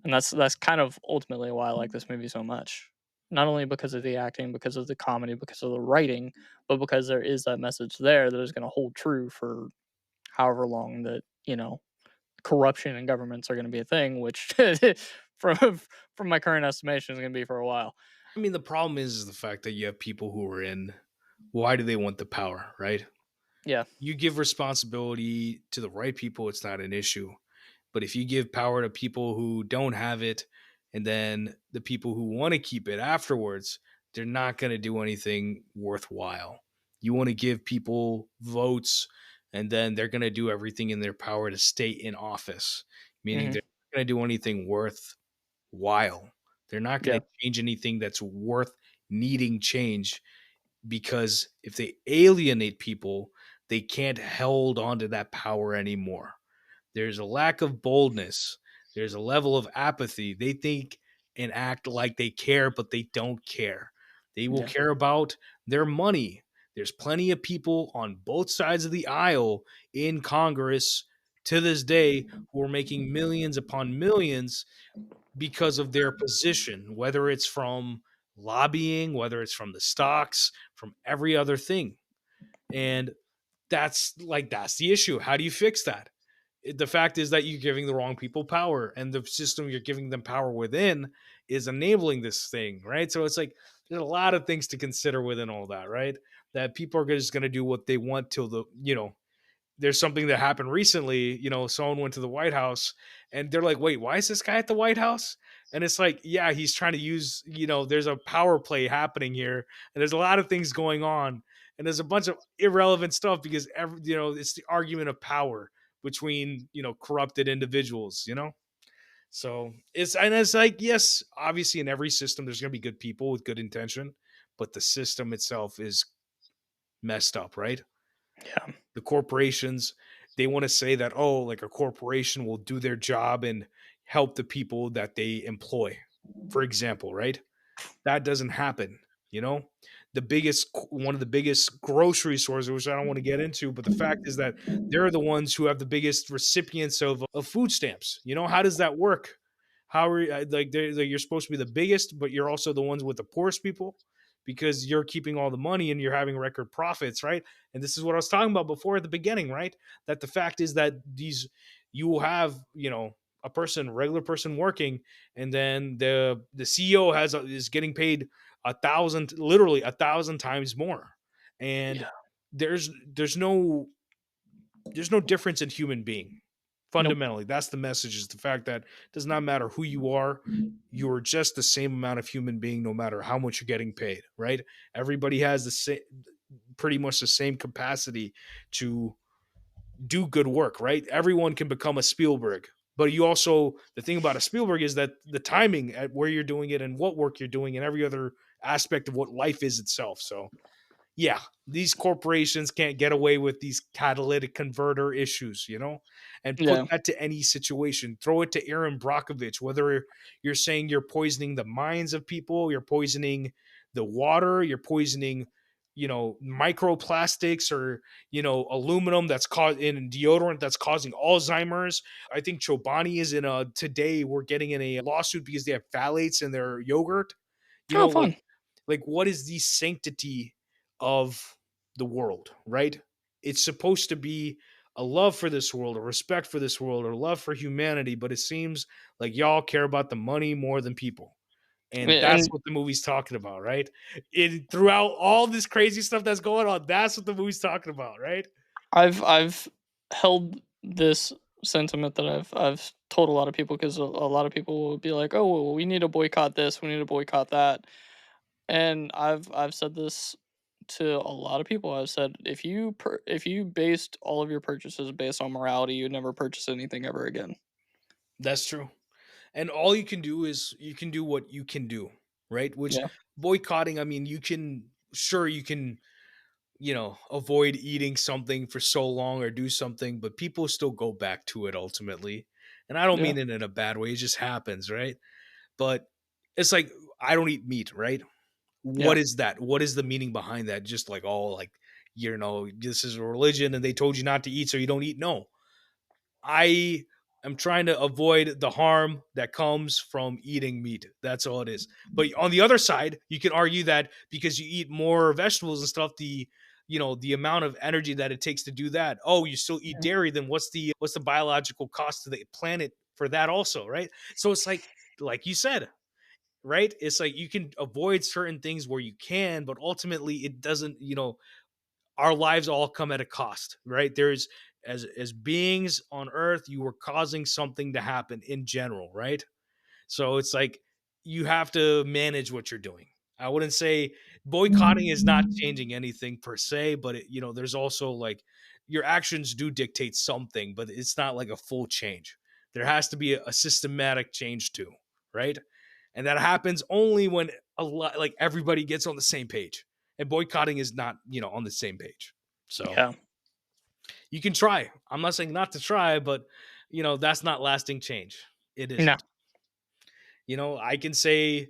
And that's kind of ultimately why I like this movie so much. Not only because of the acting, because of the comedy, because of the writing, but because there is that message there that is going to hold true for however long that, corruption and governments are going to be a thing, which from from my current estimation is going to be for a while. I mean, the problem is the fact that you have people who are in. Why do they want the power, right? Yeah. You give responsibility to the right people, it's not an issue. But if you give power to people who don't have it, and then the people who want to keep it afterwards, they're not going to do anything worthwhile. You want to give people votes, and then they're going to do everything in their power to stay in office, meaning Hmm. they're not going to do anything worthwhile. They're not going Yeah. to change anything that's worth needing change, because if they alienate people, they can't hold on to that power anymore. There's a lack of boldness. There's a level of apathy. They think and act like they care, but they don't care. They will Yeah. care about their money. There's plenty of people on both sides of the aisle in Congress to this day who are making millions upon millions because of their position, whether it's from lobbying, whether it's from the stocks, from every other thing. And that's the issue. How do you fix that? The fact is that you're giving the wrong people power, and the system you're giving them power within is enabling this thing, right? So it's like there's a lot of things to consider within all that, right? That people are just going to do what they want till there's something that happened recently. Someone went to the White House and they're like, wait, why is this guy at the White House? And it's like, yeah, he's trying to use, there's a power play happening here, and there's a lot of things going on, and there's a bunch of irrelevant stuff because it's the argument of power between, corrupted individuals. So it's like, yes, obviously in every system, there's going to be good people with good intention, but the system itself is messed up, right? Yeah. The corporations, they want to say that, oh, like a corporation will do their job and help the people that they employ, for example, right? That doesn't happen. you know one of the biggest grocery stores, which I don't want to get into, but the fact is that they're the ones who have the biggest recipients of food stamps. How does that work? How are you're supposed to be the biggest, but you're also the ones with the poorest people, because you're keeping all the money and you're having record profits, right? And this is what I was talking about before at the beginning, right? That the fact is that you will have, regular person working, and then the CEO is getting paid literally 1,000 times more, and Yeah. there's there's no there's no difference in human being. Nope. Fundamentally, that's the message: is the fact that it does not matter who you are, you're just the same amount of human being, no matter how much you're getting paid, right? Everybody has the same, pretty much the same capacity to do good work, right? Everyone can become a Spielberg. But the thing about a Spielberg is that the timing at where you're doing it and what work you're doing and every other aspect of what life is itself. So yeah, these corporations can't get away with these catalytic converter issues, and put Yeah. that to any situation. Throw it to Aaron Brockovich, whether you're saying you're poisoning the minds of people, you're poisoning the water, you're poisoning, microplastics, or, aluminum that's caused in deodorant that's causing Alzheimer's. I think Chobani is today we're getting in a lawsuit because they have phthalates in their yogurt. You Oh, know, fun. like what is the sanctity of the world, right? It's supposed to be a love for this world, a respect for this world, or love for humanity, but it seems like y'all care about the money more than people. And that's And what the movie's talking about, right? Throughout all this crazy stuff that's going on, that's what the movie's talking about, right? I've held this sentiment that I've told a lot of people, because a lot of people will be like, "Oh, well, we need to boycott this, we need to boycott that," and I've said this to a lot of people. I've said if you based all of your purchases based on morality, you'd never purchase anything ever again. That's true. And all you can do is you can do what you can do, right? Which Yeah, boycotting, I mean, you can, avoid eating something for so long or do something, but people still go back to it ultimately. And I don't yeah, mean it in a bad way, it just happens, right? But it's like I don't eat meat, right? yeah, What is that? What is the meaning behind that? Just like, oh, like, this is a religion and they told you not to eat, so you don't eat. No, I am trying to avoid the harm that comes from eating meat. That's all it is. But on the other side, you can argue that because you eat more vegetables and stuff, the amount of energy that it takes to do that. Oh, you still eat mhm, dairy, then what's the biological cost to the planet for that also, right? So it's like you said, right? It's like you can avoid certain things where you can, but ultimately it doesn't, our lives all come at a cost, right? There's as beings on earth, you were causing something to happen in general, right? So it's like you have to manage what you're doing. I wouldn't say boycotting is not changing anything per se, but there's also like your actions do dictate something, but it's not like a full change. There has to be a systematic change too, right? And that happens only when a lot like everybody gets on the same page. And boycotting is not, on the same page. So yeah. you can try. I'm not saying not to try, but that's not lasting change. It No, isn't. I can say,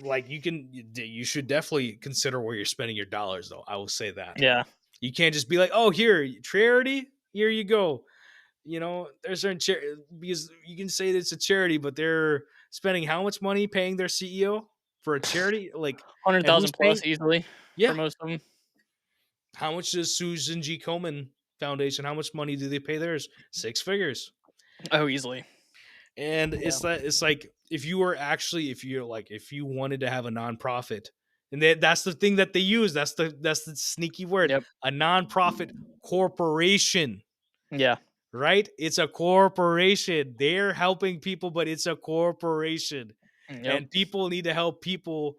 like you should definitely consider where you're spending your dollars, though. I will say that. yeah, You can't just be like, oh, here, charity, here you go. There's certain because you can say that it's a charity, but they're spending how much money paying their CEO for a charity? Like, hundred and who's thousand paying? plus easily for Yeah. most of them. How much does Susan G. Komen Foundation? How much money do they pay theirs? Six figures. Oh, easily. And Yeah. it's like if you wanted to have a nonprofit, and that's the thing that they use. That's the sneaky word. Yep. A nonprofit corporation. Yeah. Right? It's a corporation. They're helping people, but it's a corporation. Yep. And people need to help people.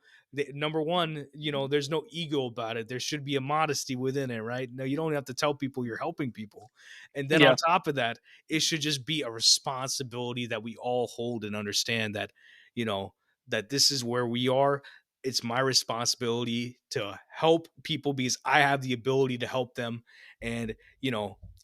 Number one, there's no ego about it. There should be a modesty within it, right? No, you don't have to tell people you're helping people. And then on Yeah. top of that, it should just be a responsibility that we all hold and understand that, you know, that this is where we are. It's my responsibility to help people because I have the ability to help them. And,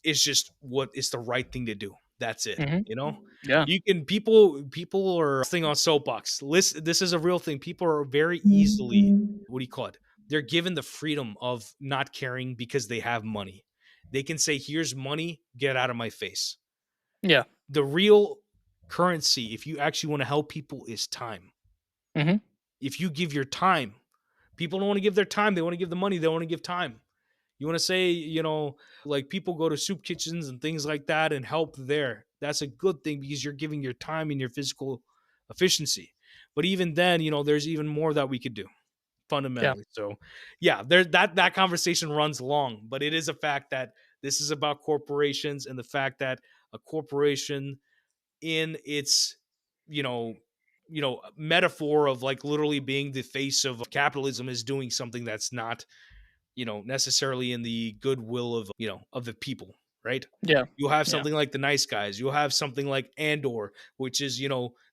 it's just what is the right thing to do. That's it. Hmm. You know, Yeah. you can people are thing on soapbox. Listen, this is a real thing. People are very easily, what do you call it? They're given the freedom of not caring because they have money. They can say, "Here's money, get out of my face." Yeah. The real currency, if you actually want to help people, is time. Hmm. If you give your time, people don't want to give their time. They want to give the money. They want to give time. You want to say, like people go to soup kitchens and things like that and help there. That's a good thing because you're giving your time and your physical efficiency. But even then, there's even more that we could do Yeah. fundamentally. So, yeah, there that conversation runs long, but it is a fact that this is about corporations and the fact that a corporation in its, you know, metaphor of like literally being the face of capitalism is doing something that's not necessarily in the goodwill of, of the people, right? Yeah. You'll have Yeah. something like the Nice Guys. You'll have something like Andor, which is,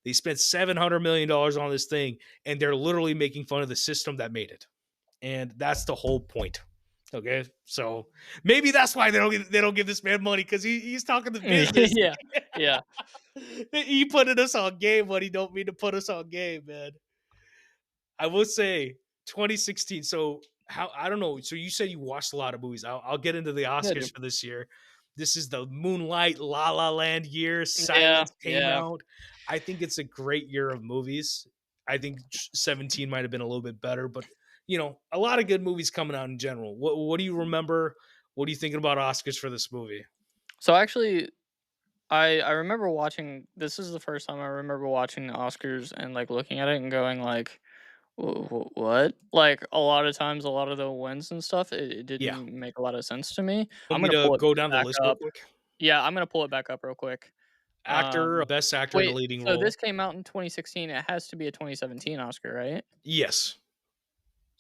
they spent $700 million on this thing and they're literally making fun of the system that made it. And that's the whole point. Okay. So maybe that's why they don't give this man money because he's talking the business. Yeah. Yeah. He putting us on game when he don't mean to put us on game, man. I will say 2016. So how I don't know. So you said you watched a lot of movies. I'll get into the Yeah, Oscars dude. for this year. This is the Moonlight La La Land year. Yeah. Silence came Yeah. out. I think it's a great year of movies. I think 17 might have been a little bit better, but a lot of good movies coming out in general. What do you remember? What are you thinking about Oscars for this movie? So actually, I remember watching. This is the first time I remember watching the Oscars and like looking at it and going like, What?" Like a lot of times, a lot of the wins and stuff, it Yeah. didn't make a lot of sense to me. Want I'm me gonna to pull it go down the back list real up. quick? Yeah, I'm gonna pull it back up real quick. Actor, Um, best actor in a wait, leading so role. this came out in 2016. It has to be a 2017 Oscar, right? Yes.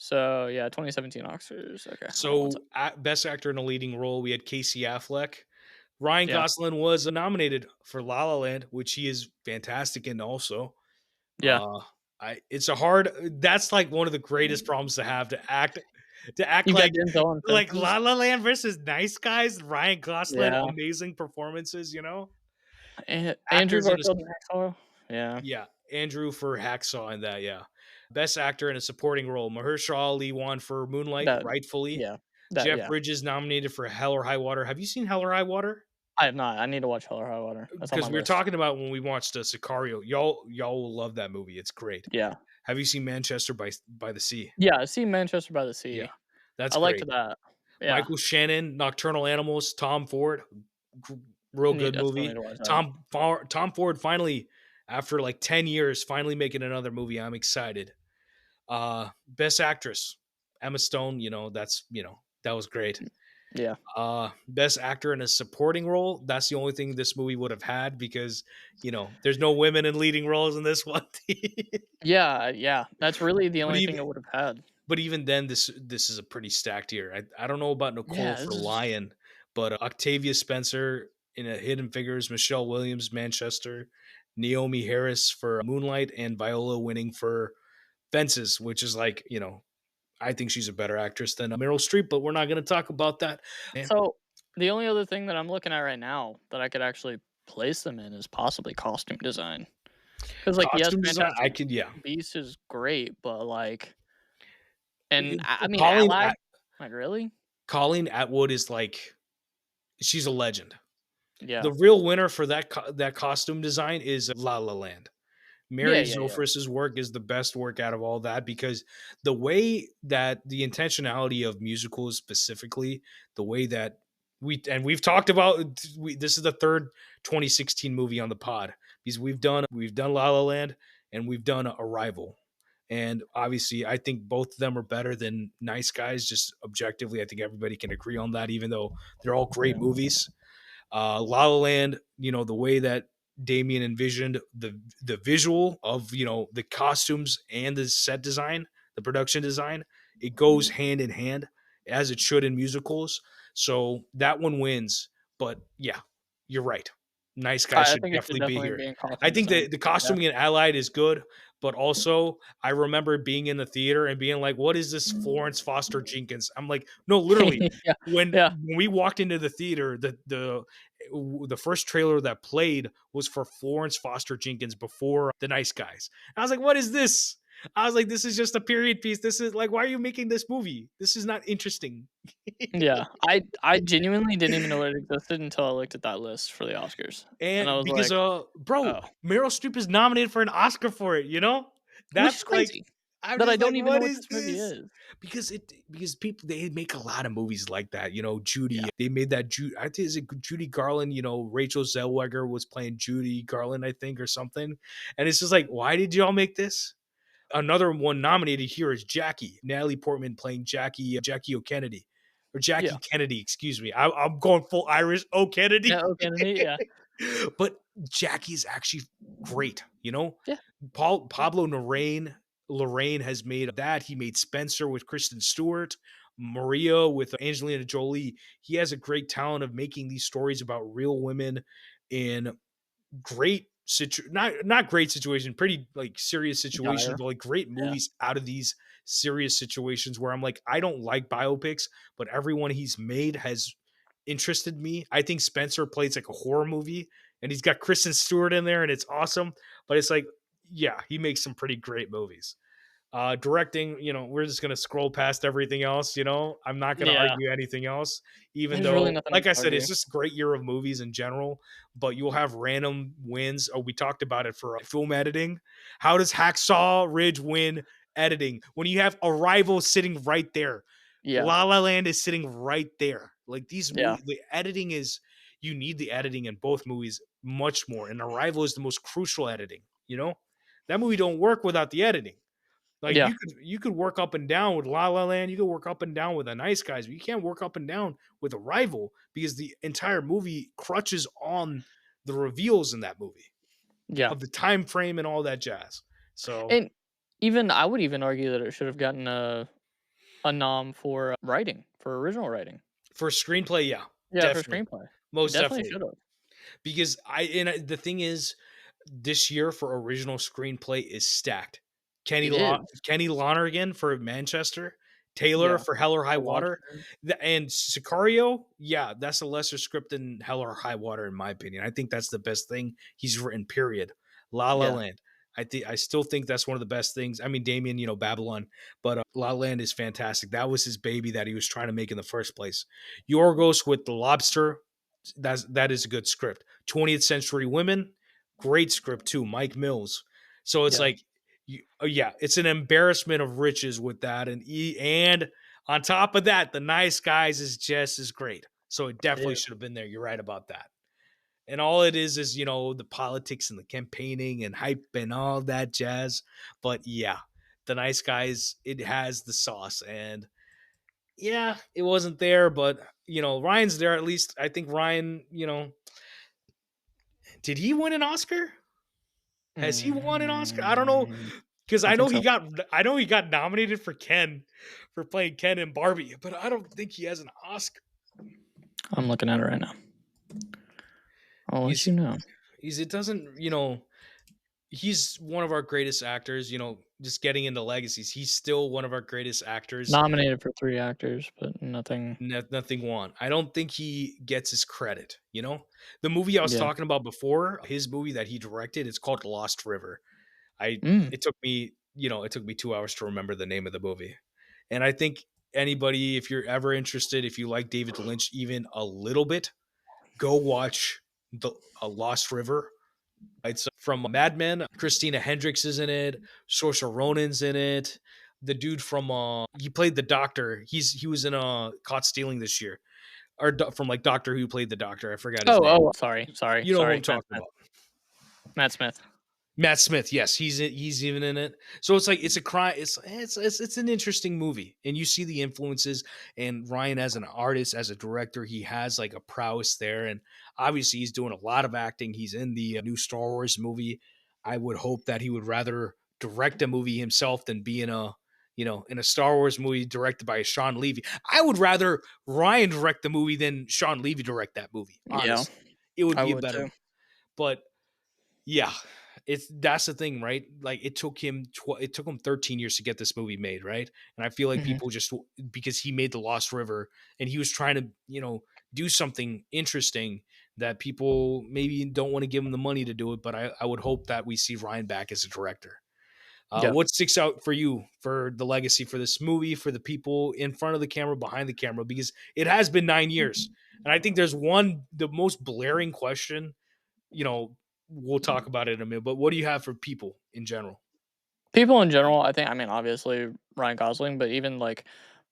So yeah, 2017 Oscars. Okay, hold on one So, sec. best actor in a leading role, we had Casey Affleck. Ryan Yeah, Gosling was nominated for La La Land, which he is fantastic in also. yeah. Uh, it's a hard. That's like one of the greatest problems to have to act You got Denzel and like Fences. La La Land versus Nice Guys. Ryan Gosling, Yeah, amazing performances. You know, and Andrew actors in a Garfield and Hacksaw. Yeah, yeah, Andrew for Hacksaw and that, yeah. Best actor in a supporting role, Mahershala Ali won for Moonlight, that. rightfully. Yeah, that. Jeff Yeah. Bridges nominated for Hell or High Water. Have you seen Hell or High Water? I have not. I need to watch Hell or High Water. That's on my Because we were list. talking about when we watched Sicario. Y'all will love that movie. It's great. Yeah, Have you seen Manchester by the Sea? yeah. I see Manchester by the Yeah, Sea. that's I liked great. that. Yeah, Michael Shannon, Nocturnal Animals, Tom Ford, gr- real good I still need movie. to watch that. Tom Ford finally, after like 10 years, finally making another movie. I'm excited. Best actress, Emma Stone. That was great. Yeah, Best actor in a supporting role. That's the only thing this movie would have had because there's no women in leading roles in this one. yeah, yeah. That's really the but only even thing I would have had. but even then, this is a pretty stacked year. I don't know about Nicole Yeah, for this is. Lion, but Octavia Spencer in a Hidden Figures, Michelle Williams, Manchester, Naomi Harris for Moonlight, and Viola winning for Fences, which is like I think she's a better actress than Meryl Streep, but we're not going to talk about that. And So the only other thing that I'm looking at right now that I could actually place them in is possibly costume design. Because like yes, costume design, I Fantastic could, yeah. Beasts is great, but like, and I mean Colleen Allied, At- like really, Colleen Atwood is like she's a legend. yeah, The real winner for that costume design is La La Land. yeah, Mary yeah, yeah, Zophris's work is the best work out of all that because the way that the intentionality of musicals specifically, the way that we've talked about this is the third 2016 movie on the pod because we've done La La Land and we've done Arrival. And obviously, I think both of them are better than Nice Guys. Just objectively, I think everybody can agree on that, even though they're all great yeah. movies. La La Land, the way that Damien envisioned the visual of the costumes and the set design, the production design, it goes hand in hand as it should in musicals. So that one wins. But yeah, you're right. Nice Guys I should think it should definitely be definitely here. be in I costume think design. the Yeah, costuming in Allied is good, but also I remember being in the theater and being like, "What is this Florence Foster Jenkins?" I'm like, "No, literally." yeah, When yeah, when we walked into the theater, the first trailer that played was for Florence Foster Jenkins before The Nice Guys. I was like, "What is this?" I was like, "This is just a period piece. This is like, why are you making this movie? This is not interesting." yeah. I genuinely didn't even know it existed until I looked at that list for the Oscars, and I And was because like, bro, oh, Meryl Streep is nominated for an Oscar for it, which That's is like crazy I'm that I just like, don't even know what what is this movie this? is. Because people they make a lot of movies like that. Yeah, Judy. They made that I think is it Judy Garland. Rachel Zellweger was playing Judy Garland, I think, or something. And it's just like, why did y'all make this? Another one nominated here is Jackie. Natalie Portman playing Jackie O'Kennedy. Or yeah, Jackie Kennedy, excuse me. I'm going full Irish yeah. O'Kennedy. Okay, yeah, But Jackie's actually great, yeah, Pablo Lorraine has made that. He made Spencer with Kristen Stewart, Maria with Angelina Jolie. He has a great talent of making these stories about real women in not great situation, pretty like serious situations, dire. but like great Yeah, movies out of these serious situations where I'm like, I don't like biopics, but everyone he's made has interested me. I think Spencer plays like a horror movie and he's got Kristen Stewart in there and it's awesome, but it's like, yeah, he makes some pretty great movies. Directing, we're just gonna scroll past everything else. I'm not gonna yeah. argue anything else, even There's really though, nothing else like I to said, argue. it's just a great year of movies in general. But you'll have random wins. Oh, we talked about it for film editing. How does Hacksaw Ridge win editing when you have Arrival sitting right there? Yeah, La La Land is sitting right there. Like these yeah, movies, the editing is you need the editing in both movies much more. And Arrival is the most crucial editing. That movie don't work without the editing. Like yeah, you could work up and down with La La Land, you could work up and down with The Nice Guys, but you can't work up and down with Arrival because the entire movie crutches on the reveals in that movie yeah. of the time frame and all that jazz. So And even I would even argue that it should have gotten a a nom for writing, for original writing. For screenplay, yeah, Yeah, for definitely, screenplay. most Definitely definitely. should have. Because the thing is, this year for original screenplay is stacked. It is. Kenny Lonergan for Manchester, Taylor Yeah. for Hell or High The Water, Watchmen. and Sicario. Yeah, that's a lesser script than Hell or High Water in my opinion. I think that's the best thing he's written. Period. La La Yeah. Land. I still think that's one of the best things. I mean, Damien, Babylon, but La La Land is fantastic. That was his baby that he was trying to make in the first place. Yorgos with The Lobster. That is a good script. 20th Century Women, great script too. Mike Mills. So it's Yeah. like, yeah, it's an embarrassment of riches with that, and on top of that, The Nice Guys is just as great. So it It definitely is. should have been there. You're right about that. And all it is the politics and the campaigning and hype and all that jazz. But yeah, The Nice Guys, it has the sauce. And yeah, it wasn't there, but Ryan's there at least. I think Ryan, did he win an Oscar? Has he won an Oscar? I don't know, Mm, because I think so. I know he got nominated for Ken for playing Ken in Barbie, but I don't think he has an Oscar. I'm looking at it right now. I'll let He's you know. it doesn't, he's one of our greatest actors, just getting into legacies. He's still one of our greatest actors. Nominated for 3 actors, but nothing. Nothing won. I don't think he gets his credit, The movie I was Yeah. talking about before, his movie that he directed, it's called Lost River. Mm. It took me, it took me 2 hours to remember the name of the movie. And I think anybody, if you're ever interested, if you like David Lynch even a little bit, go watch the Lost River. It's from Mad Men. Christina Hendricks is in it. Saoirse Ronan's in it. The dude from he played the Doctor. He was in Caught Stealing this year, or from like Doctor Who played the Doctor. I forgot his name. Sorry. You know who I'm Matt talking Smith. about. Matt Smith. Matt Smith, yes, he's even in it. So it's like it's a crime. It's an interesting movie, and you see the influences. And Ryan, as an artist, as a director, he has like a prowess there, and obviously he's doing a lot of acting. He's in the new Star Wars movie. I would hope that he would rather direct a movie himself than be in a Star Wars movie directed by Sean Levy. I would rather Ryan direct the movie than Sean Levy direct that movie. Yeah, Honestly, it would I be a would better. too. But yeah, that's the thing, right? Like it took him 13 years to get this movie made, right? And I feel like Mhm. people just because he made The Lost River and he was trying to, do something interesting that people maybe don't want to give him the money to do it. But I would hope that we see Ryan back as a director. Yeah. What sticks out for you for the legacy for this movie, for the people in front of the camera, behind the camera? Because it has been 9 years. And I think there's the most blaring question, we'll talk about it in a minute, but what do you have for people in general? People in general, I mean, obviously Ryan Gosling, but even like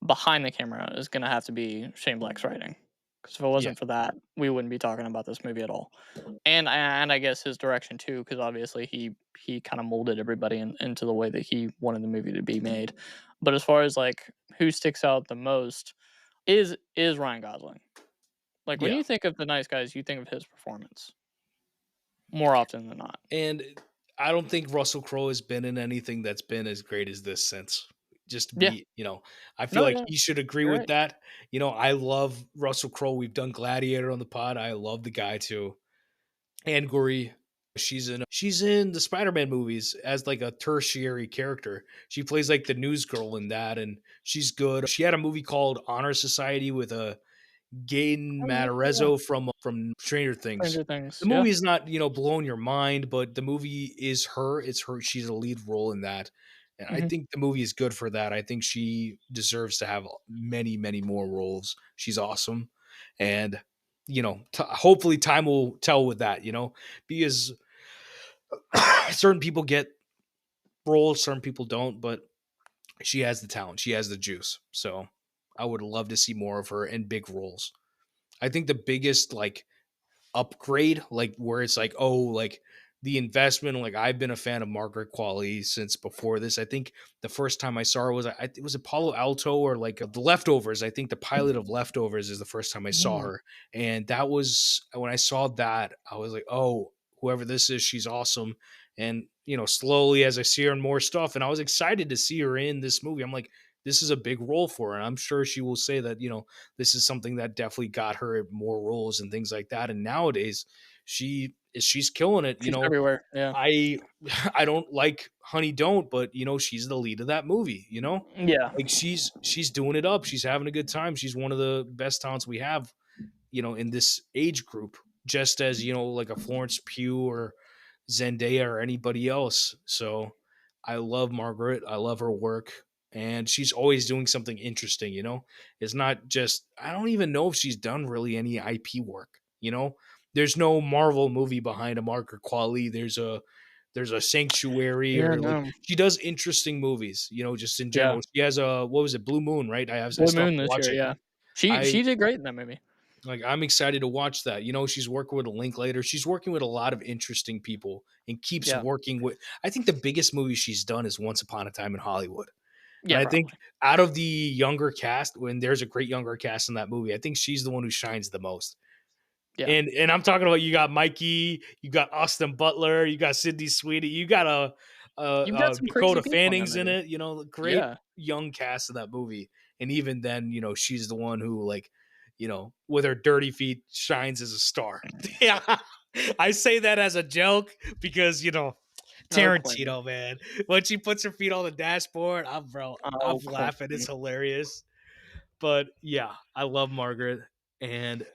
behind the camera is gonna have to be Shane Black's writing. Because if it Yeah. wasn't for that, we wouldn't be talking about this movie at all. And I guess his direction too, because obviously he kind of molded everybody into the way that he wanted the movie to be made. But as far as like who sticks out the most is Ryan Gosling. Like when Yeah. you think of The Nice Guys, you think of his performance more often than not. And I don't think Russell Crowe has been in anything that's been as great as this since. Just to Yeah. be, I feel No, like yeah. he should agree You're with right. that. I love Russell Crowe. We've done Gladiator on the pod. I love the guy too. Angourie, she's in the Spider-Man movies as like a tertiary character. She plays like the news girl in that, and she's good. She had a movie called Honor Society with a Gaten Oh, yeah. Matarazzo from Stranger Things. Stranger Things. The Yeah. movie is not, blowing your mind, but the movie is her. It's her. She's a lead role in that. And I Mhm. think the movie is good for that. I think she deserves to have many, many more roles. She's awesome. And, hopefully time will tell with that, because certain people get roles, certain people don't, but she has the talent. She has the juice. So I would love to see more of her in big roles. I think the biggest like upgrade, like where it's like, oh, like the investment, like I've been a fan of Margaret Qualley since before this. I think the first time I saw her was it was Apollo Alto or like The Leftovers. I think the pilot of Leftovers is the first time I saw Mm. her. And that was when I saw that, I was like, oh, whoever this is, she's awesome. And slowly as I see her in more stuff, and I was excited to see her in this movie. I'm like, this is a big role for her. And I'm sure she will say that, this is something that definitely got her more roles and things like that. And nowadays she's killing it. She's everywhere. Yeah. I I don't like Honey Don't, but she's the lead of that movie, Yeah. Like she's doing it up. She's having a good time. She's one of the best talents we have, in this age group, just as, like a Florence Pugh or Zendaya or anybody else. So I love Margaret. I love her work. And she's always doing something interesting. It's not just, I don't even know if she's done really any IP work. There's no Marvel movie behind a Margaret Qualley. There's a Sanctuary, Yeah. or like No. she does interesting movies, just in Yeah. general. She has a, what was it, Blue Moon, right? I Blue still have Moon to this watch year. it. Yeah. She I she did great in that movie. like I'm excited to watch that. She's working with a Linklater. She's working with a lot of interesting people and keeps Yeah. working with, I think the biggest movie she's done is Once Upon a Time in Hollywood. And Yeah. I think Probably. out of the younger cast, when there's a great younger cast in that movie, I think she's the one who shines the most. Yeah. And I'm talking about, you got Mikey, you got Austin Butler, you got Sydney Sweeney, you got You've got some crazy Dakota people in that Fanning's in movie. it. Great Yeah. young cast in that movie. And even then, she's the one who, like, with her dirty feet shines as a star. Yeah, I say that as a joke because Oh, Quentin. Tarantino, man. When she puts her feet on the dashboard, I'm Oh, laughing. It's Quentin. hilarious. But yeah, I love Margaret. And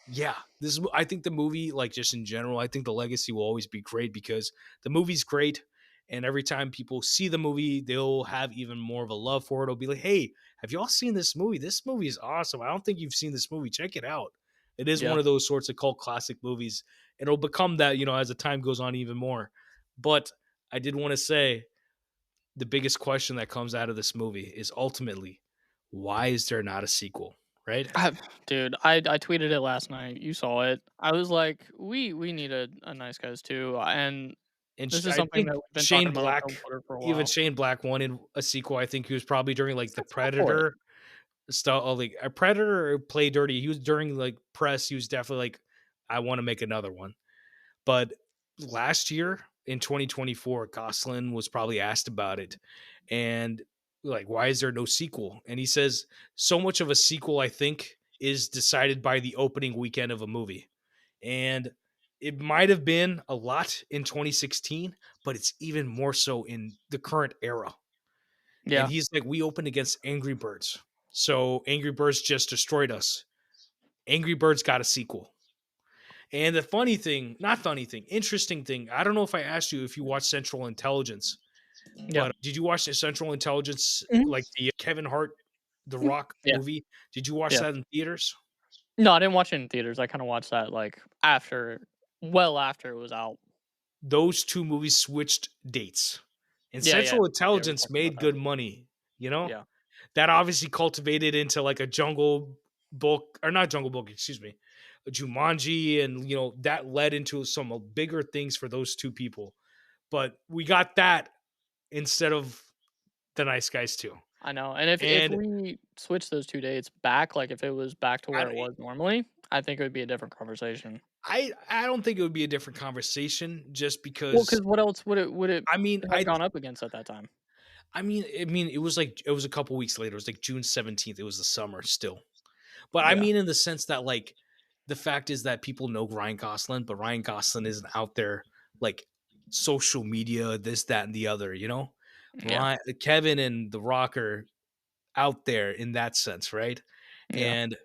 yeah, I think the movie, like, just in general, I think the legacy will always be great because the movie's great. And every time people see the movie, they'll have even more of a love for it. It'll be like, hey, have y'all seen this movie? This movie is awesome. I don't think you've seen this movie. Check it out. It is one Yeah. of those sorts of cult classic movies. And it'll become that, as the time goes on, even more. But I did want to say, the biggest question that comes out of this movie is ultimately, why is there not a sequel? Right? Dude, I tweeted it last night. You saw it. I was like, we need a Nice Guys too, and And this is I something that think we've been talking about on Twitter for a Even while. Shane Black wanted a sequel. I think he was probably during like the Let's go for it. Predator stuff, like a Predator or Play Dirty. He was during like press. He was definitely like, I want to make another one. But last year in 2024, Gosling was probably asked about it, and like, why is there no sequel? And he says, so much of a sequel, I think, is decided by the opening weekend of a movie. And it might have been a lot in 2016, but it's even more so in the current era. And Yeah. he's like, we opened against Angry Birds. So Angry Birds just destroyed us. Angry Birds got a sequel. And the interesting thing, I don't know if I asked you if you watched Central Intelligence, Yeah. but did you watch the Central Intelligence, Mhm. like the Kevin Hart, The Mhm. Rock Yeah. movie? Did you watch Yeah. that in theaters? No, I didn't watch it in theaters. I kinda watched that, like, after it was out. Those two movies switched dates. And Yeah, yeah. Central Yeah, we Intelligence talked about made that. good money, you know? Yeah. That obviously cultivated into like a Jungle Book, or not Jungle Book, excuse me, a Jumanji, and that led into some bigger things for those two people. But we got that instead of the Nice Guys too. I know, and if And we switch those 2 dates back, like, if it was back to I where it was normally, I think it would be a different conversation. I don't think it would be a different conversation, just Well, because because what else would it I mean have gone up against at that time? it was like, it was a couple weeks later. It was like June 17th. It was the summer still. But I Yeah. mean, in the sense that, like, the fact is that people know Ryan Gosling, but Ryan Gosling isn't out there like social media, this, that, and the other. Yeah. Kevin and The Rock are out there in that sense, right? Yeah. And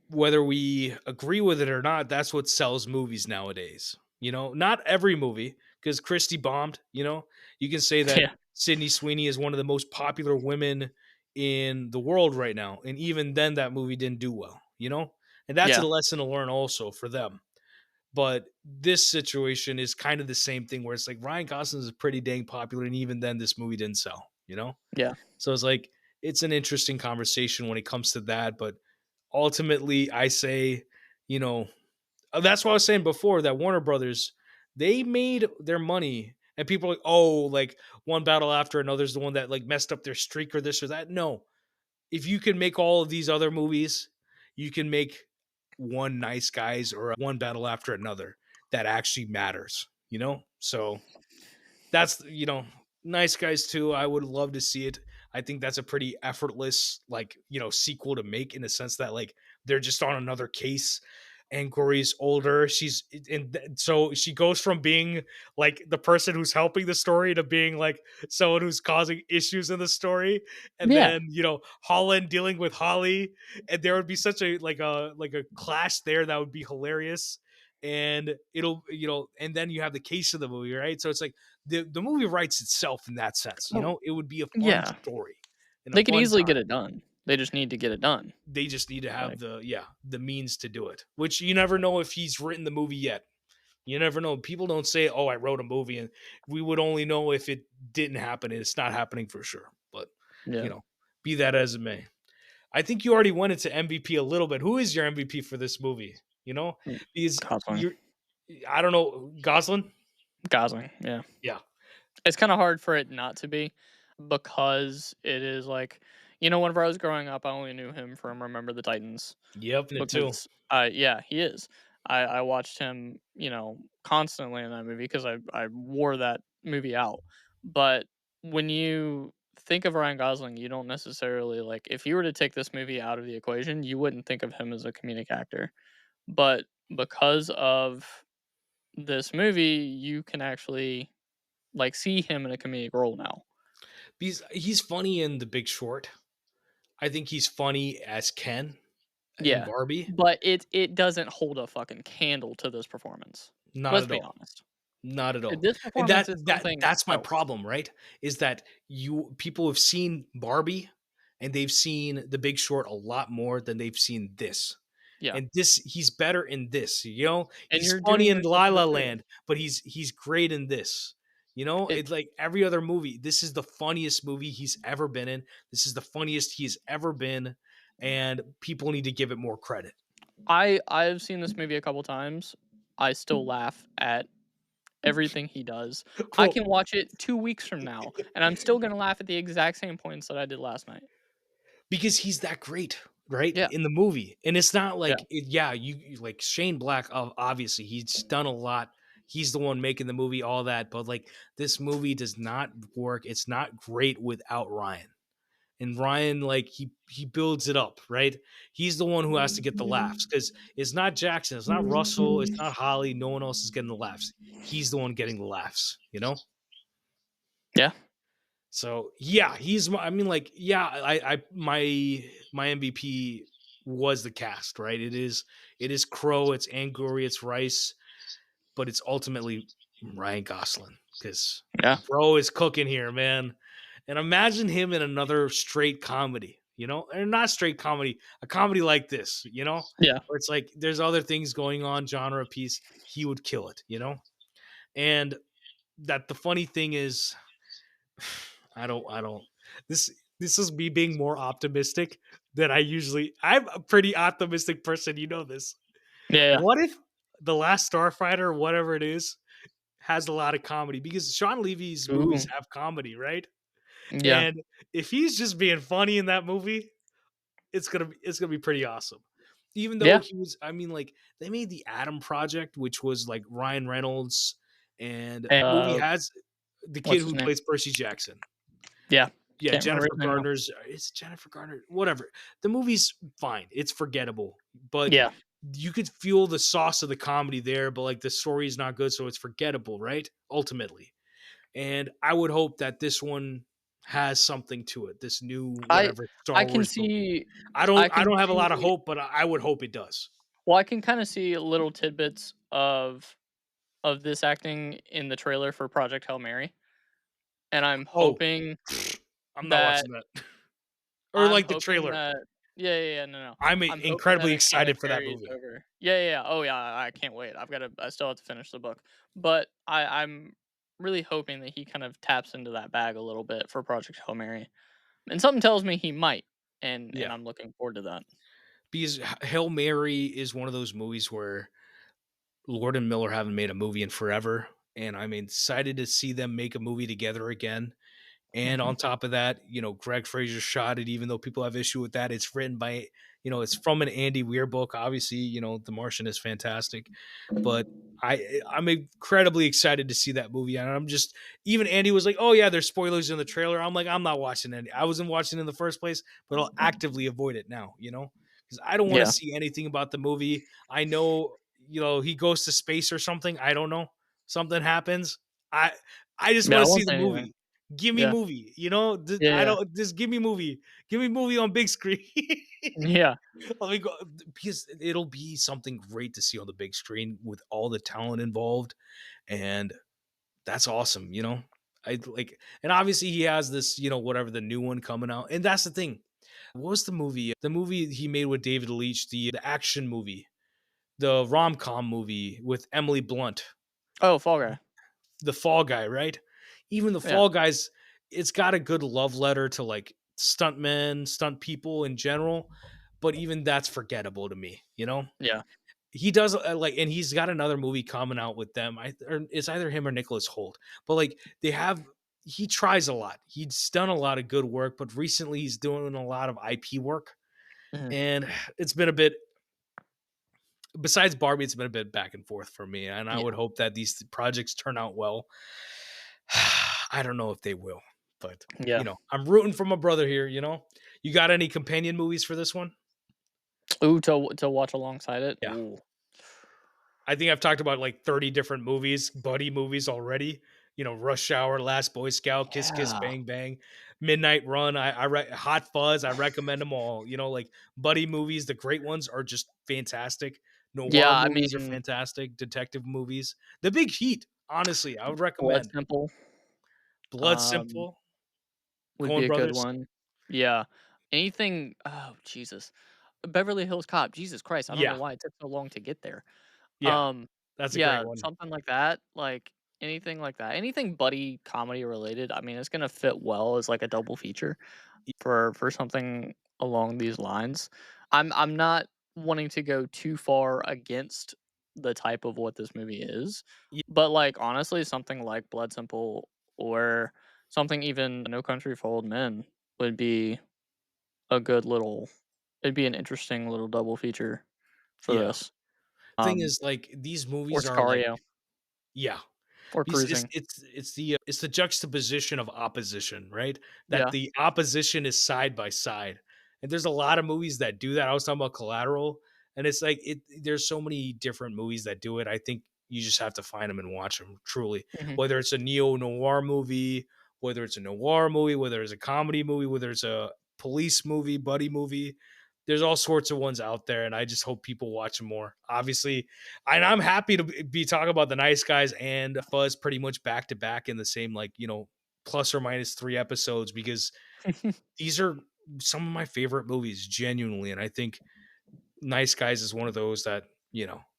whether we agree with it or not, that's what sells movies nowadays. Not every movie, because Christy bombed. You can say that Yeah. Sydney Sweeney is one of the most popular women in the world right now, and even then, that movie didn't do well. And that's Yeah. a lesson to learn also for them. But this situation is kind of the same thing, where it's like Ryan Gosling is pretty dang popular, and even then, this movie didn't sell. Yeah. So it's like, it's an interesting conversation when it comes to that, but ultimately, I say, you know, that's what I was saying before, that Warner Brothers, they made their money, and people are like, oh, like One Battle After Another is the one that like messed up their streak or this or that. No, if you can make all of these other movies, you can make one Nice Guys or One Battle After Another that actually matters. So that's, Nice Guys too. I would love to see it. I think that's a pretty effortless, like, sequel to make, in the sense that, like, they're just on another case. Angourie's older. So she goes from being like the person who's helping the story to being like someone who's causing issues in the story. And Yeah. then, Holland dealing with Holly, and there would be such a clash there that would be hilarious. And and then you have the case of the movie, right? So it's like the movie writes itself in that sense. Oh, It would be a fun yeah. story and a They could fun easily time. get it done. They just need to get it done. They just need to have Like, the means to do it, which you never know if he's written the movie yet. You never know. People don't say, "Oh, I wrote a movie," and we would only know if it didn't happen and it's not happening for sure. But you yeah. know, be that as it may, I think you already went into MVP a little bit. Who is your MVP for this movie? Because Gosling. you're, I don't know, Gosling. Gosling, yeah. Yeah. It's kinda hard for it not to be, because it is like, whenever I was growing up, I only knew him from Remember the Titans, Yep. It too. because yeah, he is. I watched him, constantly in that movie because I wore that movie out. But when you think of Ryan Gosling, you don't necessarily, like, if you were to take this movie out of the equation, you wouldn't think of him as a comedic actor. But because of this movie, you can actually, like, see him in a comedic role now. He's funny in The Big Short. I think he's funny as Ken in Yeah, Barbie. but it doesn't hold a fucking candle to this performance. Not Let's at be all. honest. Not at all. This And performance is something that's my else. problem, right? Is that people have seen Barbie and they've seen The Big Short a lot more than they've seen this. Yeah, And he's better in this. and He's you're funny doing in yourself La a La disservice. Land, but he's great in this. It It's like every other movie. This is the funniest movie he's ever been in. This is the funniest he's ever been, and people need to give it more credit. I've seen this movie a couple times. I still laugh at everything he does. I Well, can watch it 2 weeks from now, and I'm still gonna laugh at the exact same points that I did last night. because he's that great, right, Yeah, in the movie. And it's not yeah. like yeah, like Shane Black, obviously he's done a lot. He's the one making the movie, all that, but like this movie does not work. It's not great without Ryan. And Ryan, like, he builds it up, right? He's the one who has to get the laughs, because it's not Jackson, it's not Russell, it's not Holly. No one else is getting the laughs. He's the one getting the laughs. Yeah. So yeah, I mean, like, yeah, my MVP was the cast, right? It is Crowe, it's Angourie, it's Rice, but it's ultimately Ryan Gosling, because Yeah. bro is cooking here, man. And imagine him in another straight comedy, or not straight comedy, a comedy like this, Yeah. where it's like there's other things going on, genre piece. He would kill it. And that the funny thing is, I don't. This this is me being more optimistic than I usually. I'm a pretty optimistic person, this. Yeah, What if The Last Starfighter, whatever it is, has a lot of comedy? Because Sean Levy's yeah. Ooh. movies have comedy, right? Yeah. And if he's just being funny in that movie, it's gonna be pretty awesome. Even though Yeah. he was, I mean, like, they made the Adam Project, which was like Ryan Reynolds, and And, movie has the kid what's his who name? plays Percy Jackson. Yeah. Yeah, Can't remember Jennifer his name now. Gardner's. It's Jennifer Garner. Whatever. The movie's fine. It's forgettable, but Yeah. you could feel the sauce of the comedy there. But like the story is not good, so it's forgettable, right? Ultimately, and I would hope that this one has something to it. This new I whatever Star I can Wars movie. see I I don't. I can don't have a lot of see hope, but I would hope it does. well, I can kinda see little tidbits of this acting in the trailer for Project Hail Mary, and Oh, I'm not that watching that. Or I'm like the hoping trailer. that yeah, no, no. I'm I'm hoping that incredibly it kinda excited for that carries movie. over. Yeah. Oh, yeah, I can't wait. I still have to finish the book. But I'm really hoping that he kind of taps into that bag a little bit for Project Hail Mary, and something tells me he might, and Yeah, I'm looking forward to that. because Hail Mary is one of those movies where Lord and Miller haven't made a movie in forever, and I'm excited to see them make a movie together again. And Mhm. on top of that, Greg Fraser shot it, even though people have issue with that. It's written by It's from an Andy Weir book. Obviously, The Martian is fantastic, but I'm incredibly excited to see that movie. And I'm just, even Andy was like, "Oh yeah, there's spoilers in the trailer." I'm like, I'm not watching any. I wasn't watching it in the first place, but I'll actively avoid it now. Because I don't want to Yeah. see anything about the movie. I know, he goes to space or something. I don't know. Something happens. I I just Yeah, want I to see won't the say anything. movie. Give me Yeah. movie. Yeah, I yeah. don't just give me movie. Give me movie on big screen. Yeah. Let me go, because it'll be something great to see on the big screen with all the talent involved, and that's awesome. I like, and obviously he has this, whatever the new one coming out, and that's the thing. What was the movie? The movie he made with David Leitch, the action movie, the rom com movie with Emily Blunt, Oh, Fall Guy. the Fall Guy, right? Even the Yeah. Fall Guys, it's got a good love letter to like stuntmen, stunt people in general, but even that's forgettable to me. Yeah. He does like, and he's got another movie coming out with them. Or it's either him or Nicholas Holt, but like he tries a lot. He's done a lot of good work, but recently he's doing a lot of IP work, Mhm. and it's been a bit. Besides Barbie, it's been a bit back and forth for me, and I Yeah. would hope that these projects turn out well. I don't know if they will, but Yeah. I'm rooting for my brother here. You got any companion movies for this one? Ooh, to watch alongside it. Yeah. Ooh. I think I've talked about like 30 different movies, buddy movies already. Rush Hour, Last Boy Scout, Kiss Kiss Yeah. Bang Bang, Midnight Run. Hot Fuzz. I recommend them all. Like buddy movies, the great ones are just fantastic. Yeah, Noir I movies are mean, fantastic. Detective movies, The Big Heat. Honestly, I would Blood recommend Simple, Blood um, Simple, would Coen be a good Brothers. one. Yeah. Anything oh, Jesus. Beverly Hills Cop, Jesus Christ, I don't know Yeah, why it took so long to get there. yeah, Um, that's a great yeah, one. something like that, like, anything like that. Anything buddy comedy related, I mean, it's gonna fit well as, like, a double feature for something along these lines. I'm not wanting to go too far against the type of what this movie is, Yeah, but, like, honestly, something like Blood Simple or something even No Country for Old Men would be a good little it'd be an interesting little double feature for yeah. this. Thing Um, is, like, these or movies are like, Sicario yeah, or because it's Cruising. it's the juxtaposition of opposition, right? That Yeah. the opposition is side by side, and there's a lot of movies that do that. I was talking about Collateral, and it's like there's so many different movies that do it. I think you just have to find them and watch them. Truly, Mhm. whether it's a neo noir movie, whether it's a noir movie, whether it's a comedy movie, whether it's a police movie, buddy movie. There's all sorts of ones out there, and I just hope people watch them more. Obviously, and I'm happy to be talking about The Nice Guys and Fuzz pretty much back to back in the same, like, plus or minus 3 episodes, because these are some of my favorite movies, genuinely. And I think Nice Guys is one of those that,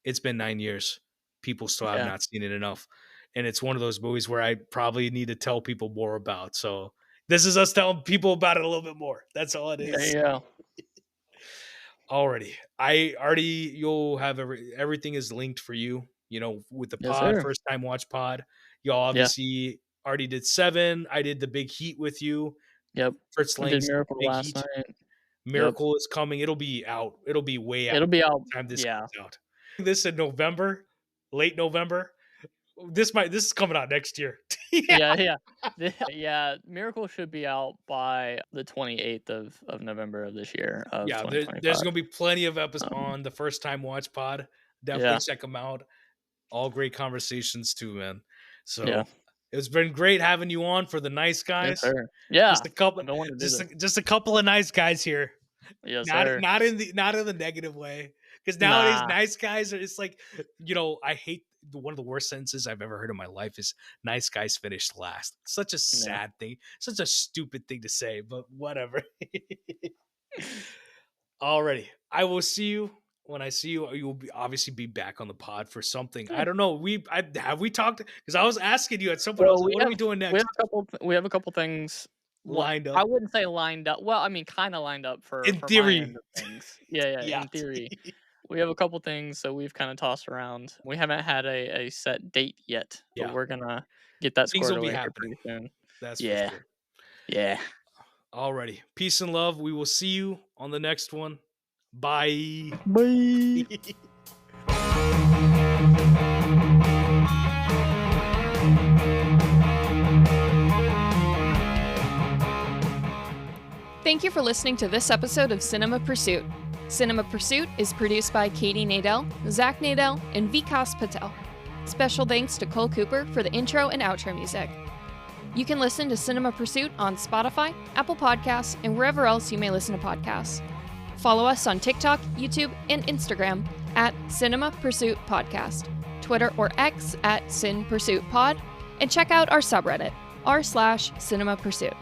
it's been 9 years. People still have Yeah. not seen it enough. And it's one of those movies where I probably need to tell people more about. So this is us telling people about it a little bit more. That's all it Yeah, is. yeah. Already. You'll have everything is linked for you, with the Yes, pod, sir. first time watch pod. Y'all Yeah. obviously already did 7. I did the big heat with you. Yep. Fritz We did Lang's Miracle big last heat. night. Yep. Miracle is coming. It'll be out. It'll be way out It'll be out. by the time this Yeah. comes out. This in November, late November. This is coming out next year. Yeah. Yeah, yeah. Yeah, Miracle should be out by the 28th of November of this year of Yeah, there's 2025. gonna be plenty of episodes Um, on the first time watch pod. Definitely yeah. check them out. All great conversations too, man. Yeah. So it's been great having you on for the nice Yes, guys. sir. Yeah. Just a couple, I've been wanting to do this. just a couple of nice guys here. Yes, Not sir. not in the negative way. Because nowadays Nah. nice guys are, it's like, I hate, one of the worst sentences I've ever heard in my life is nice guys finished last. Such a Yeah. sad thing, such a stupid thing to say, but whatever. Alrighty. I will see you when I see you. You will obviously be back on the pod for something. I Yeah. don't know. Have we talked, because I was asking you at some point. I So was like, what are we doing next? we have a couple things Lined I up. wouldn't say lined up. Well, I mean, kinda lined up In for my end theory. of things. Yeah, yeah, Yeah. in theory. We have a couple things that we've kinda tossed around. We haven't had a set date yet, but Yeah. we're gonna get that Things squared will be away here happening. pretty soon. That's for Yeah. sure. Yeah. Alrighty. Peace and love. We will see you on the next one. Bye. Bye. Thank you for listening to this episode of Cinema Pursuit. Cinema Pursuit is produced by Katie Nadell, Zach Nadell, and Vikas Patel. Special thanks to Cole Cooper for the intro and outro music. You can listen to Cinema Pursuit on Spotify, Apple Podcasts, and wherever else you may listen to podcasts. Follow us on TikTok, YouTube, and Instagram at Cinema Pursuit Podcast, Twitter or X at Cin Pursuit Pod, and check out our subreddit, r/Cinema Pursuit.